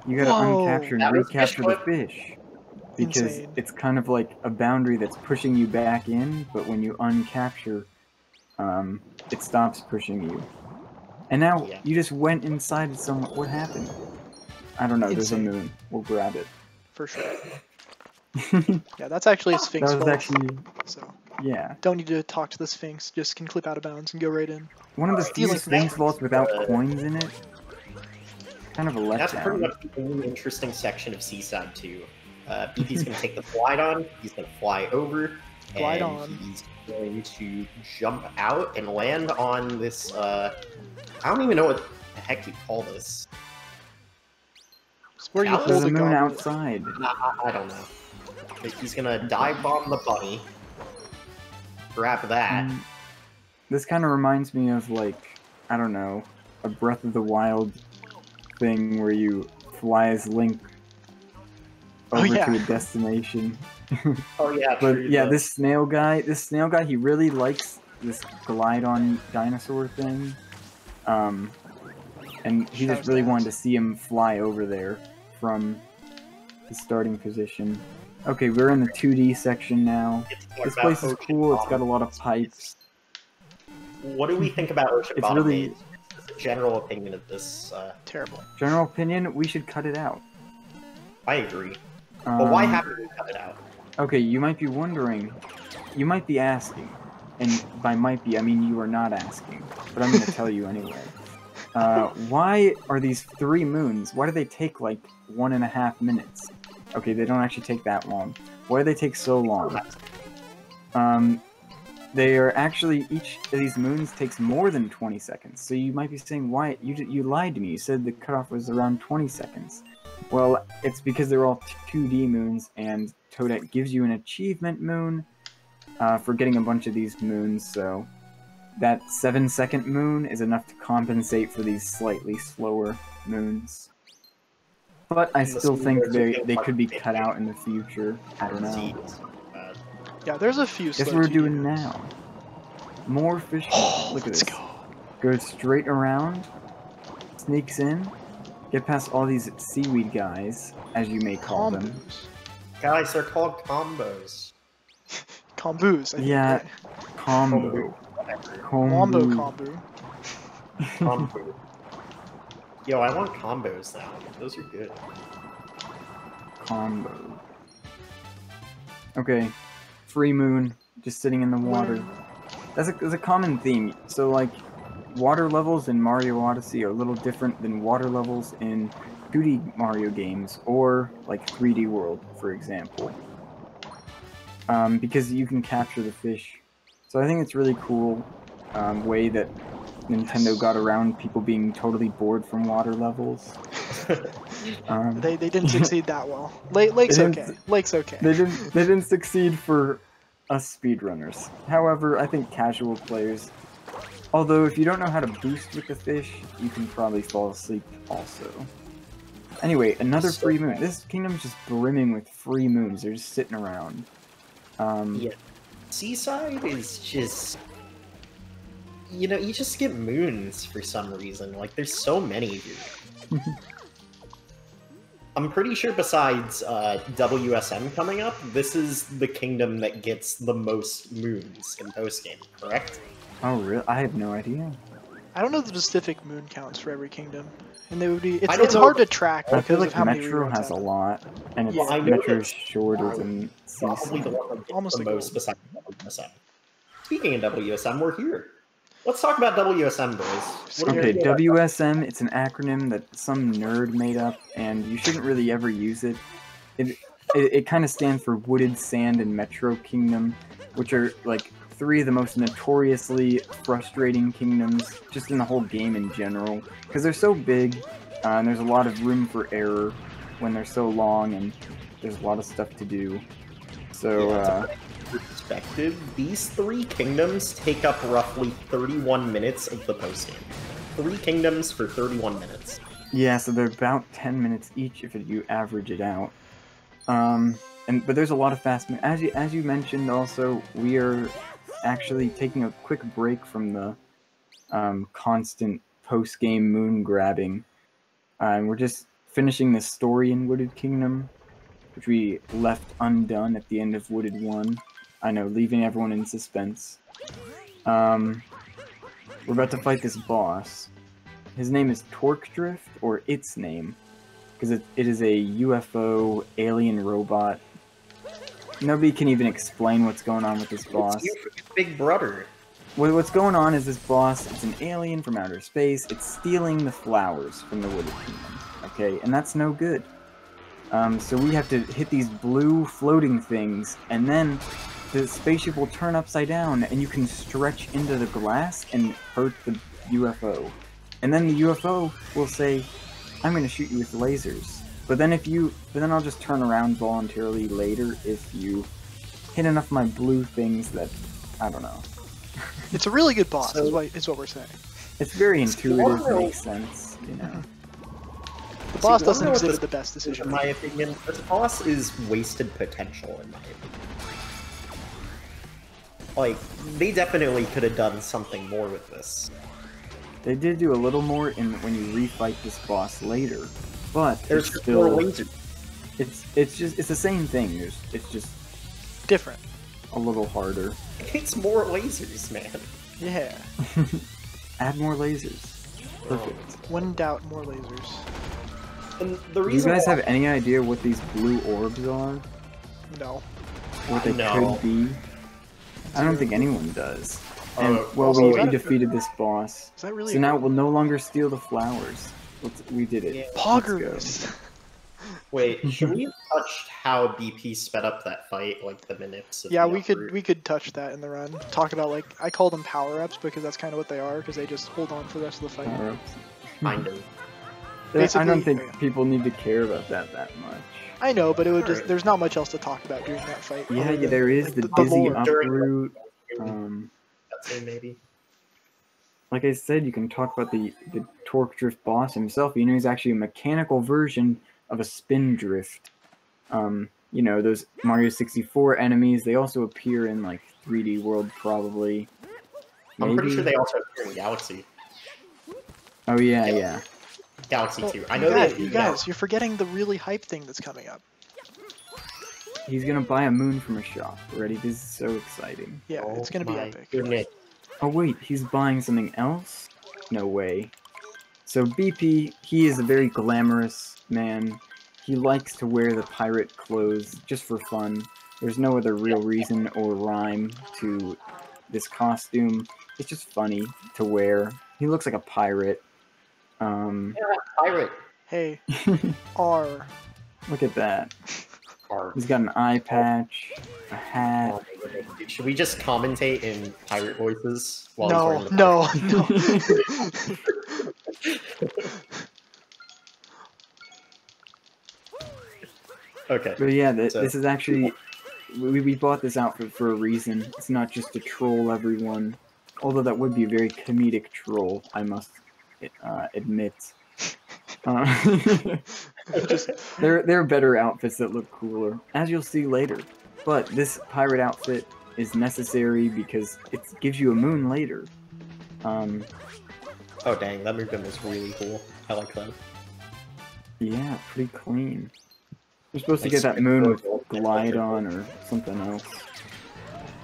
you gotta Whoa. uncapture and That was fish recapture the clip. fish. Because Insane. it's kind of like a boundary that's pushing you back in, but when you uncapture, it stops pushing you. And now Yeah. you just went inside someone. What happened? I don't know. There's a Insane. moon. We'll grab it. For sure. That Yeah, that's actually a Sphinx was fault, actually, so yeah. don't need to talk to the Sphinx. Just can clip out of bounds and go right in. One of the few Stealing Sphinx from vaults without coins in it. Kind of a That's pretty letdown. much the only interesting section of Seaside 2. BP's gonna take the glide on, he's gonna fly over, Glide and on. he's going to jump out and land on this, I don't even know what the heck you call this. It's where you There's There's hold a a moon goblet. outside. I don't know. But he's gonna dive bomb the bunny, grab that. This kind of reminds me of, like, I don't know, a Breath of the Wild thing where you fly as Link over yeah. to a destination. Oh yeah, But true, yeah, the- this snail guy, he really likes this glide-on dinosaur thing. And he just Shows really that. wanted to see him fly over there from the starting position. Okay, we're in the 2D section now. it's more This about place is ocean cool, it's got a bottom. lot of pipes. What do we think about Ocean It's Bottom really- Maze? The general opinion of this, Terrible. General opinion, we should cut it out. I agree. But why Um, haven't we cut it out? Okay, you might be wondering, you might be asking, and by might be, I mean you are not asking, but I'm going to tell you anyway. Why are these 3 moons, why do they take like 1.5 minutes? Okay, they don't actually take that long. Why do they take so long? They are actually, each of these moons takes more than 20 seconds. So you might be saying, why, you lied to me, you said the cutoff was around 20 seconds. Well, it's because they're all 2D moons, and Toadette gives you an achievement moon for getting a bunch of these moons, so that 7-second moon is enough to compensate for these slightly slower moons. But I still think they could be cut out in the future. I don't know. Yeah, there's a few. Guess slow what we're 2D doing moves. now. More fish. Look at Let's this. go. Goes straight around, sneaks in, get past all these seaweed guys, as you may call them. Combos. Guys, they're called combos. Combos. I think, Yeah. right? Combo. Whatever. Wombo Combo. combo. Combo. Yo, I want combos now. Those are good. Combo. Okay. Free moon, just sitting in the water. That's a common theme. So, like, water levels in Mario Odyssey are a little different than water levels in 2D Mario games, or, like, 3D World, for example. Because you can capture the fish. So I think it's really cool way that Nintendo got around people being totally bored from water levels. They didn't succeed that well. Lake's They didn't- okay. Lake's okay. They didn't succeed for us speedrunners. However, I think casual players, although if you don't know how to boost with the fish, you can probably fall asleep also. Anyway, another So free moon. nice. This kingdom's just brimming with free moons. They're just sitting around. Yeah. Seaside is just... You know, you just get moons for some reason. Like, there's so many here. I'm pretty sure besides WSM coming up, this is the kingdom that gets the most moons in post-game, correct? Oh, really? I have no idea. I don't know the specific moon counts for every kingdom, and they would be. I don't It's know. hard to track I because feel of like how many Metro reruns has a happen. lot, and it's Yeah. I know Metro's that- shorter than Probably the CSUN. one that gets Almost the like most gold. besides WSM. Speaking of WSM, we're here. Let's talk about WSM, boys. What do you Okay, feel about WSM, it's an acronym that some nerd made up, and you shouldn't really ever use it. It kind of stands for Wooded Sand and Metro Kingdom, which are like 3 of the most notoriously frustrating kingdoms just in the whole game in general, because they're so big, and there's a lot of room for error when they're so long, and there's a lot of stuff to do. So, Yeah, perspective, these 3 kingdoms take up roughly 31 minutes of the post-game. 3 kingdoms for 31 minutes. yeah, so they're about 10 minutes each if you average it out. But there's a lot of fast. As you mentioned, also we are actually taking a quick break from the constant post-game moon grabbing, and we're just finishing the story in Wooded Kingdom, which we left undone at the end of Wooded 1. I know, leaving everyone in suspense. We're about to fight this boss. His name is Torque Drift, or its name, because it is a UFO alien robot. Nobody can even explain what's going on with this boss. It's you, big brother. What's going on is this boss, it's an alien from outer space, it's stealing the flowers from the Wooded Kingdom, okay? And that's no good. So we have to hit these blue floating things, and then the spaceship will turn upside down, and you can stretch into the glass and hurt the UFO. And then the UFO will say, I'm gonna shoot you with lasers. But then I'll just turn around voluntarily later if you hit enough of my blue things that, I don't know. It's a really good boss, So- is what we're saying. It's very intuitive, Wario- makes sense, you know. The boss See, doesn't Wario exhibit is- the best In decision. my opinion, this boss is wasted potential, in my opinion. Like, they definitely could have done something more with this. They did do a little more when you refight this boss later, but There's it's just still more lasers. it's the same thing. It's just Different. a little harder. It's more lasers, man. Yeah. Add more lasers. Perfect. When in doubt, more lasers. And the Do you reason guys why- have any idea what these blue orbs are? No. What they No. could be? I don't think anyone does. And well, also, we is that a- defeated this boss, Is that really so now we'll no longer steal the flowers. We did it. Yeah. poggers? Wait, should we have touched how BP sped up that fight, like the minutes? Of Yeah, the we could touch that in the run. Talk about, like, I call them power-ups because that's kind of what they are, because they just hold on for the rest of the fight. Power-ups. Kind of. I Basically, don't think yeah. people need to care about that much. I know, but it would just Alright. there's not much else to talk about during that fight. Yeah, other than, there is like, the the dizzy lore. uproot. That's it, maybe. Like I said, you can talk about the Torque Drift boss himself. You know, he's actually a mechanical version of a spin drift. You know, those Mario 64 enemies, they also appear in, like, 3D World, probably. I'm pretty Maybe? sure they also appear in Galaxy. Oh, yeah. Galaxy Well, 2. I know they you guys, you're forgetting the really hype thing that's coming up. He's gonna buy a moon from a shop already. This is so exciting. Yeah, it's gonna be epic. Goodness. Oh, wait, he's buying something else? No way. So BP, he is a very glamorous man. He likes to wear the pirate clothes just for fun. There's no other real reason or rhyme to this costume. It's just funny to wear. He looks like a pirate. Pirate. Hey, R. Look at that. Art. He's got an eye patch, a hat. Should we just commentate in pirate voices while he's No, wearing the no. Okay. But yeah, So- this is actually... We bought this outfit for a reason. It's not just to troll everyone. Although that would be a very comedic troll, I must admit. There are better outfits that look cooler, as you'll see later. But this pirate outfit is necessary because it gives you a moon later. Oh dang, that movement was really cool. I like that. Yeah, pretty clean. You're supposed to Like get that spin moon with roll, glide on or something else.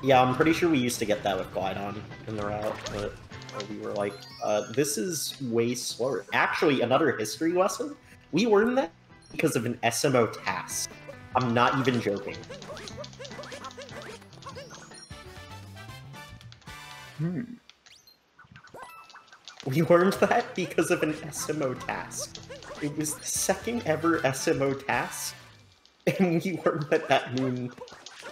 Yeah, I'm pretty sure we used to get that with Glide On in the route, but where we were like, this is way slower. Actually, another history lesson, we learned that because of an SMO task. I'm not even joking. We learned that because of an SMO task. It was the second ever SMO task, and we learned that moon,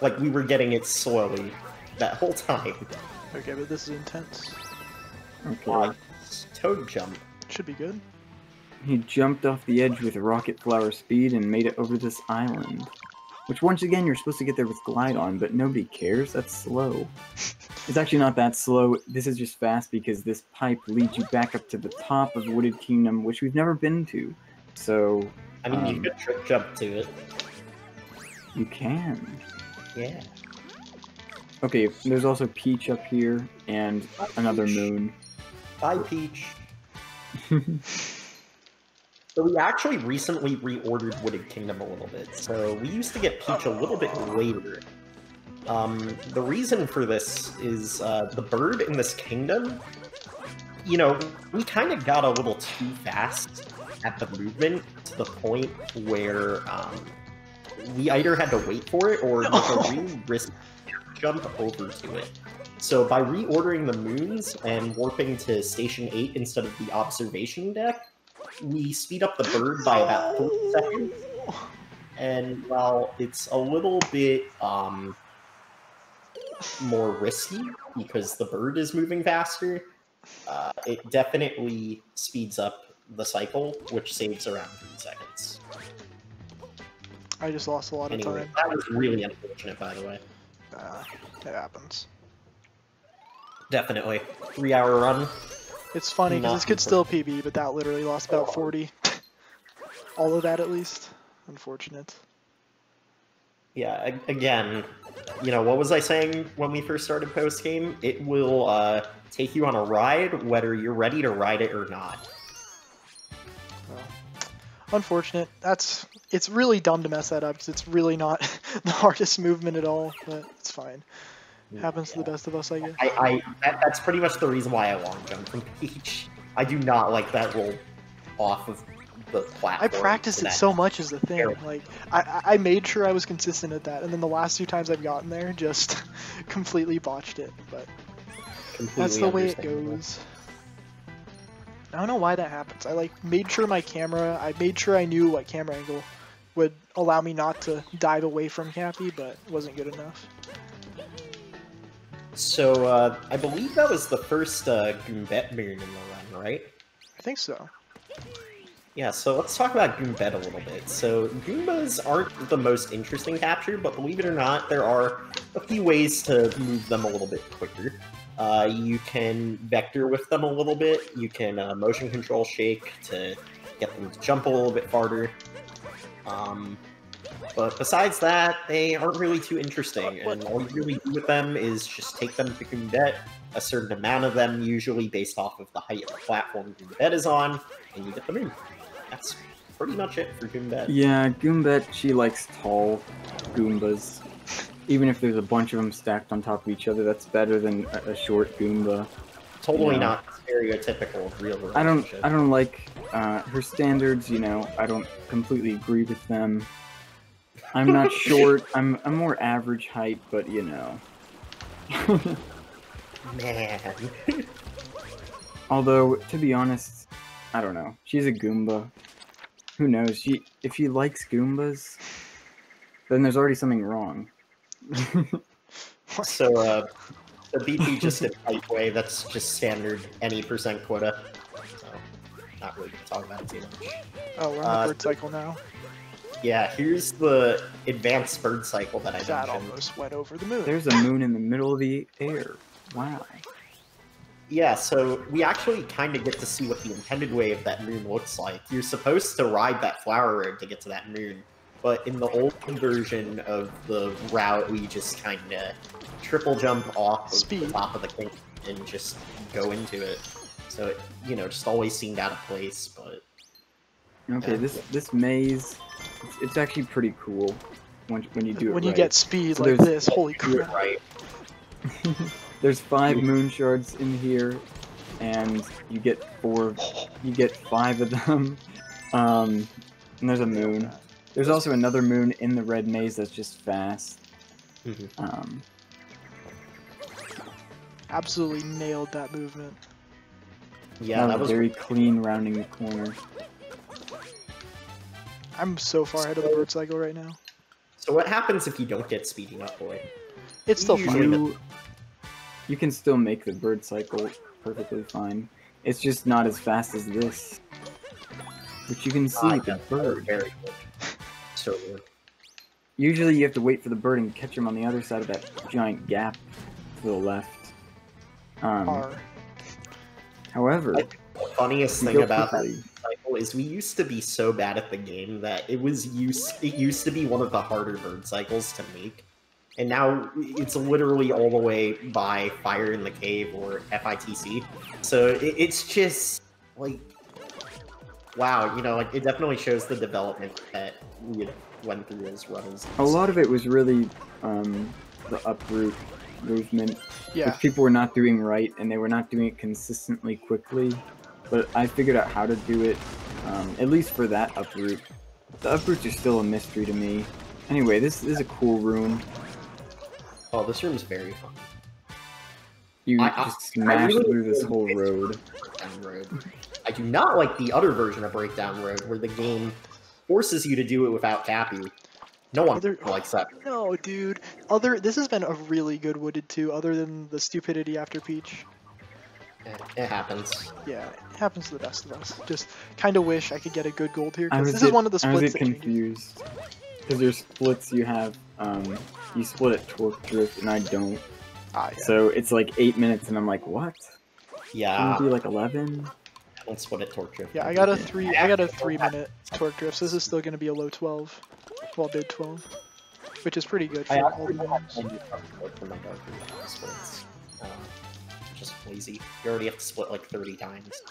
like, we were getting it slowly that whole time. Okay, but this is intense. Okay. Toad jump. Should be good. He jumped off the edge with rocket flower speed and made it over this island. Which, once again, you're supposed to get there with glide on, but nobody cares. That's slow. It's actually not that slow. This is just fast because this pipe leads you back up to the top of Wooded Kingdom, which we've never been to. So, I mean, you could trick jump to it. You can. Yeah. Okay, there's also Peach up here, and another moon. Bye, Peach. So we actually recently reordered Wooded Kingdom a little bit. So we used to get Peach a little bit later. The reason for this is the bird in this kingdom, you know, we kind of got a little too fast at the movement to the point where we either had to wait for it or make a really risky jump over to it. So by reordering the moons and warping to Station 8 instead of the observation deck, we speed up the bird by about 40 seconds. And while it's a little bit more risky because the bird is moving faster, it definitely speeds up the cycle, which saves around 3 seconds. I just lost a lot of time. That was really unfortunate, by the way. It happens. Definitely. 3-hour run. It's funny because this could still PB, but that literally lost about 40. All of that, at least. Unfortunate. Yeah, again, you know, what was I saying when we first started post-game? It will take you on a ride, whether you're ready to ride it or not. Well, unfortunate. It's really dumb to mess that up, because it's really not the hardest movement at all, but it's fine. Happens to the best of us, I guess. That's pretty much the reason why I long jump from Peach. I do not like that roll off of the platform. I practiced it so much is the thing. Like, I made sure I was consistent at that, and then the last 2 times I've gotten there, just completely botched it. But that's the way it goes. I don't know why that happens. I made sure my camera. I made sure I knew what camera angle would allow me not to dive away from Cappy, but it wasn't good enough. So, I believe that was the first Goombet moon in the run, right? I think so. Yeah, so let's talk about Goombet a little bit. So, Goombas aren't the most interesting capture, but believe it or not, there are a few ways to move them a little bit quicker. You can vector with them a little bit, you can motion control shake to get them to jump a little bit farther. But besides that, they aren't really too interesting, and all you really do with them is just take them to Goombet, a certain amount of them, usually based off of the height of the platform Goombet is on, and you get the moon. That's pretty much it for Goombet. Yeah, Goombet, she likes tall Goombas. Even if there's a bunch of them stacked on top of each other, that's better than a short Goomba. Totally not stereotypical of real relationship. I don't like her standards, you know, I don't completely agree with them. I'm not short, I'm more average height, but you know. Man. Although, to be honest, I don't know. She's a Goomba. Who knows? If she likes Goombas, then there's already something wrong. So, the BP just did height way, that's just standard any % quota. So, not really gonna talk about it too much. Oh, we're on the bird cycle now. Yeah, here's the advanced bird cycle that I mentioned. That almost went over the moon. There's a moon in the middle of the air. Wow. Yeah, so we actually kind of get to see what the intended way of that moon looks like. You're supposed to ride that flower road to get to that moon, but in the old version of the route, we just kind of triple jump off of the top of the king and just go into it. So it, you know, just always seemed out of place, but... Okay, this maze, it's actually pretty cool when you do it when right. you get speed So like this, holy crap. Right. There's 5 moon shards in here, and you get 5 of them. And there's a moon. There's also another moon in the red maze that's just fast. Absolutely nailed that movement. Yeah, that was very clean rounding the corner. I'm so far ahead of the bird cycle right now. So what happens if you don't get speeding up, boy? It's still fun. You can still make the bird cycle perfectly fine. It's just not as fast as this. Which you can see the bird. Very good. So good. Usually you have to wait for the bird and catch him on the other side of that giant gap to the left. However, the funniest thing about that cycle is we used to be so bad at the game that it used to be one of the harder bird cycles to make. And now it's literally all the way by Fire in the Cave or FITC. So it's just like, wow, you know, like it definitely shows the development that we went through as runners. A lot of it was really the uproot movement, which people were not doing right, and they were not doing it consistently quickly. But I figured out how to do it, at least for that uproot. The uproots are still a mystery to me. Anyway, this is a cool room. Oh, this room is very fun. You just smash through this whole road. I do not like the other version of Breakdown Road, where the game forces you to do it without Cappy. No one likes that. No, dude. This has been a really good Wooded 2, other than the stupidity after Peach. It happens. Yeah, it happens to the best of us. Just kind of wish I could get a good gold here, because this is one of the splits that confused. Because there's splits you have, you split at Torque Drift, and I don't. So it's like 8 minutes, and I'm like, what? Yeah. It would be like 11? I don't split at Torque Drift. Yeah, I got a 3-minute Torque Drift, so this is still going to be a low 12. Well, mid 12. Which is pretty good for all the moons. Just lazy. You already have to split like 30 times.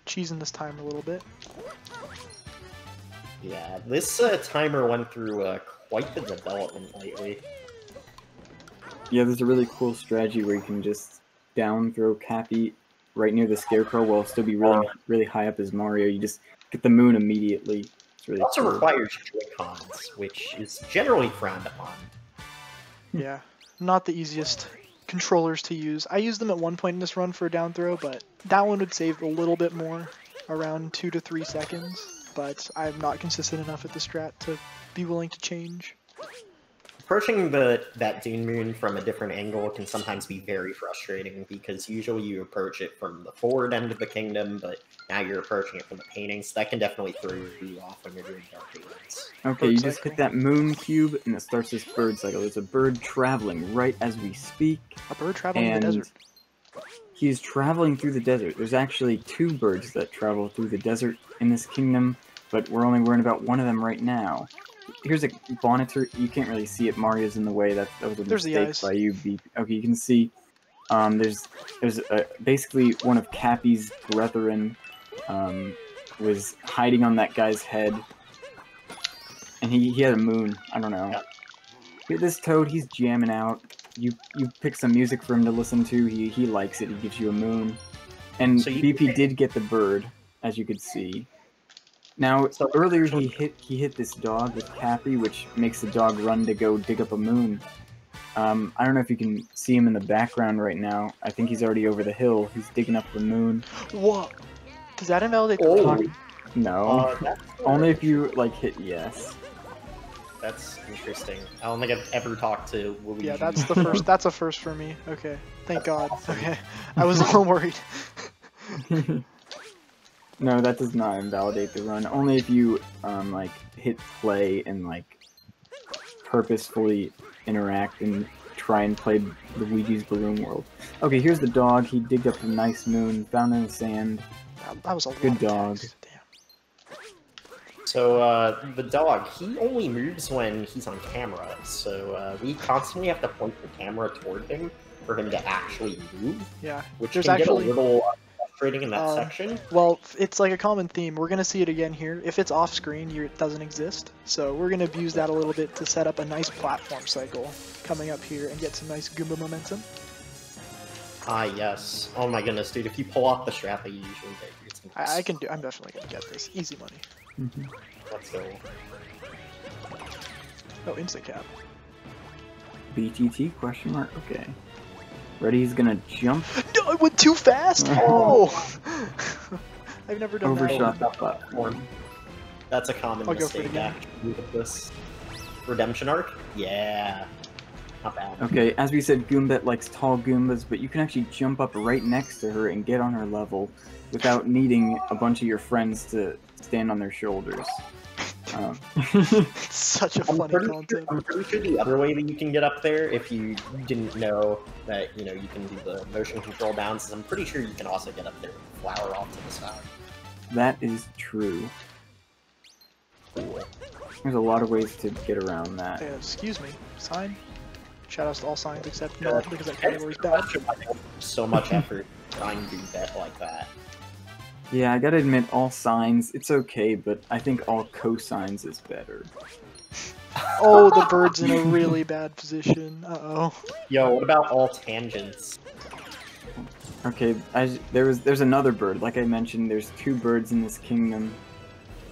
Cheesing this timer a little bit. Yeah, this timer went through quite the development lately. Yeah, there's a really cool strategy where you can just down throw Cappy right near the Scarecrow while still be really high up as Mario. You just get the moon immediately. It's really it also cool. requires Joy-Cons, which is generally frowned upon. Yeah, not the easiest controllers to use. I used them at one point in this run for a down throw, but that one would save a little bit more, around 2 to 3 seconds. But I'm not consistent enough at the strat to be willing to change. Approaching that Dune Moon from a different angle can sometimes be very frustrating, because usually you approach it from the forward end of the kingdom, but now you're approaching it from the paintings. That can definitely throw you off when you're doing dark events. Okay, you just hit that moon cube, and it starts this bird cycle. There's a bird traveling right as we speak. A bird traveling in the desert. He's traveling through the desert. There's actually 2 birds that travel through the desert in this kingdom, but we're only worrying about one of them right now. Here's a monitor. You can't really see it. Mario's in the way. That was a mistake by you. Okay, you can see. There's basically one of Cappy's brethren was hiding on that guy's head, and he had a moon. I don't know. Look at this Toad. He's jamming out. You pick some music for him to listen to. He likes it. He gives you a moon. And so BP did get the bird, as you could see. Now, earlier he hit this dog with Cappy, which makes the dog run to go dig up a moon. I don't know if you can see him in the background right now. I think he's already over the hill. He's digging up the moon. What? Does that invalidate the clock? No. Only if you, like, hit yes. That's interesting. I don't think I've ever talked to Luigi. Yeah, that's the first. That's a first for me. Okay, thank God. Awesome. Okay, I was a little worried. No, that does not invalidate the run. Only if you like hit play and like purposefully interact and try and play Luigi's Balloon World. Okay, here's the dog. He digged up a nice moon, found in the sand. That was a good dog. Damn. So the dog, he only moves when he's on camera. So we constantly have to point the camera toward him for him to actually move. Yeah, which there's can actually get a little frustrating in that section? Well, it's like a common theme. We're going to see it again here. If it's off screen, it doesn't exist. So we're going to abuse that a little bit to set up a nice platform cycle coming up here and get some nice Goomba momentum. Ah, yes. Oh my goodness, dude, if you pull off the strat that you usually get, it's I can do. I'm definitely going to get this. Easy money. Let's go. Oh, instant cap. BTT question mark? Okay. Ready, he's gonna jump. No, it went too fast! Oh! I've never done Overshot that. the platform. That's a common I'll go for it mistake, again. actually, with this. Redemption arc? Yeah. Not bad. Okay, as we said, Goombet likes tall Goombas, but you can actually jump up right next to her and get on her level without needing a bunch of your friends to stand on their shoulders. It's such a funny concept. I'm pretty sure the other way that you can get up there, if you didn't know that, you know, you can do the motion control bounces, I'm pretty sure you can also get up there with the flower off to the side. That is true. Cool. There's a lot of ways to get around that. Excuse me. Sign? Shoutouts to all signs except null, because that category's bad. So much effort trying to do that like that. Yeah, I gotta admit, all signs, it's okay, but I think all cosines is better. Oh, the bird's in a really bad position. Uh-oh. Yo, what about all tangents? Okay, there's another bird. Like I mentioned, there's two birds in this kingdom,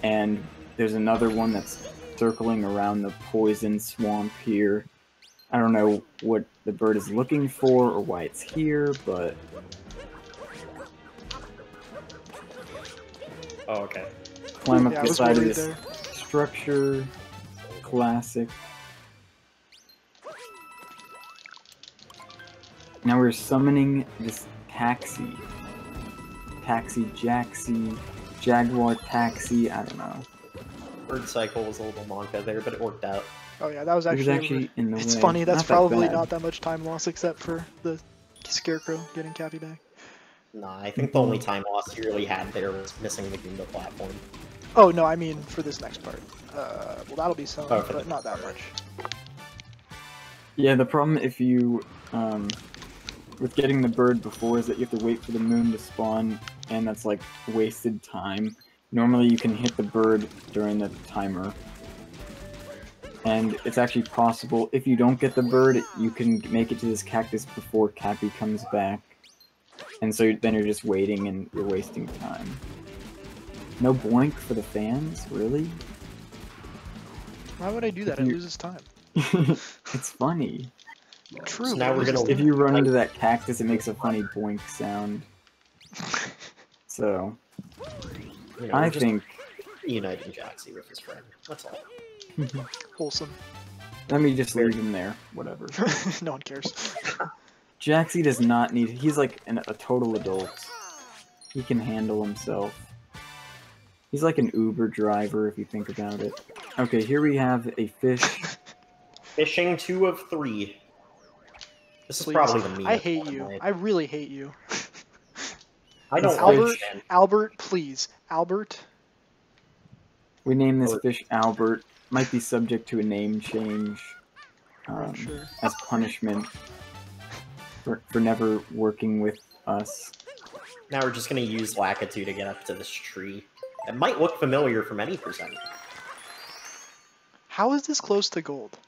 and there's another one that's circling around the poison swamp here. I don't know what the bird is looking for or why it's here, but... Oh, okay. Climb up Yeah, I the was side of worried this there. structure. Classic. Now we're summoning this taxi. Taxi Jaxi, Jaguar Taxi, I don't know. Bird cycle was a little Monka there, but it worked out. Oh yeah, that was It was actually, actually in the it's way. funny, that's Not that probably bad. not that much time loss except for the Scarecrow getting Cappy back. Nah, I think the only time loss you really had there was missing the Goomba platform. Oh no, I mean for this next part. Well, that'll be some, Oh, but not that much. Yeah, the problem if you, with getting the bird before is that you have to wait for the moon to spawn, and that's like wasted time. Normally you can hit the bird during the timer. And it's actually possible, if you don't get the bird, you can make it to this cactus before Cappy comes back. And so then you're just waiting and you're wasting time. No boink for the fans? Really? Why would I do that? It loses time. It's funny. True. So now it we're loses gonna- If you run into that cactus, it makes a funny boink sound. So, You know, I we're just think... uniting Jaxi with his friend. That's all. wholesome. Let me just leave him there. Whatever. No one cares. Jaxi does not need... He's like a total adult. He can handle himself. He's like an Uber driver, if you think about it. Okay, here we have a fish. Fishing 2 of 3. This is Please. probably the meanest I hate one, you. right? I really hate you. I don't Albert, understand. Albert, please. Albert. We name this fish Albert. Might be subject to a name change. Sure. As punishment for never working with us. Now we're just gonna use Lakitu to get up to this tree. It might look familiar from any percent. How is this close to gold?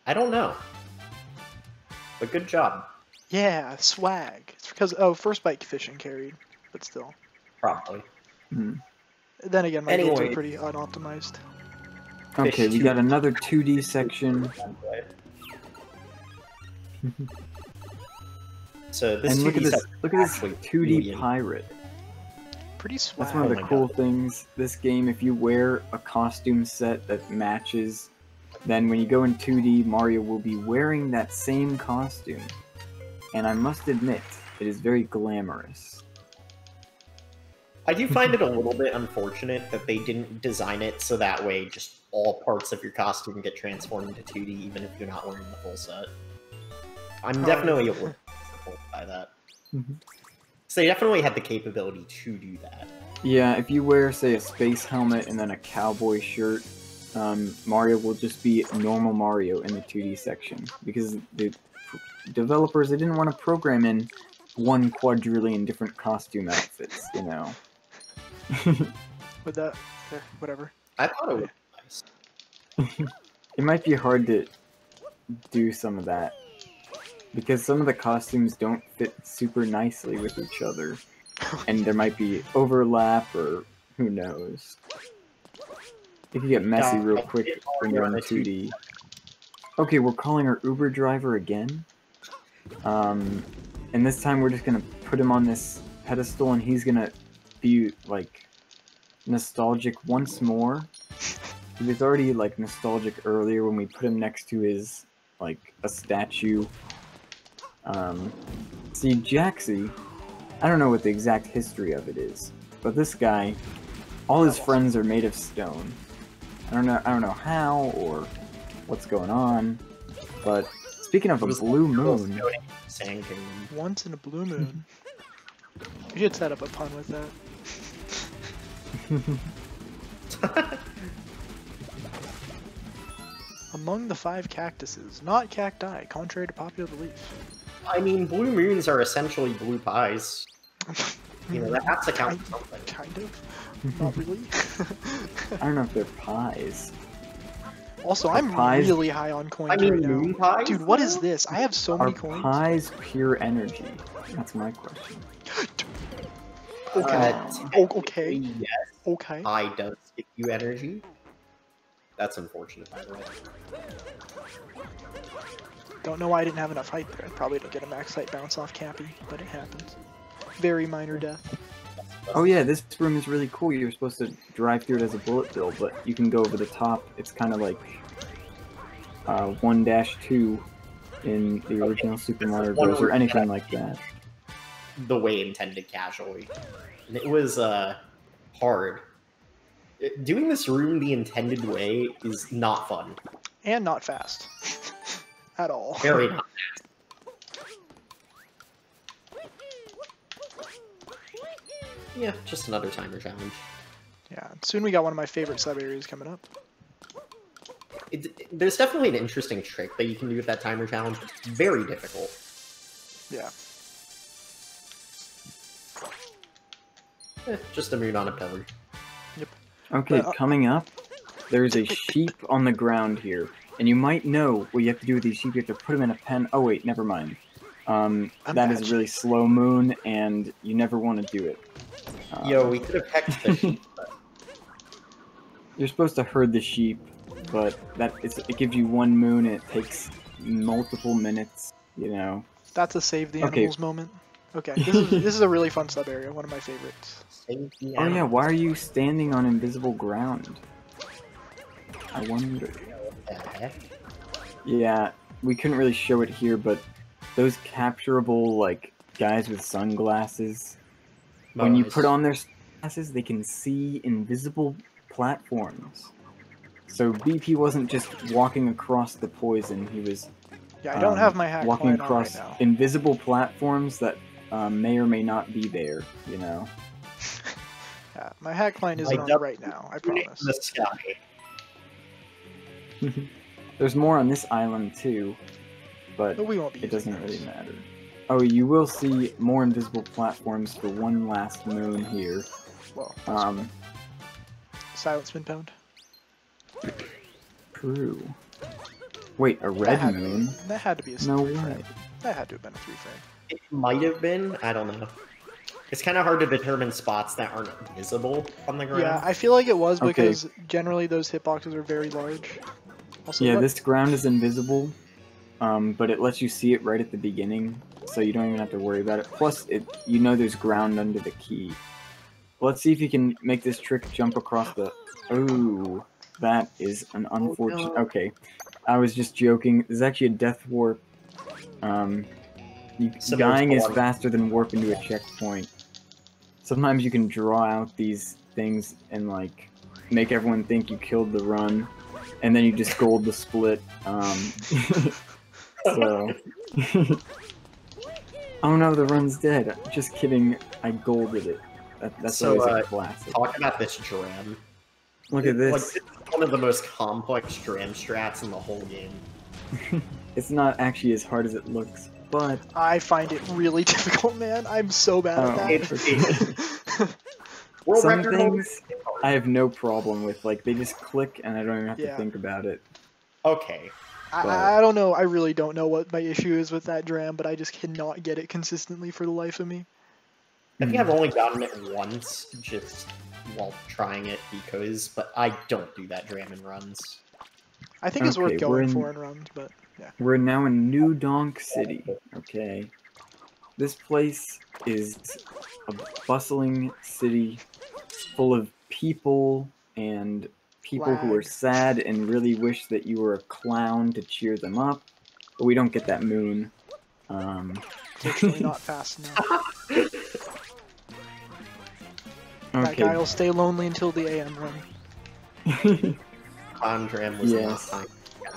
I don't know. But good job. Yeah, swag. It's because, oh, first bite fishing carried, but still. Probably. Hmm. Then again, my golds are Anyway. pretty unoptimized. Okay, we two. got another 2D section. So this And look at 2D this, set look at this actually 2D brilliant. pirate. Pretty swag. That's one of Oh the my cool God. things. This game, if you wear a costume set that matches, then when you go in 2D, Mario will be wearing that same costume. And I must admit, it is very glamorous. I do find it a little bit unfortunate that they didn't design it so that way just all parts of your costume get transformed into 2D even if you're not wearing the full set. I'm definitely a little disappointed by that. Mhm. So they definitely had the capability to do that. Yeah, if you wear, say, a space helmet and then a cowboy shirt, Mario will just be normal Mario in the 2D section. Because the developers, they didn't want to program in 1 quadrillion different costume outfits, you know. With that, whatever. I thought it was nice. It might be hard to do some of that, because some of the costumes don't fit super nicely with each other, and there might be overlap, or who knows. It can get messy real quick when you're on 2D. Okay, we're calling our Uber driver again. And this time we're just gonna put him on this pedestal, and he's gonna be, like, nostalgic once more. He was already, like, nostalgic earlier when we put him next to his, like, a statue. See, Jaxie, I don't know what the exact history of it is, but this guy, all his friends are made of stone. I don't know how or what's going on, but speaking of a blue moon... Once in a blue moon. You should set up a pun with that. Among the 5 cactuses, not cacti, contrary to popular belief. I mean, blue moons are essentially blue pies. You know, that has to count for something. Kind of. Not really. I don't know if they're pies. Also, Are I'm pies... really high on coins I mean, right now. moon pies? Dude, what is this? I have so many Are coins. pies pure energy? That's my question. Okay. Okay. Yes. Okay. Pie does give you energy. That's unfortunate, by the way. Don't know why I didn't have enough height there. I probably didn't get a max height bounce off Cappy, but it happens. Very minor death. Oh yeah, this room is really cool. You're supposed to drive through it as a bullet bill, but you can go over the top. It's kind of like 1-2 in the original Super Mario Bros. Or anything like that. The way intended casually. And it was hard. Doing this room the intended way is not fun. And not fast. At all. Very not fast. Yeah, just another timer challenge. Yeah, soon we got one of my favorite sub-areas coming up. There's definitely an interesting trick that you can do with that timer challenge. It's very difficult. Yeah. Just a moon on a pillar. Yep. Okay, coming up, there's a sheep on the ground here. And you might know what you have to do with these sheep. You have to put them in a pen. Oh wait, never mind. That is a really slow moon, and you never want to do it. Yo, we could have hecked the sheep. You're supposed to herd the sheep, but it gives you 1 moon, and it takes multiple minutes, you know. That's a save the animals moment. Okay, this is a really fun sub area, one of my favorites. Oh yeah, why are you standing on invisible ground? I wonder. Yeah, we couldn't really show it here, but those capturable, like, guys with sunglasses, when you put on their glasses, they can see invisible platforms. So BP wasn't just walking across the poison, he was I don't have my hack walking right across now. invisible platforms that may or may not be there, you know? Yeah, my hack client isn't on right now, I promise. The sky. There's more on this island too, but we won't be it doesn't using really those. matter. Oh, you will see more invisible platforms for one last moon here. Well, silent spin pound. True. Wait, a red moon? That had to be a No 3 way. frame. That had to have been a 3 frame. It might have been. I don't know. It's kind of hard to determine spots that aren't visible on the ground. Yeah, I feel like it was because generally those hitboxes are very large. Also, Yeah, this ground is invisible, but it lets you see it right at the beginning, so you don't even have to worry about it. Plus, you know there's ground under the key. Let's see if you can make this trick jump across the... Ooh, that is an unfortunate... Oh, no. Okay, I was just joking. There's actually a death warp. Dying is faster than warp into a checkpoint. Sometimes you can draw out these things and, like, make everyone think you killed the run, and then you just gold the split. So... Oh no, the run's dead. Just kidding, I golded it. That's so, always a classic. Talk about this dram. Look at this. Like, it's one of the most complex dram strats in the whole game. It's not actually as hard as it looks. but I find it really difficult, man. I'm so bad at that. World some record things I have no problem with. Like, they just click and I don't even have to Yeah. think about it. Okay. I don't know. I really don't know what my issue is with that dram, but I just cannot get it consistently for the life of me. I think I've only gotten it once, just while trying it but I don't do that dram in runs. I think it's worth Okay, going for in runs, but yeah. We're now in New Donk City, okay? This place is a bustling city full of people and people who are Lag. sad and really wish that you were a clown to cheer them up, but we don't get that moon. Unfortunately, not fast enough. That Okay. guy will stay lonely until the AM run. Clown dram was Yes. not time.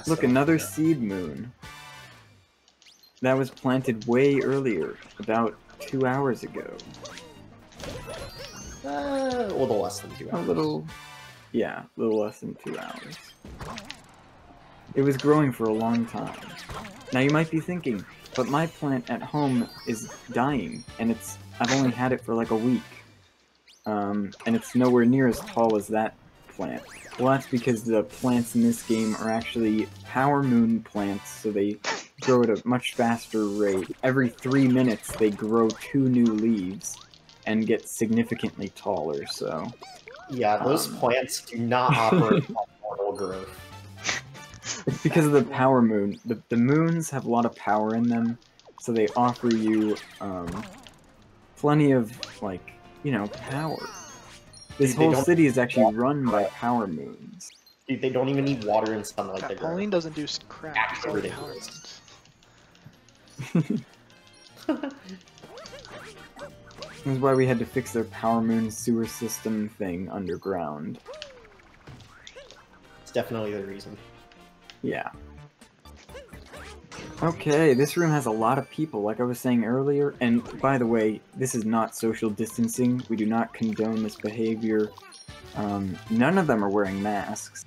Look, another seed moon. That was planted way earlier, about 2 hours ago. A little less than 2 A hours. little less than 2 hours. It was growing for a long time. Now you might be thinking, but my plant at home is dying, and I've only had it for like a week. And it's nowhere near as tall as that plant. Well, that's because the plants in this game are actually power moon plants, so they grow at a much faster rate. Every 3 minutes, they grow 2 new leaves and get significantly taller, so... Yeah, those plants do not operate on normal growth. It's because of the power moon. The moons have a lot of power in them, so they offer you plenty of, like, you know, power. This Dude, whole city is actually run by power moons. Dude, they don't even need water and sunlight to That grow. Pauline doesn't do crap. It's all Ridiculous. This is why we had to fix their power moon sewer system thing underground. It's definitely the reason. Yeah. Okay, this room has a lot of people, like I was saying earlier, and by the way, this is not social distancing. We do not condone this behavior. None of them are wearing masks.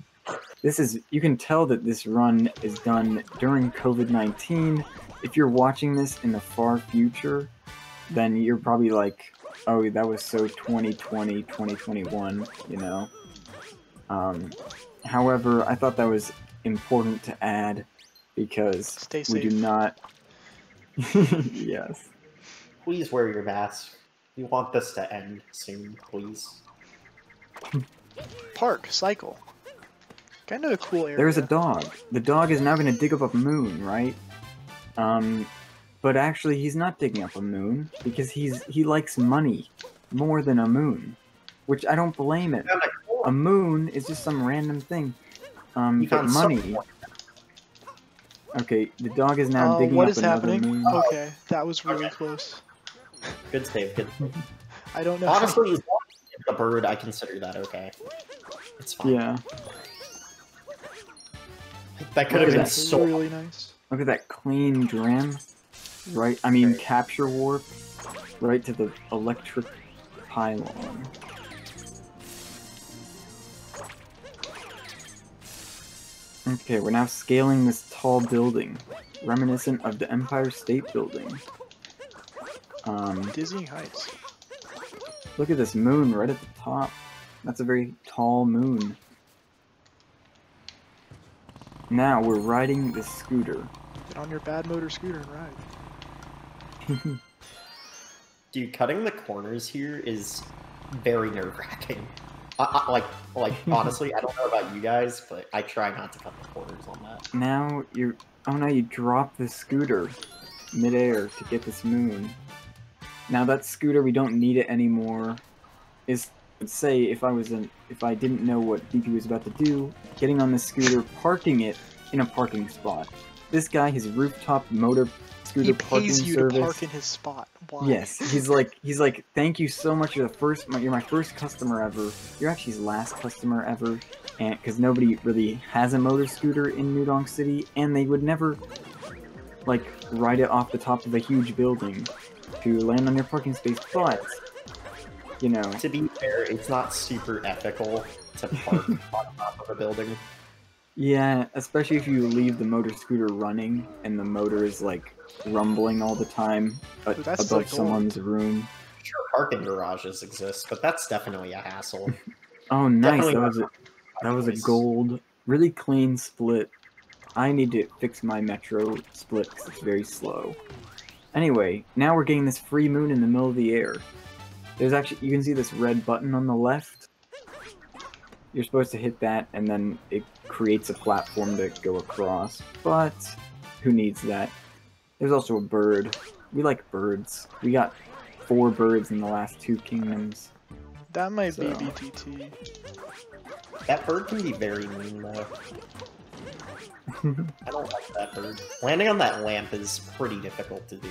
You can tell that this run is done during COVID-19. If you're watching this in the far future, then you're probably like, oh, that was so 2020, 2021, you know? However, I thought that was important to add because Stay we do safe. not... Yes. Please wear your mask. We want this to end soon, please. Park, cycle. Kind of a cool area. There's a dog. The dog is now going to dig up a moon, right? But actually he's not digging up a moon because he likes money more than a moon, which I don't blame him. A moon is just some random thing. But money. Okay, the dog is now digging what up is another happening? moon. Okay, that was really close. Good save, good save. I don't know. Honestly, as long as it's a bird, I consider that okay. It's fine. Yeah. That could have been That's so... really nice. Look at that clean dram. Right? I mean, Okay. capture warp. Right to the electric pylon. Okay, we're now scaling this tall building, reminiscent of the Empire State Building. Dizzying heights. Look at this moon right at the top. That's a very tall moon. Now we're riding the scooter. Get on your bad motor scooter and ride. Dude, cutting the corners here is very nerve-wracking. Like, honestly, I don't know about you guys, but I try not to cut the corners on that. Now now you drop the scooter midair to get this moon. Now that scooter, we don't need it anymore. Let's say if I didn't know what DP was about to do, getting on the scooter, parking it in a parking spot. This guy, his rooftop motor scooter He parking pays you service. to park in his spot. Why? Yes, he's like, thank you so much. You're my first customer ever. You're actually his last customer ever, and because nobody really has a motor scooter in New Donk City, and they would never like ride it off the top of a huge building to land on their parking space. But you know, To be fair, it's not super ethical to park on top of a building. yeah, especially if you leave the motor scooter running and the motor is like rumbling all the time Ooh, that's above so someone's room. Sure, parking garages exist, but that's definitely a hassle. Oh, nice! Definitely That was a choice. gold, really clean split. I need to fix my metro split because it's very slow. Anyway, now we're getting this free moon in the middle of the air. There's actually, you can see this red button on the left. You're supposed to hit that, and then it creates a platform to go across. But who needs that? There's also a bird. We like birds. We got 4 birds in the last 2 kingdoms. That might So. be BTT. That bird can be very mean, though. I don't like that bird. Landing on that lamp is pretty difficult to do.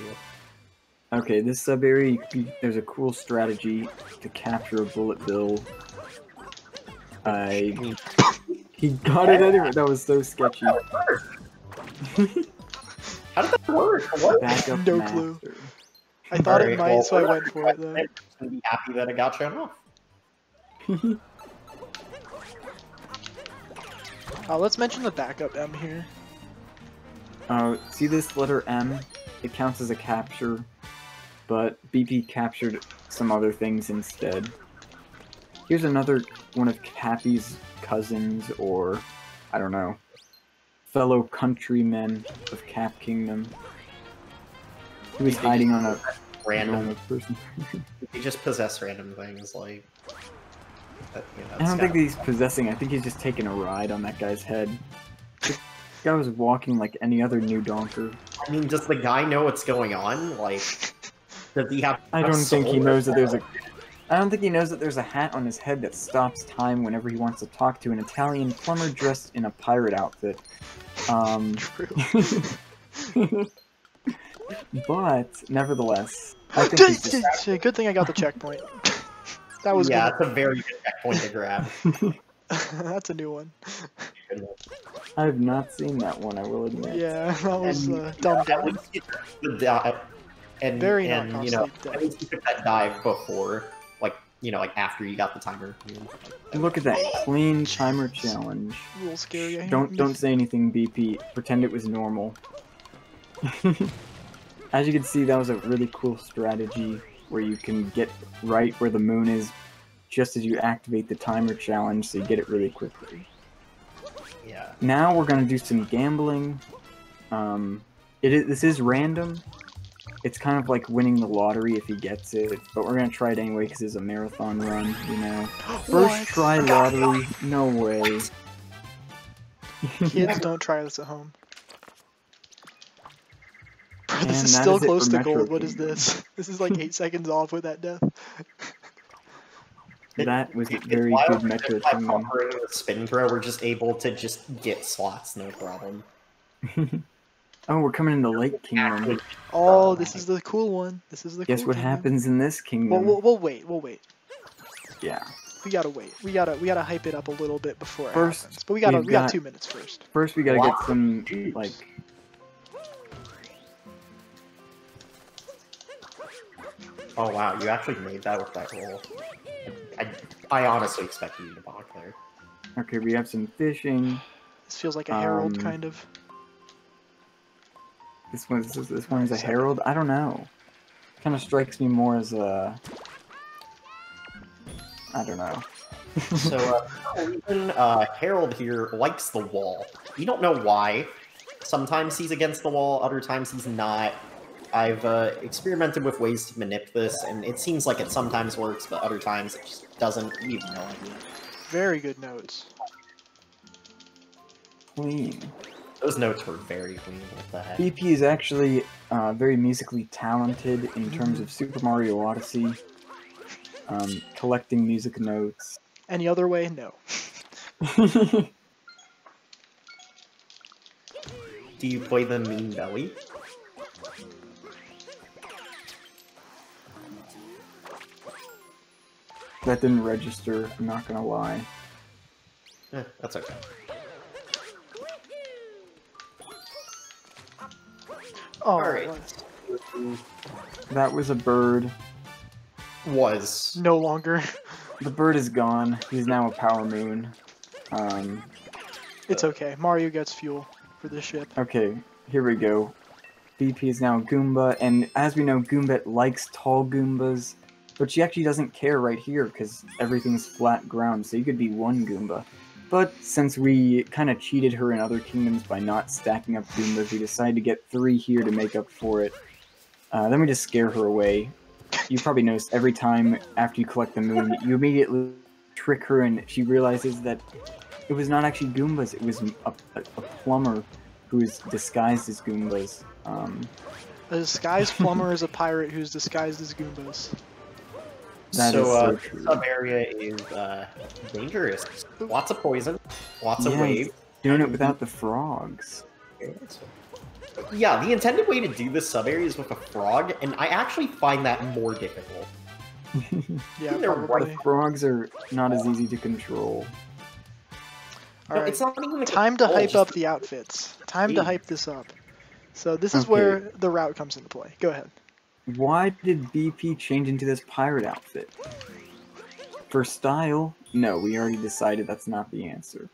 Okay, this sub-area, there's a cool strategy to capture a bullet bill. He got it anyway. That was so sketchy. How did that work? What? Backup No master. clue. I thought it Alright, might, well, so I went for it though. I'm gonna be happy that I got shown off. Let's mention the backup M here. See this letter M? It counts as a capture, but BP captured some other things instead. Here's another one of Cappy's cousins, or, I don't know, fellow countrymen of Cap Kingdom. He was hiding on a Random. normal person. He just possess random things, like... That, I don't think that he's possessing, I think he's just taking a ride on that guy's head. This guy was walking like any other new donker. I mean, does the guy know what's going on? Like, does he have... I a don't think he soul knows that or there's a... I don't think he knows that there's a hat on his head that stops time whenever he wants to talk to an Italian plumber dressed in a pirate outfit. True. But, nevertheless, I think he's just... Good thing I got the checkpoint. That was Yeah, good. it's a very good checkpoint to grab. That's a new one. I have not seen that one, I will admit. Yeah, that was And, dumb at down. least you took the dive, and, Very not and you know, costly at least you took that dive before, like, you know, like after you got the timer. And look at that clean timer challenge. A little scary. I Don't say anything, BP. Pretend it was normal. As you can see, that was a really cool strategy where you can get right where the moon is just as you activate the timer challenge, so you get it really quickly. Yeah. Now we're gonna do some gambling. This is random. It's kind of like winning the lottery if he gets it, but we're gonna try it anyway because it's a marathon run, you know. First try lottery, no way. Kids, don't try this at home. Bro, this And is that still is it close for to Metro gold. What is Kingdom. this? This is like 8 seconds off with that death. That was a It's very wild good that Metro by Kingdom. buffering the spin throw, we're just able to just get slots, no problem. Oh, we're coming into Lake Kingdom. Oh, this is the cool one. This is the Guess cool what kingdom. happens in this kingdom? We'll wait. We'll wait. Yeah. We gotta wait. We gotta hype it up a little bit before it First, happens. But we got we've got- 2 minutes first. First, we gotta Wow. get some, like... Oh wow, you actually made that with that roll. I honestly expected you to block there. Okay, we have some fishing. This feels like a herald, Um, kind of. This one is a herald? I don't know. Kind of strikes me more as a... I don't know. So, even Harold here likes the wall. You don't know why. Sometimes he's against the wall, other times he's not. I've experimented with ways to manip this, and it seems like it sometimes works, but other times it just doesn't. We have no idea. Very good notes. Clean. Those notes were very clean with that. BP is actually very musically talented in terms of Super Mario Odyssey. Collecting music notes. Any other way? No. Do you play the Mean Belly? That didn't register, I'm not gonna lie. That's okay. Oh, Alright. That was a bird. Was. no longer. The bird is gone. He's now a power moon. It's okay. Mario gets fuel for this ship. Okay, here we go. BP is now a Goomba, and as we know, Goombet likes tall Goombas, but she actually doesn't care right here because everything's flat ground, so you could be one Goomba. But since we kind of cheated her in other kingdoms by not stacking up Goombas, we decided to get 3 here to make up for it. Then we just scare her away. You probably noticed every time after you collect the moon, you immediately trick her and she realizes that it was not actually Goombas, it was a plumber who is disguised as Goombas. A disguised plumber is a pirate who's disguised as Goombas. That is so true. Sub area is dangerous. Lots of poison, lots of waves. Doing it without the frogs. Yeah, the intended way to do this sub area is with a frog, and I actually find that more difficult. Yeah, the frogs are not as easy to control. All right, it's not even time to hype up the outfits. Time to hype this up. So this is where the route comes into play. Go ahead. Why did BP change into this pirate outfit? For style? No, we already decided that's not the answer.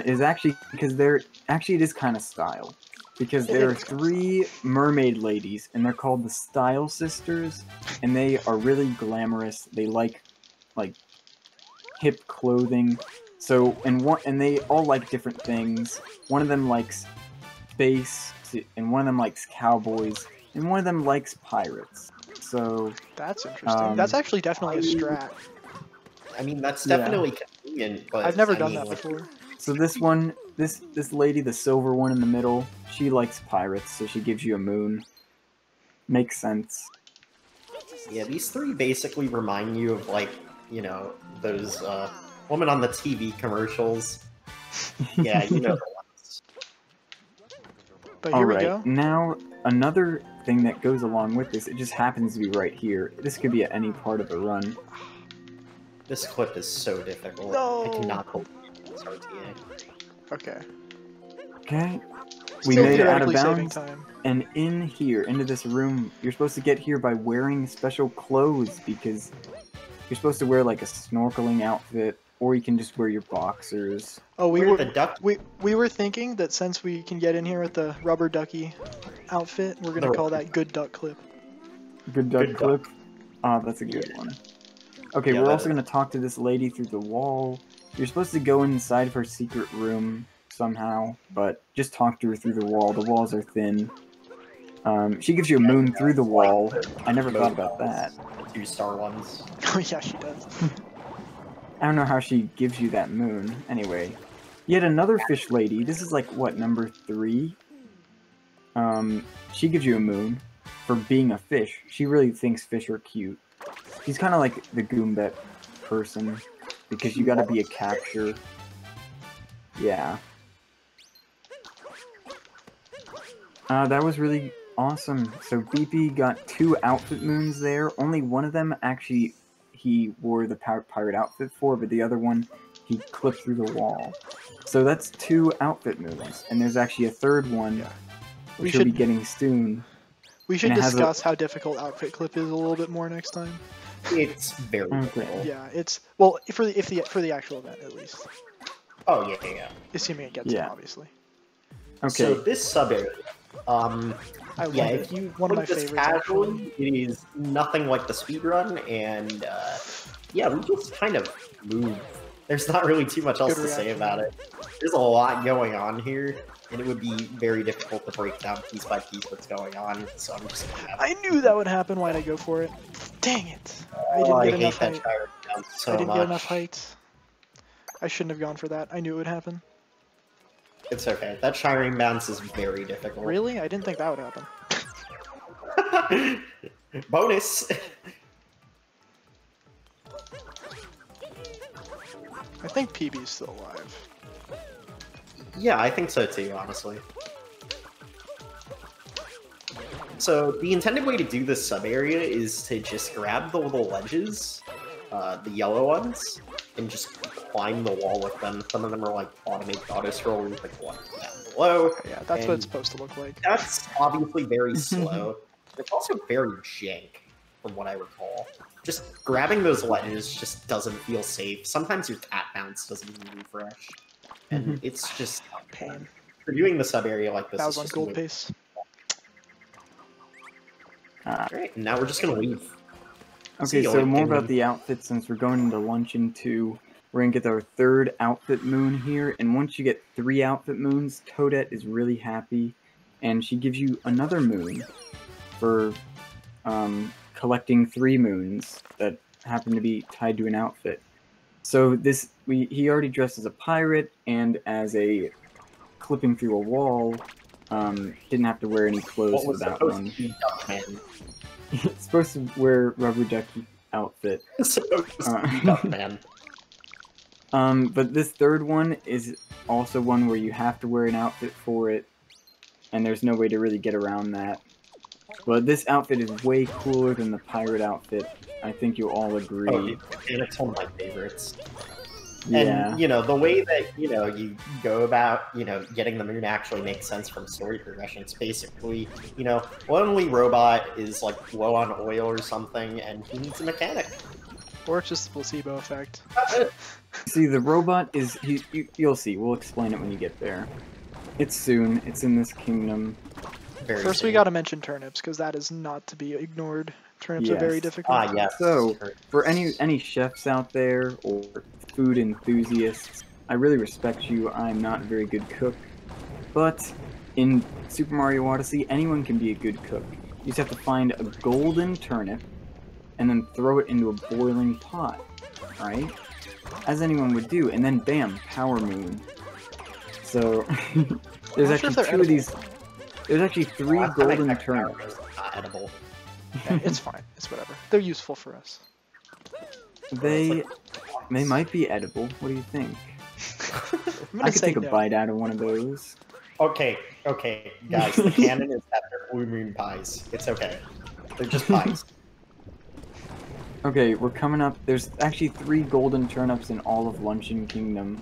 Is actually because it is kind of style. Because there are 3 mermaid ladies, and they're called the Style Sisters, and they are really glamorous. They like hip clothing. So and they all like different things. One of them likes space, and one of them likes cowboys, and one of them likes pirates. So that's interesting. That's actually definitely a strat. I mean, that's definitely convenient, but I've never done that before. So this one, this lady, the silver one in the middle, she likes pirates, so she gives you a moon. Makes sense. Yeah, these 3 basically remind you of, like, you know, those women on the TV commercials. Yeah, you know the ones. But here we go. Now, another thing that goes along with this, it just happens to be right here. This could be at any part of a run. This clip is so difficult. No. I cannot believe it's RTA. Okay. Okay. We made it out of bounds. Time. And in here, into this room, you're supposed to get here by wearing special clothes because you're supposed to wear like a snorkeling outfit, or you can just wear your boxers. Oh, we were thinking that since we can get in here with the rubber ducky outfit, we're gonna call that Good Duck Clip. Good Duck Clip? Oh, that's a good one. Okay, we're also gonna talk to this lady through the wall. You're supposed to go inside of her secret room somehow, but just talk to her through the wall. The walls are thin. She gives you a moon through the wall. I never thought about that. 2-star ones. Oh yeah, she does. I don't know how she gives you that moon. Anyway, yet another fish lady. This is like, what, number 3? She gives you a moon for being a fish. She really thinks fish are cute. She's kind of like the Goombet person, because you gotta be a capture. Yeah. That was really awesome. So BP got 2 outfit moons there. Only one of them actually he wore the pirate outfit for, but the other one he clipped through the wall. So that's 2 outfit moons, and there's actually a 3rd one, which we'll be getting soon. We should discuss how difficult outfit clip is a little bit more next time. It's very difficult. Yeah, it's well for the actual event at least. Oh yeah. Assuming it gets in, obviously. Okay. So this sub area, if you one of my this favorites. Casually, it is nothing like the speedrun, and we just kind of move. There's not really too much else to say about it. There's a lot going on here, and it would be very difficult to break down piece by piece what's going on. So I'm just gonna have. I knew that would happen. Why'd I go for it? Dang it! I didn't get enough height. I didn't get enough height. I shouldn't have gone for that. I knew it would happen. It's okay. That shiring bounce is very difficult. Really? I didn't think that would happen. Bonus! I think PB's still alive. Yeah, I think so too, honestly. So, the intended way to do this sub-area is to just grab the little ledges, the yellow ones, and just climb the wall with them. Some of them are like automated auto-scroll, like one down below. Yeah, that's what it's supposed to look like. That's obviously very slow. It's also very jank, from what I recall. Just grabbing those ledges just doesn't feel safe. Sometimes your cat bounce doesn't even refresh. And it's just pain. For doing the sub-area like this, that was on gold pace. Alright, now we're just gonna leave. Okay, so more about the outfits since we're going into luncheon too. We're gonna get our 3rd outfit moon here, and once you get 3 outfit moons, Toadette is really happy, and she gives you another moon for collecting 3 moons that happen to be tied to an outfit. So he already dressed as a pirate and as a clipping through a wall. Didn't have to wear any clothes for that one. It's supposed to wear rubber ducky outfit. Man. But this 3rd one is also one where you have to wear an outfit for it, and there's no way to really get around that. But this outfit is way cooler than the pirate outfit. I think you'll all agree. Oh, and it's one of my favorites. Yeah. And, the way that, you go about, getting the moon actually makes sense from story progression. It's basically, lonely robot is, like, low on oil or something, and he needs a mechanic. Or it's just the placebo effect. See, the robot is... You'll see. We'll explain it when you get there. It's soon. It's in this kingdom. First, we gotta mention turnips, because that is not to be ignored. Turnips are very difficult. Yes. So, for any chefs out there, or food enthusiasts, I really respect you. I'm not a very good cook. But, in Super Mario Odyssey, anyone can be a good cook. You just have to find a golden turnip, and then throw it into a boiling pot, right? As anyone would do, and then bam, power moon. So, there's actually 2 of these... There's actually 3 golden turnips. Not edible. Yeah, it's fine. It's whatever. They're useful for us. They might be edible. What do you think? I could take a bite out of one of those. Okay, guys. The canon is that they're blue moon pies. It's okay. They're just pies. Okay, we're coming up. There's actually 3 golden turnips in all of Luncheon Kingdom.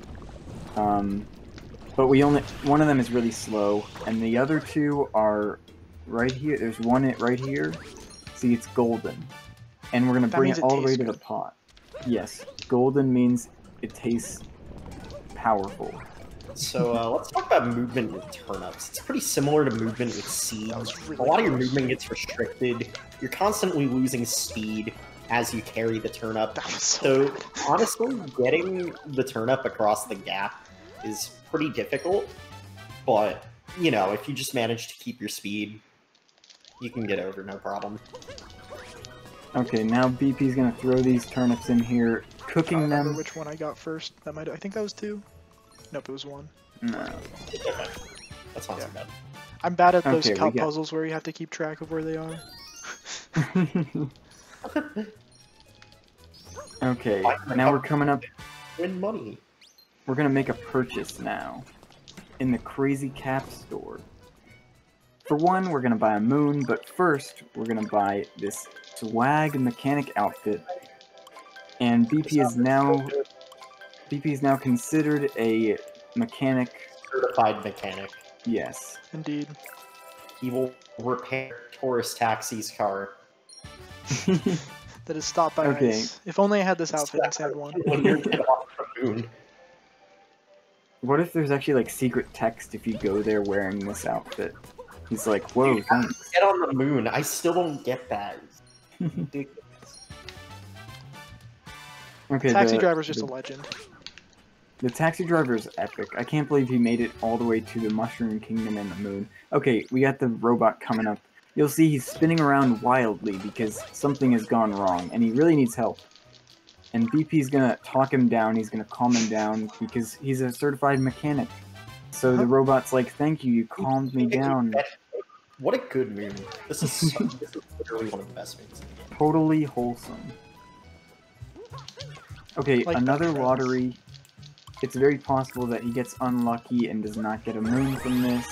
But one of them is really slow, and the other 2 are right here. There's one right here. See, it's golden. And we're gonna bring it all the way to the pot. Yes, golden means it tastes powerful. So let's talk about movement with turnips. It's pretty similar to movement with seeds. A lot of your movement gets restricted. You're constantly losing speed as you carry the turnip. So honestly, getting the turnip across the gap is pretty difficult, but if you just manage to keep your speed, you can get over no problem. Okay, now BP's gonna throw these turnips in here, cooking them. Which one I got first? I think that was 2. Nope, it was 1. No. Okay. That's not so bad. I'm bad at those cup puzzles where you have to keep track of where they are. Okay, now we're coming up. Win money. We're gonna make a purchase now in the Crazy Cap store. For one, we're gonna buy a moon, but first we're gonna buy this swag mechanic outfit. And BP is now considered a mechanic. Certified mechanic. Yes. Indeed. He will repair tourist taxi's car. That is stopped by ice. If only I had this outfit in Sand 1. When you're get off the moon. What if there's actually like secret text if you go there wearing this outfit? He's like, whoa, thanks. Get on the moon. I still don't get that. Okay, taxi driver's just a legend. The taxi driver is epic. I can't believe he made it all the way to the Mushroom Kingdom and the moon. Okay, we got the robot coming up. You'll see he's spinning around wildly because something has gone wrong, and he really needs help. And BP's gonna talk him down, he's gonna calm him down, because he's a certified mechanic. So the robot's like, thank you, you calmed me down. What a good moon. This is literally one of the best moons. Totally wholesome. Okay, like another lottery. It's very possible that he gets unlucky and does not get a moon from this.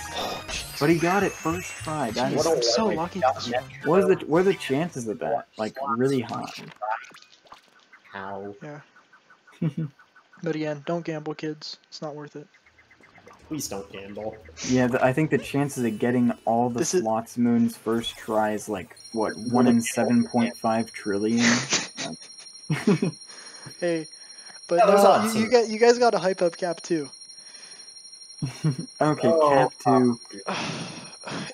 But he got it first try. That is so lucky. What are the chances of that? Like, really high. How? Yeah. But again, don't gamble, kids. It's not worth it. Please don't gamble. Yeah, I think the chances of getting all the slots moons first try is like, what, 1 in 7.5 trillion? Hey, but no, you guys got to hype up Cap 2. Okay, Cap 2.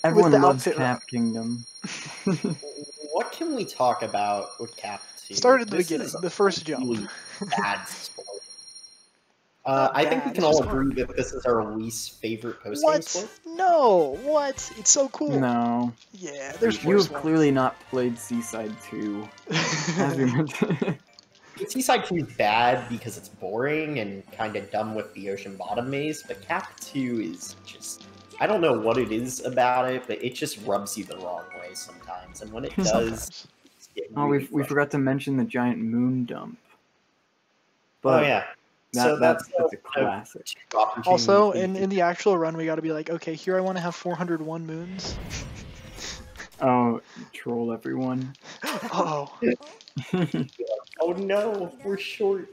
Everyone loves Cap Kingdom. can we talk about with Cap 2? Start at the This beginning, is a the first jump. really bad sport. Not I think we bad, can it's all just agree that this is our least favorite post-game What? split. No, what? It's so cool. No. Yeah, there's You worse have clearly not played Seaside 2, as we ones. mentioned. Seaside 2 is bad because it's boring and kind of dumb with the ocean bottom maze, but Cap 2 is just... I don't know what it is about it, but it just rubs you the wrong way sometimes, and when it does... Sometimes. Oh, really we forgot to mention the giant moon dump. Oh, But yeah. that's a classic. two opportunities Also, we in the actual run, we got to be like, okay, here I want to have 401 moons. Oh, troll everyone. Oh, Oh no, we're short.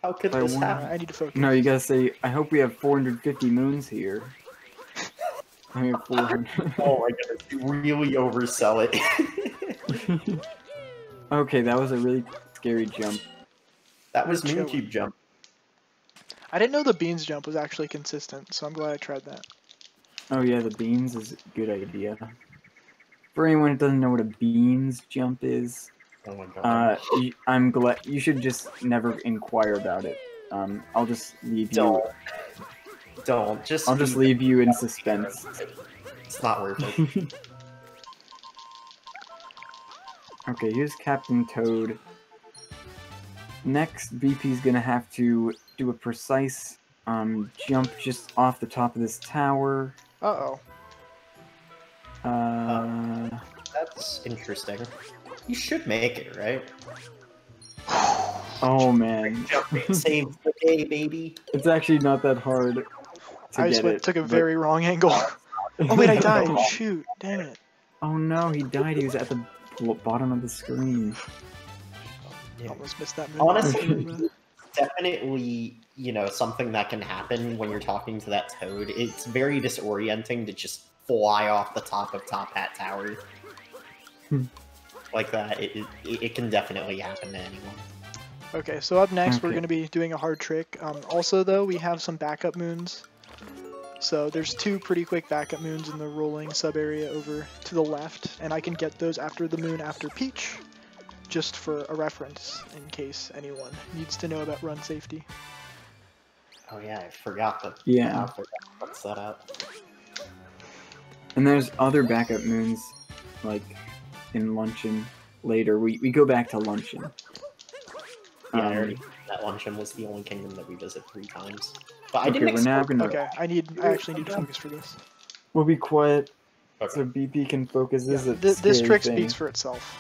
How could I this wonder- happen? I need to focus. No, you gotta say, I hope we have 450 moons here. I have 400. Oh my goodness, you really oversell it. Okay, that was a really scary jump. That was We're Mooncube jump. I didn't know the beans jump was actually consistent, so I'm glad I tried that. Oh yeah, the beans is a good idea. For anyone who doesn't know what a beans jump is, Oh my god. I'm glad you should just never inquire about it. I'll just leave you. Don't. I'll just leave you in suspense. It's not worth it. Okay, here's Captain Toad. Next, BP's gonna have to do a precise jump just off the top of this tower. Uh-oh. That's interesting. You should make it, right? Oh man, Save the day, baby. it's actually not that hard to I just get it. took a but- very wrong angle. Oh wait, I died. Shoot, dang it. Oh no, he died. He was at the bottom of the screen. Yeah. Almost missed that move. Honestly, definitely, something that can happen when you're talking to that toad. It's very disorienting to just fly off the top of Top Hat Tower. Like that. It can definitely happen to anyone. Okay, so up next we're Okay. going to be doing a hard trick. Also though, we have some backup moons. So there's two pretty quick backup moons in the rolling sub area over to the left, and I can get those after the moon after Peach, just for a reference in case anyone needs to know about run safety. Oh yeah, I forgot that. Yeah. I forgot to set up. And there's other backup moons, like in Luncheon later. We go back to Luncheon. Yeah, I already. That luncheon was the only kingdom that we visit 3 times. But I Okay, didn't we're now expect- gonna. Okay, I actually need to focus for this. We'll be quiet Okay. so BP can focus. This is a This scary trick thing. speaks for itself.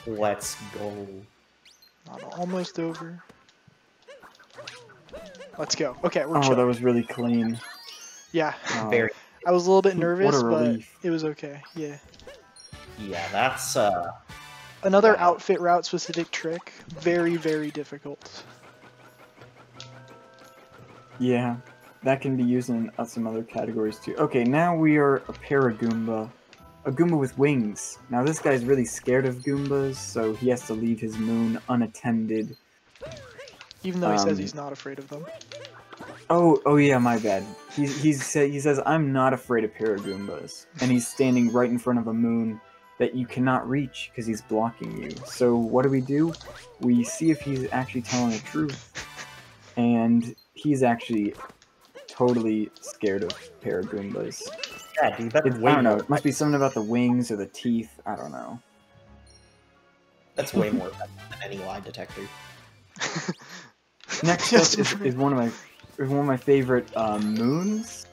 Let's go. Almost over. Let's go. Okay, we're Oh, chill. that was really clean. Yeah, Oh, Very. I was a little bit What a nervous, but relief. it was okay. Yeah. Yeah, that's Another Wow. outfit route specific trick. Very, very difficult. Yeah, that can be used in some other categories too. Okay, now we are a Paragoomba. A Goomba with wings. Now this guy's really scared of Goombas, so he has to leave his moon unattended. Even though he says Um, he's not afraid of them. Oh yeah, my bad. He says I'm not afraid of Paragoombas, and he's standing right in front of a moon that you cannot reach because he's blocking you. So what do? We see if he's actually telling the truth, and he's actually totally scared of Paragoombas. yeah, dude. That's I way don't know. more. It must be something about the wings or the teeth. I don't know. That's way more effective than any lie detector. Next Yes, up is one of my favorite moons.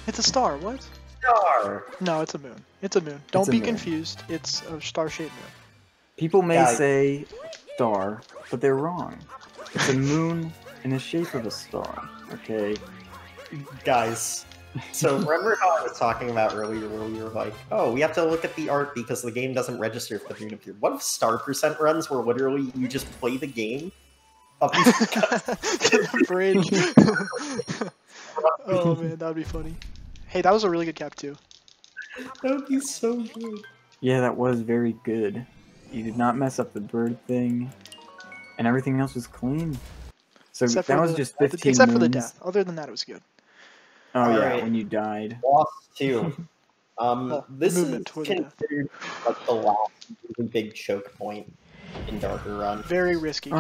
It's a star. What? Star. No, it's a moon. It's a moon. Don't a be moon. confused. It's a star-shaped moon. People may Yeah, say star, but they're wrong. It's a moon in the shape of a star. Okay. Guys, so remember how I was talking about earlier where we were like, oh, we have to look at the art because the game doesn't register if the moon appeared. What if star percent runs where literally you just play the game? Up To the bridge. Oh man, that'd be funny. Hey, that was a really good cap too. That would be so good. Yeah, that was very good. You did not mess up the bird thing. and everything else was clean. So Except that for was the, just 15 except for the moons. death. Other than that, it was good. Oh yeah, Alright. when you died. Lost 2. This is movement toward the death. considered like the last really big choke point in Darker Run. Very risky.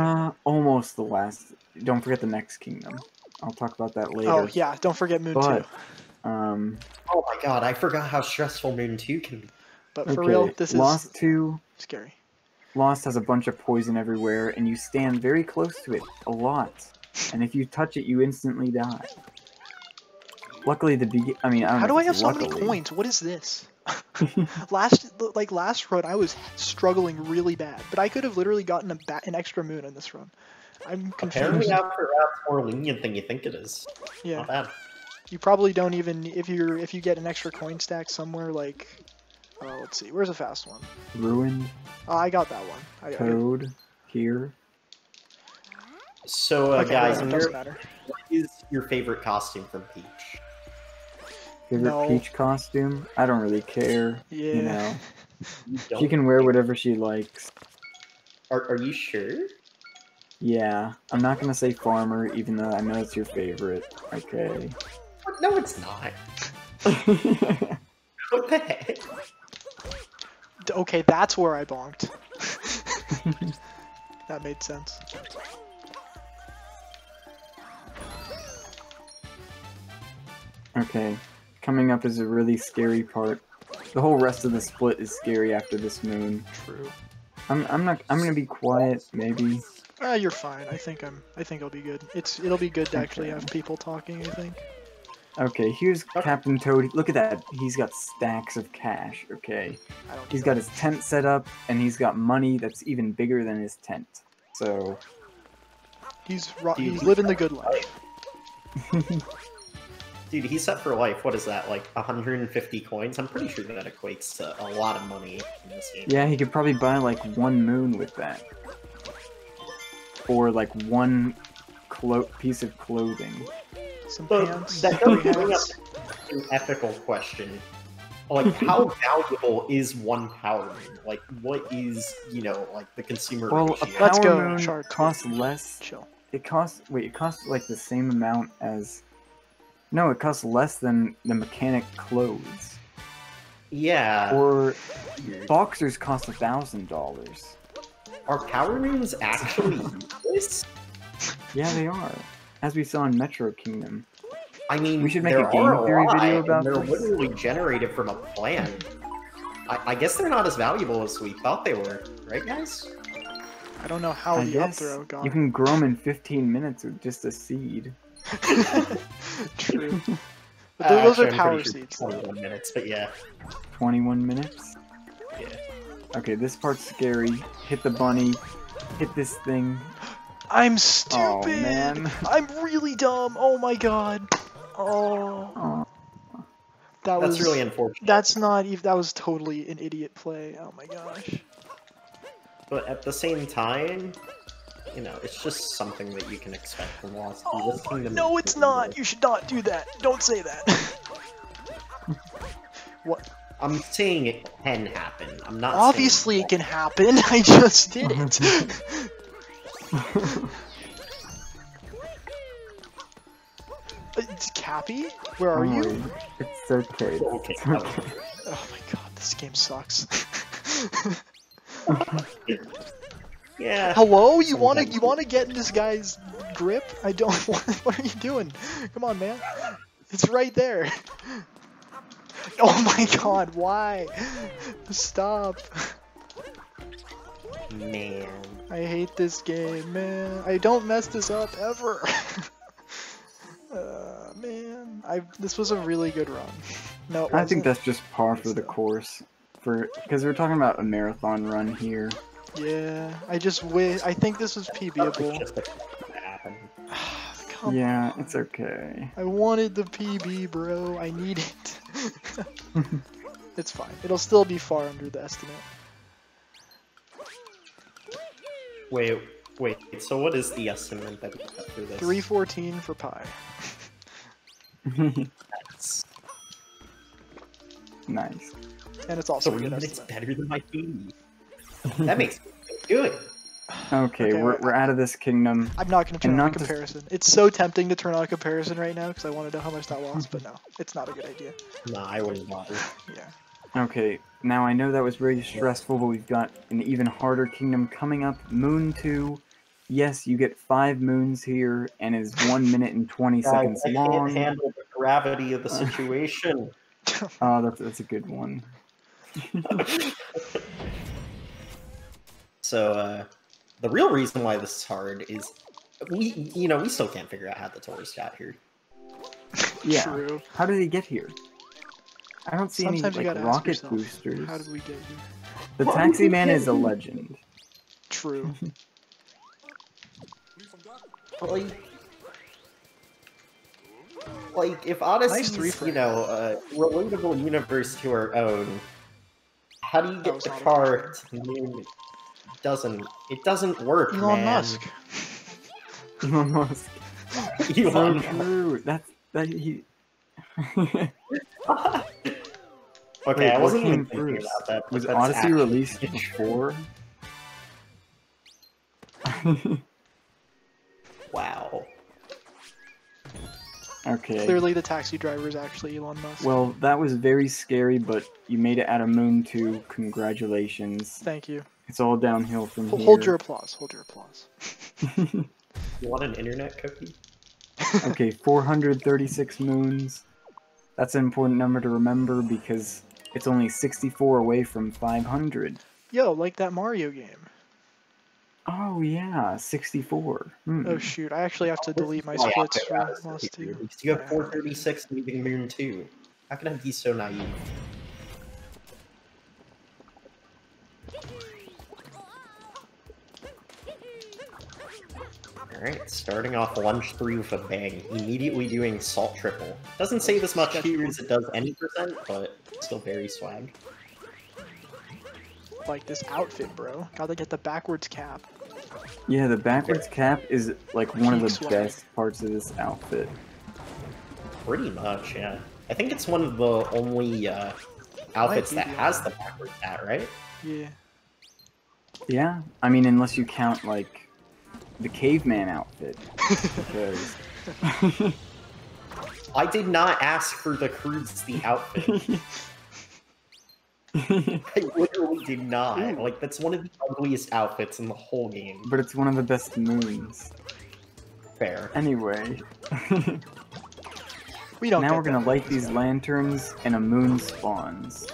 Almost the last. Don't forget the next kingdom. I'll talk about that later. Oh yeah, don't forget Moon But 2. Oh my god, I forgot how stressful Moon 2 can be. But for real, this Lost is 2. scary. Lost has a bunch of poison everywhere, and you stand very close to it a lot. And if you touch it, you instantly die. Luckily, I don't How know do if I have it's so many luckily. coins? What is this? last run, I was struggling really bad, but I could have literally gotten an extra moon in this run. I'm confused. Apparently, after that's more lenient than you think it is. Yeah, Not bad. you probably don't even if you get an extra coin stack somewhere like. Let's see, where's a fast one? Ruined. Oh, I got that one. Code. Here. So, Okay, guys, well, it doesn't matter. what is your favorite costume from Peach? Favorite No. Peach costume? I don't really care. Yeah. You know. You She don't- can wear whatever she likes. Are you sure? Yeah. I'm not gonna say farmer, even though I know it's your favorite. Okay. No, it's not. What the heck? Okay, that's where I bonked. That made sense. Okay. Coming up is a really scary part. The whole rest of the split is scary after this moon. True. I'm gonna be quiet, maybe. You're fine. I think I'll be good. It'll be good to actually have people talking, I think. Okay, here's Captain Toad. Look at that. He's got stacks of cash, okay? I don't He's got his tent set up, and he's got money that's even bigger than his tent. So... He's living the good life. Dude, he's set for life. What is that, like 150 coins? I'm pretty sure that equates to a lot of money in this game. Yeah, he could probably buy like one moon with that. Or like one piece of clothing. Some But pants, that three does bring up hats. an ethical question. Like, how valuable is one power moon? Like, what is, like the consumer Well, a ratio? Let's go, power moon Shark. costs less. Chill. It costs like the same amount as... No, it costs less than the mechanic clothes. Yeah. Or boxers cost $1,000. Are power moons actually useless? Yeah, they are. As we saw in Metro Kingdom. I mean, We should make there a game are theory lot, video and about they're this. literally generated from a plant. I guess they're not as valuable as we thought they were, right, guys? I don't know how I the up guess throw got. you can grow them in 15 minutes with just a seed. True. But those Actually, are I'm power pretty sure seeds. 21 minutes, but yeah. 21 minutes? Yeah. Okay, this part's scary. Hit the bunny. Hit this thing. I'm stupid. man. I'm really dumb. Oh my god. Oh. Oh. That's really unfortunate. That's not even. That was totally an idiot play. Oh my gosh. But at the same time, it's just something that you can expect from Lost Key. This kingdom No, is it's really not. good. You should not do that. Don't say that. What? I'm saying it can happen. I'm not Obviously, saying it can happen. I just did it. Cappy? Where are you? Oh, it's okay. Okay. It's okay. Oh my god, this game sucks. Yeah. Hello? You wanna Sometimes. get in this guy's grip? I don't what are you doing? Come on, man. It's right there. Oh my god, why? Stop. Man. I hate this game, man. I don't mess this up ever. Man, this was a really good run. No, it I think wasn't. that's just par for the course. Because we're talking about a marathon run here. Yeah, I just wish. I think this was It's PBable. just that happen. Come Yeah, on. it's okay. I wanted the PB, bro. I need it. It's fine. It'll still be far under the estimate. Wait. So what is the estimate that we got for this? 314 for pi. That's Nice. And it's also a 3 good minutes estimate. better than my PB. That makes me feel good. Okay, Okay, we're out of this kingdom. I'm not going to turn And on a not to- comparison. It's so tempting to turn on a comparison right now because I want to know how much that lost, but no, it's not a good idea. Nah, I wouldn't bother. Yeah. Okay, now I know that was very stressful, but we've got an even harder kingdom coming up. Moon 2. Yes, you get 5 moons here, and is 1 minute and 20 seconds I long. can't handle the gravity of the situation. Oh, that's a good one. So, the real reason why this is hard is we still can't figure out how the tourist got here. Yeah. True. How did he get here? I don't see Sometimes you any gotta like ask rocket yourself, boosters. how did we get here? The taxi man is a legend. True. Like if Odyssey's, Nice 3 frame. relatable universe to our own, how do you That get was the not a car to the moon? It doesn't work, Elon man. Musk. Elon Musk. So Elon Musk. true. That he. Okay, Wait, I what wasn't came even thinking first? about that. but Was that's Odyssey actually released true. before? Wow. Okay. Clearly, the taxi driver is actually Elon Musk. Well, that was very scary, but you made it out of Moon 2. Congratulations. Thank you. It's all downhill from here. Hold your applause. Hold your applause. You want an internet cookie? Okay, 436 moons. That's an important number to remember because it's only 64 away from 500. Yo, like that Mario game. Oh yeah, 64. Oh shoot, I actually have to delete my This is why splits Optic for Rat is Lost 2. because you have 436 leaving Moon 2. How can I be so naive? Alright, starting off lunch 3 with a bang. Immediately doing salt triple. Doesn't save as much here as it does any percent, but still very swag. Like this outfit, bro. Gotta get the backwards cap. Yeah, the backwards cap is like one of the Peak swag. best parts of this outfit. Pretty much, yeah. I think it's one of the only outfits be, that yeah. has the backwards hat, right? Yeah. Yeah, I mean, unless you count like the caveman outfit. Because... I did not ask for the the outfit. I literally did not. Ooh. Like, that's one of the ugliest outfits in the whole game. But it's one of the best moons. Fair. Anyway. We don't. Now get we're gonna that. light these lanterns and a moon spawns.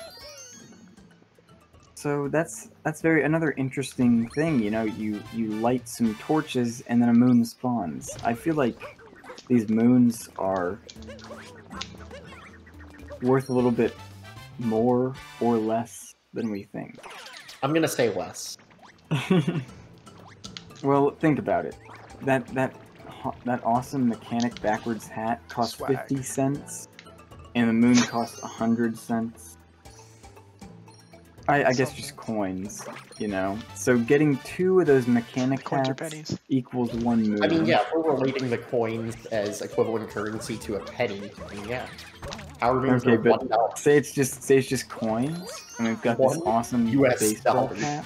So that's another interesting thing, you know, you light some torches and then a moon spawns. I feel like these moons are worth a little bit more or less than we think. I'm gonna say less. Well, think about it. That awesome mechanic backwards hat costs Swag. 50 cents, and the moon costs 100 cents. I guess just coins, you know. So getting 2 of those mechanic Coins or hats pennies. equals 1 moon. I mean, yeah, if we're relating the coins as equivalent currency to a penny, I mean, yeah. Our moons Okay, are but $1. say it's just coins, and we've got this $1 awesome US baseball dollars. cap.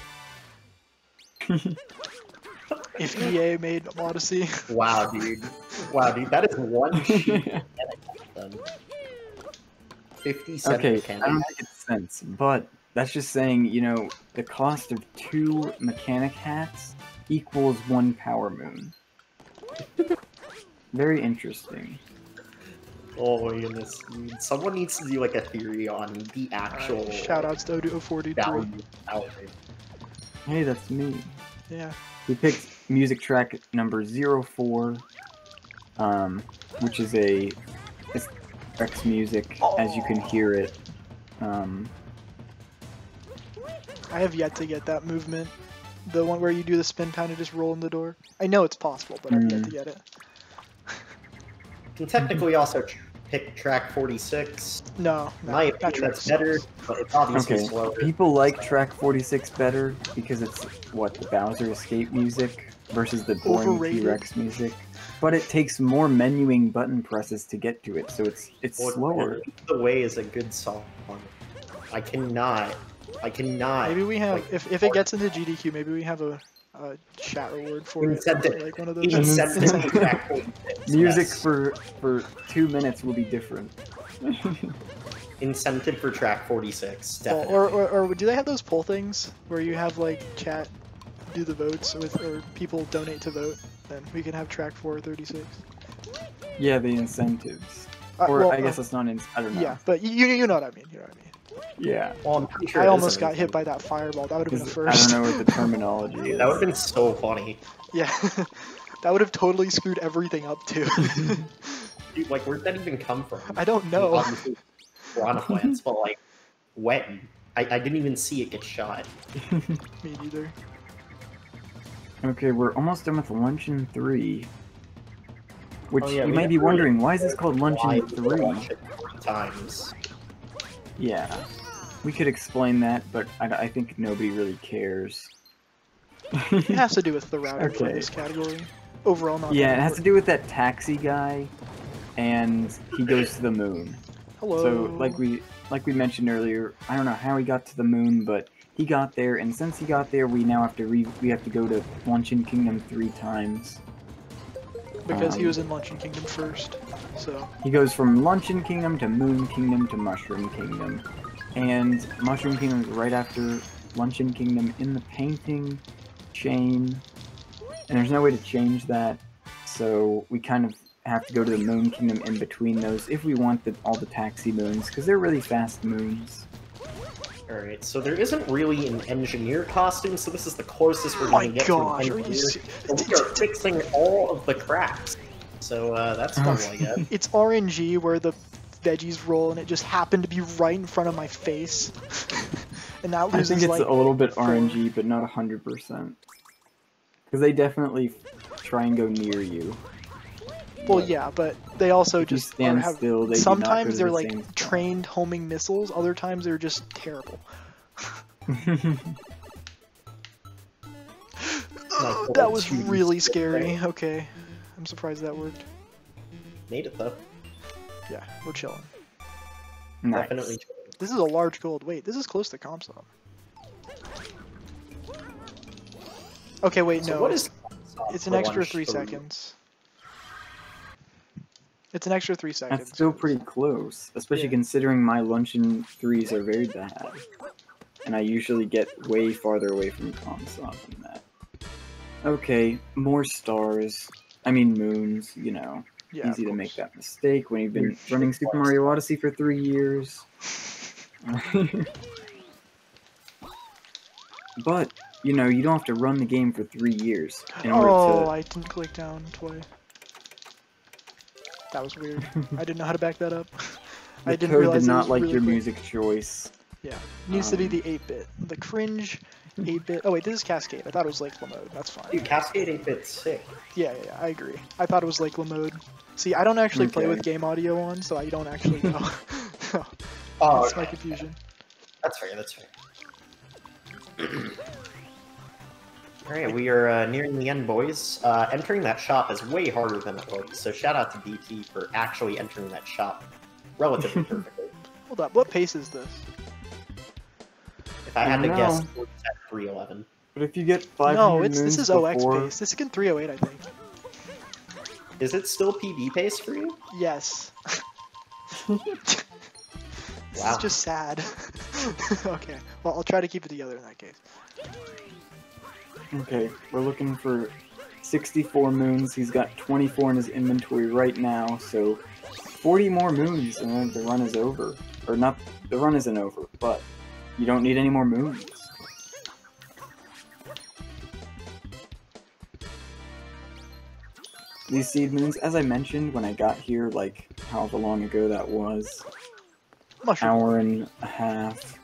If EA made Odyssey. Wow, dude. Wow, dude, that is one sheet mechanic then. 50 cent Okay, I mechanic. don't think it's sense, but that's just saying, you know, the cost of 2 mechanic hats equals 1 power moon. Very interesting. Oh my goodness, dude. Someone needs to do like a theory on the actual Shoutouts to Odo43. value outfit. Hey, that's me. Yeah. We picked music track number 04, which is it's Rex music, as you can hear it. I have yet to get that movement. The one where you do the spin pound and just roll in the door. I know it's possible, but I've yet to get it. You can technically also pick track 46. No, In my that opinion, track that's better, sucks. but it's obviously Okay, slower. people like track 46 better because it's, what, the Bowser Escape music versus the boring Overrated. T-Rex music. But it takes more menuing button presses to get to it, so it's Well, slower. The Way is a good song. I cannot. Maybe we have, like, if it gets into GDQ, maybe we have a chat reward for it. Incentive. Or, like one of those. Incentive for track 46. Music Yes. for 2 minutes will be different. Incentive for track 46. Well, Definitely. or do they have those poll things where you have like chat do the votes with, or people donate to vote? Then we can have track 436. Yeah, the incentives. Or Well, I guess it's not in. I don't know. Yeah, but you know what I mean. You know what I mean. Yeah. Well, I'm pretty sure I it is almost an got hit incentive. by that fireball. That would have been a 'Cause first. I don't know what the terminology is. That would have been so funny. Yeah, that would have totally screwed everything up too. Dude, like, where'd that even come from? I don't know. Obviously, piranha plants, but like, when? I didn't even see it get shot. Me neither. Okay, we're almost done with Luncheon 3. Which Oh, yeah, you we might be never really wondering, why is this called Luncheon Why 3? watch it 3 times. Yeah. We could explain that, but I think nobody really cares. It has to do with the routing for Okay. this category. Overall, not. Yeah, that it has to important. do with that taxi guy, and he goes to the moon. Hello. So, like we mentioned earlier, I don't know how he got to the moon, but he got there, and since he got there, we now have to we have to go to Luncheon Kingdom 3 times. Because he was in Luncheon Kingdom first, so. He goes from Luncheon Kingdom to Moon Kingdom to Mushroom Kingdom, and Mushroom Kingdom is right after Luncheon Kingdom in the painting chain, and there's no way to change that, so we kind of have to go to the Moon Kingdom in between those if we want all the taxi moons, because they're really fast moons. Alright, so there isn't really an engineer costume, so this is the closest we're Oh my going to get gosh, to are an you engineer. se- And we are fixing all of the cracks. So that's fun, I guess. It's RNG where the veggies roll and it just happened to be right in front of my face. And that I loses think it's like a little bit 4. RNG, but not 100%. Because they definitely try and go near you. Well, yeah, but they also If you just stand have. still, they do not go Sometimes to they're the like same spot. trained homing missiles. Other times they're just terrible. Like, That was two really things scary. there. Okay, I'm surprised that worked. Made it though. Yeah, we're chilling. Nice. Definitely. This is a large gold. Wait, this is close to Comstop. Okay, wait, So no. what is It's an for extra lunch 3 for- seconds. It's an extra 3 seconds. That's still pretty close, especially Yeah. considering my Luncheon 3s are very bad. And I usually get way farther away from Comstop than that. Okay, more stars. I mean moons, you know. Yeah, Easy of to make course. that mistake when you've been Your running shit Super was- Mario Odyssey for 3 years. But, you know, you don't have to run the game for 3 years in order Oh, to... I didn't click down twice. That was weird. I didn't know how to back that up. I The didn't code realize did it not was like really your quick. music choice. Yeah, it needs to be Um, the 8-bit. The cringe 8-bit. Oh wait, this is Cascade. I thought it was Lake Lamode. That's fine. Dude, Cascade 8-bit's sick. Yeah, I agree. I thought it was Lake Lamode. See, I don't actually play Okay. with game audio on, so I don't actually know. Oh, That's my okay. confusion. That's fair, that's fair. Alright, we are nearing the end, boys. Entering that shop is way harder than it looks, so shout out to DT for actually entering that shop relatively perfectly. Hold up, what pace is this? If I had to No. guess, it was at 311. But if you get 500 No, moons this is OX before... pace. This is in 308, I think. Is it still PB pace for you? Yes. This Wow. is just sad. Okay, well, I'll try to keep it together in that case. Okay, we're looking for 64 moons. He's got 24 in his inventory right now, so 40 more moons and then the run is over. Or not, the run isn't over, but you don't need any more moons. These seed moons, as I mentioned when I got here, like however long ago that was, Mushroom. hour and a half.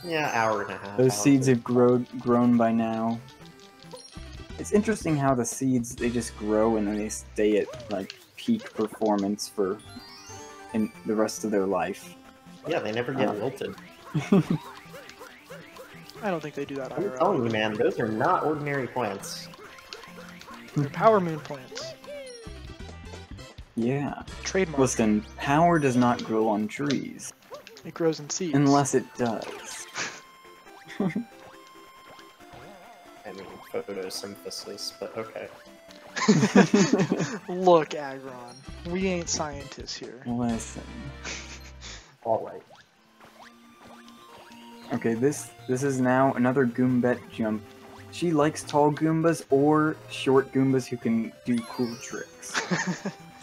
Yeah, hour and a half. Those hour seeds and have grown by now. It's interesting how the seeds, they just grow and then they stay at like peak performance for in the rest of their life. Yeah, they never get wilted. I don't think they do that I'm IRL. telling you, man, those are not ordinary plants. They're power moon plants. Yeah. Trademark. Listen, power does not grow on trees. It grows in seeds. Unless it does. I photosynthesis, but okay. Look, Agron, we ain't scientists here. Listen. Alright. Okay, this is now another Goombet jump. She likes tall Goombas or short Goombas who can do cool tricks.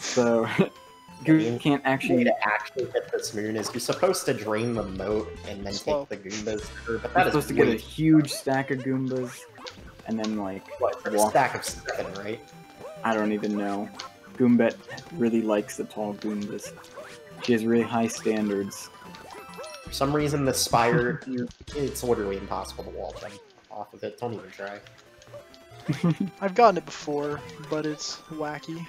So, Goomba can't The way actually... to actually hit this moon is you're supposed to drain the moat and then Slow. take the Goombas. But You're that is supposed to get a way huge stack of Goombas, and then, like, for a walk... stack of 7, right? I don't even know. Goombet really likes the tall Goombas. She has really high standards. For some reason, the spire, it's literally impossible to wall jump off of it. Don't even try. I've gotten it before, but it's wacky.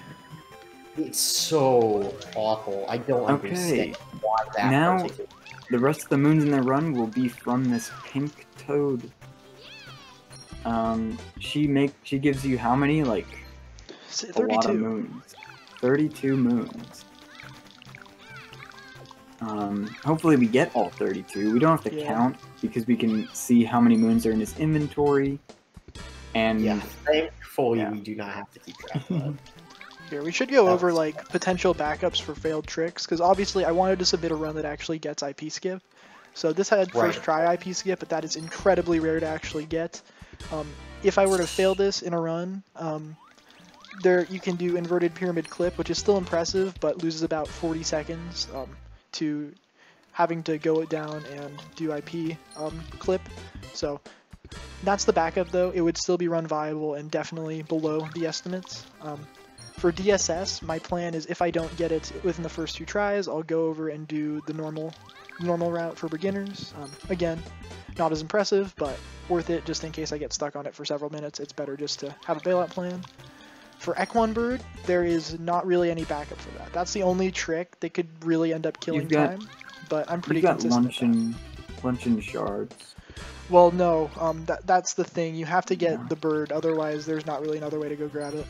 It's so awful. I don't Okay. understand why that Now- particular... The rest of the moons in the run will be from this pink toad. She gives you how many? Like, a lot of 32. moons. 32 moons. Hopefully we get all 32. We don't have to Yeah. count because we can see how many moons are in his inventory. And Yeah, thankfully Yeah. we do not have to keep track of that. Here, we should go That over was- like potential backups for failed tricks, because obviously I wanted to submit a run that actually gets IP skip. So this had first Right. try IP skip, but that is incredibly rare to actually get. If I were to fail this in a run, there you can do inverted pyramid clip, which is still impressive, but loses about 40 seconds to having to go down and do IP clip. So that's the backup though. It would still be run viable and definitely below the estimates. For DSS, my plan is if I don't get it within the first 2 tries, I'll go over and do the normal route for beginners. Again, not as impressive, but worth it just in case I get stuck on it for several minutes. It's better just to have a bailout plan. For Equine Bird, there is not really any backup for that. That's the only trick that could really end up killing You've got- time, but I'm pretty you've got consistent with that. luncheon shards. Well, no, that's the thing. You have to get Yeah. the bird, otherwise there's not really another way to go grab it.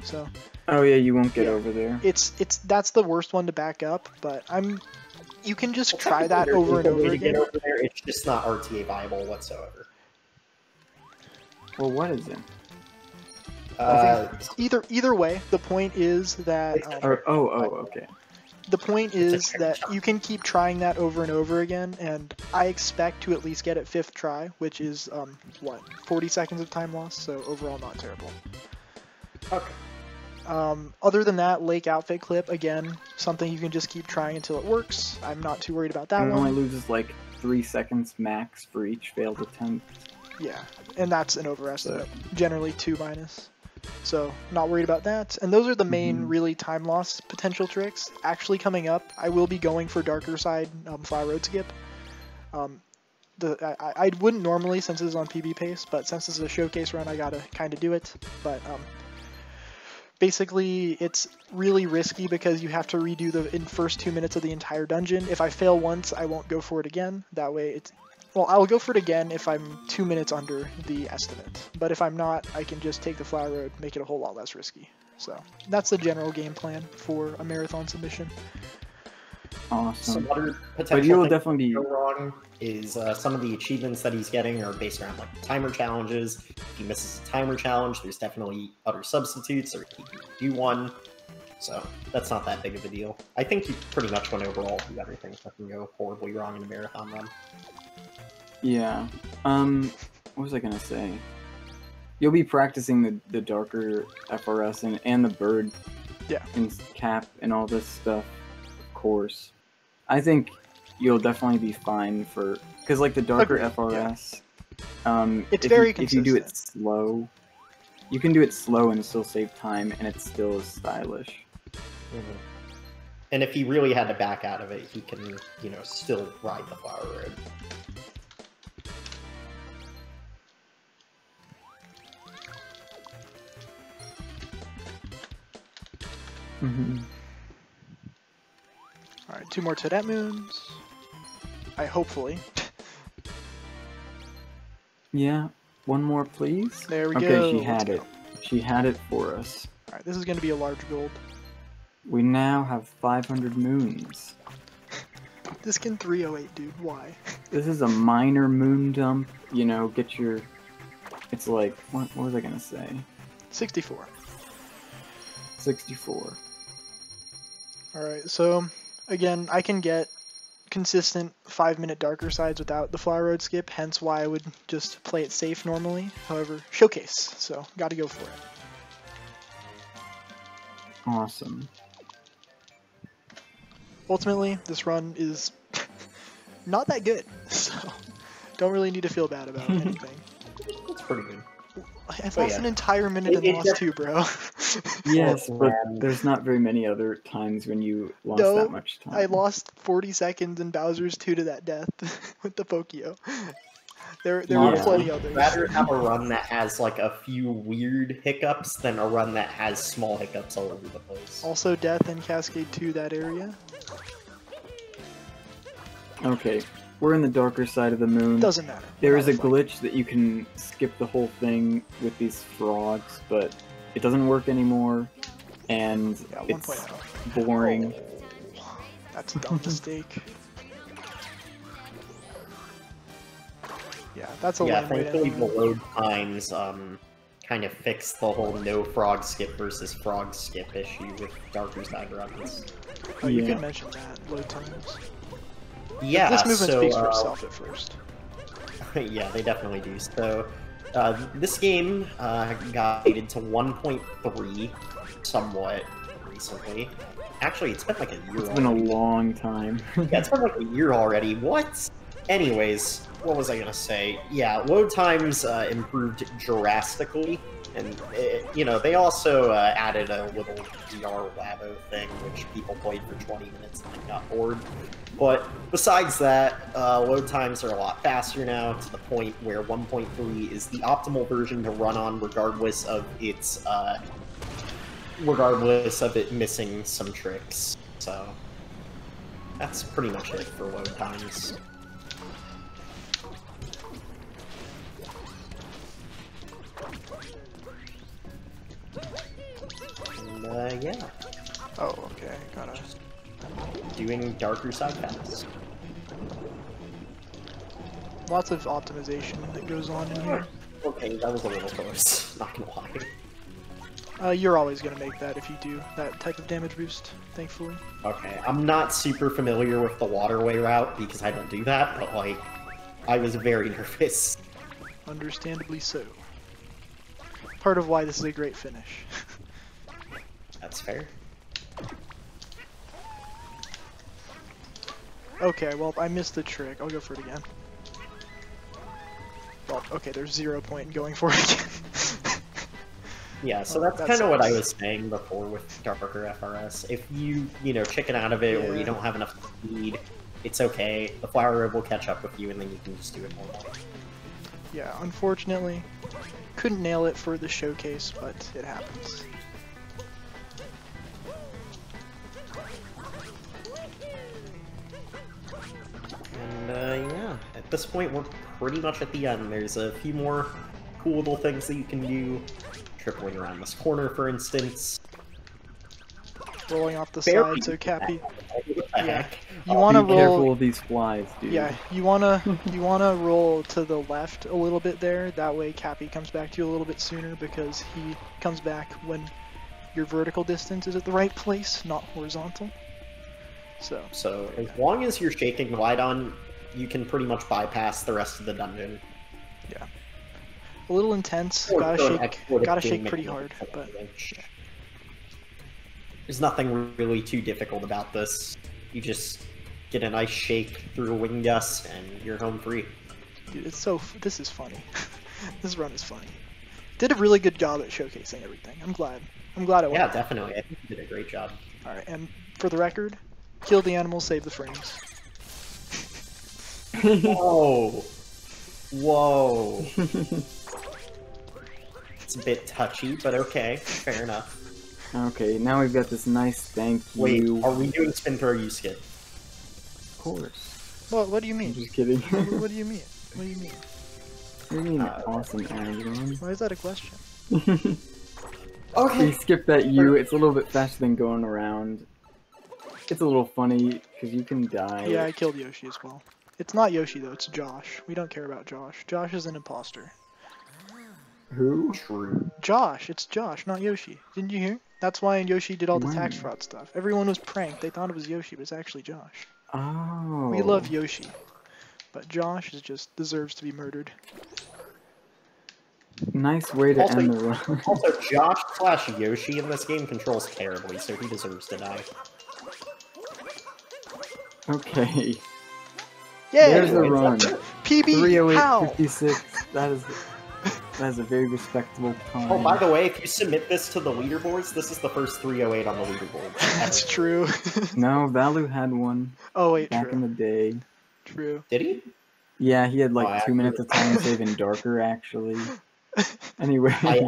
So Oh yeah, you won't get Yeah. over there. that's the worst one to back up, but you can just Well, try that technically, over and there's a way over to again. get over there, it's just not RTA viable whatsoever. Well, what is it? Either way, the point is that Okay. the point It's a is trick that shot. you can keep trying that over and over again, and I expect to at least get it 5th try, which is 40 seconds of time loss, so overall not terrible. Okay. Other than that, Lake Outfit Clip, again, something you can just keep trying until it works. I'm not too worried about that And it one. only loses like 3 seconds max for each failed attempt. Yeah, and that's an overestimate. Generally 2 minus. So, not worried about that. And those are the main really time loss potential tricks. Actually coming up, I will be going for Darker Side Fly Road Skip. I wouldn't normally since it's on PB pace, but since this is a showcase run, I gotta kind of do it. But basically, it's really risky because you have to redo the first 2 minutes of the entire dungeon. If I fail once, I won't go for it again. That way, I'll go for it again if I'm 2 minutes under the estimate. But if I'm not, I can just take the Fly Road, make it a whole lot less risky. So that's the general game plan for a marathon submission. Awesome. Some other But potential you'll things definitely be... that go wrong is some of the achievements that he's getting are based around like timer challenges. If he misses a timer challenge, there's definitely other substitutes, or he can do one. So that's not that big of a deal. I think you pretty much went over all the other things that can go horribly wrong in a marathon run. Yeah. What was I gonna say? You'll be practicing the darker FRS and the bird and cap and all this stuff, of course. I think you'll definitely be fine for... Because, like, the darker Agreed, FRS, It's if very if you do it consistent. slow, you can do it slow and still save time, and it still is stylish. And if he really had to back out of it, he can, still ride the Flower Road. Alright, 2 more Toadette Moons. Hopefully. Yeah, one more, please. There we Okay, go. she had Let's it. She had it for us. Alright, this is going to be a large gold. We now have 500 moons. This can 308, dude. Why? This is a minor moon dump. Get your It's like, what was I gonna say? 64. 64. Alright, so again, I can get consistent 5-minute darker sides without the Flower Road skip, hence why I would just play it safe normally. However, showcase, so gotta go for it. Awesome. Ultimately, this run is not that good, so don't really need to feel bad about anything. It's pretty good. I've lost an entire minute in loss too, bro. Yes, but there's not very many other times when you lost that much time. I lost 40 seconds in Bowser's 2 to that death with the Pokio. There were plenty others. I'd rather have a run that has like a few weird hiccups than a run that has small hiccups all over the place. Also death in Cascade 2, that area. Okay, we're in the darker side of the moon. Doesn't matter. There is a glitch that you can skip the whole thing with these frogs, but it doesn't work anymore, and it's boring. Oh, that's a dumb mistake. Yeah, that's a lame way to thankfully end the it. load times kind of fixed the whole no frog skip versus frog skip issue with darker side runs. Oh, you could mention that, load times. Yeah, This movement so, speaks for itself at first. yeah, they definitely do. So, this game got updated to 1.3 somewhat recently. Actually, it's been like a year. It's been a long time. Yeah, it's been like a year already. What? Anyways, what was I gonna say? Yeah, load times improved drastically, and you know, they also added a little VR Labo thing, which people played for 20 minutes and then got bored. But besides that, load times are a lot faster now, to the point where 1.3 is the optimal version to run on, regardless of its it missing some tricks. So that's pretty much it for load times. And yeah. Oh, okay, gotta... Doing darker side paths. Lots of optimization that goes on in here. Okay, that was a little close, not gonna lie. You're always gonna make that if you do that type of damage boost, thankfully. Okay, I'm not super familiar with the waterway route because I don't do that, but like, I was very nervous. Understandably so. Part of why this is a great finish. That's fair. Okay, well, I missed the trick. I'll go for it again. Well, okay, there's 0 point in going for it again. Yeah, so that's kind of what I was saying before with darker FRS. If you know, chicken out of it or you don't have enough speed, it's okay. The Flower Road will catch up with you and then you can just do it more. Yeah, unfortunately, couldn't nail it for the showcase, but it happens. And yeah, at this point we're pretty much at the end. There's a few more cool little things that you can do. Tripling around this corner, for instance. Rolling off the side, so Cappy. Yeah, you want to Be roll. careful of these flies, dude. Yeah, you wanna roll to the left a little bit there. That way, Cappy comes back to you a little bit sooner because he comes back when your vertical distance is at the right place, not horizontal. So as long as you're shaking wide on, you can pretty much bypass the rest of the dungeon. Yeah. A little intense. Or Gotta shake pretty hard, but yeah. There's nothing really too difficult about this. You just get a nice shake through a wind gust, and you're home free. dude, this is funny. This run is funny. Did a really good job at showcasing everything. I'm glad it went. Yeah, definitely. I think you did a great job. All right, and for the record, kill the animals, save the frames. Whoa. Whoa. It's a bit touchy, but okay. Fair enough. Okay, now we've got this nice thank you. Wait, are we doing spin throw you skip? Of course. What do you mean? I'm just kidding. What do you mean? What do you mean? What do you mean, awesome, Aaron? Why is that a question? Okay. You skip that U, it's a little bit faster than going around. It's a little funny, because you can die. Yeah, I killed Yoshi as well. It's not Yoshi though, it's Josh. We don't care about Josh. Josh is an imposter. Who? True. Josh, it's Josh, not Yoshi. Didn't you hear? That's why Yoshi did all the tax When? fraud stuff. Everyone was pranked. They thought it was Yoshi, but it's actually Josh. Oh. We love Yoshi, but Josh is just deserves to be murdered. Nice way to Also, end the run. also, Josh slash Yoshi in this game controls terribly, so he deserves to die. Okay. Yay! There's the run. PB, how? 308.56. That is a very respectable time. Oh, by the way, if you submit this to the leaderboards, this is the first 308 on the leaderboard. That's true. No, Valu had one Oh wait, back in the day. True. Did he? Yeah, he had Oh, like 2 minutes of time save in Darker, actually. Anyway. I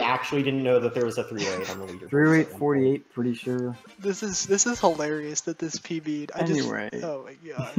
actually didn't know that there was a 308 on the leaderboard. 308.48, pretty sure. This is hilarious that this PB'd. Anyway. Oh my god.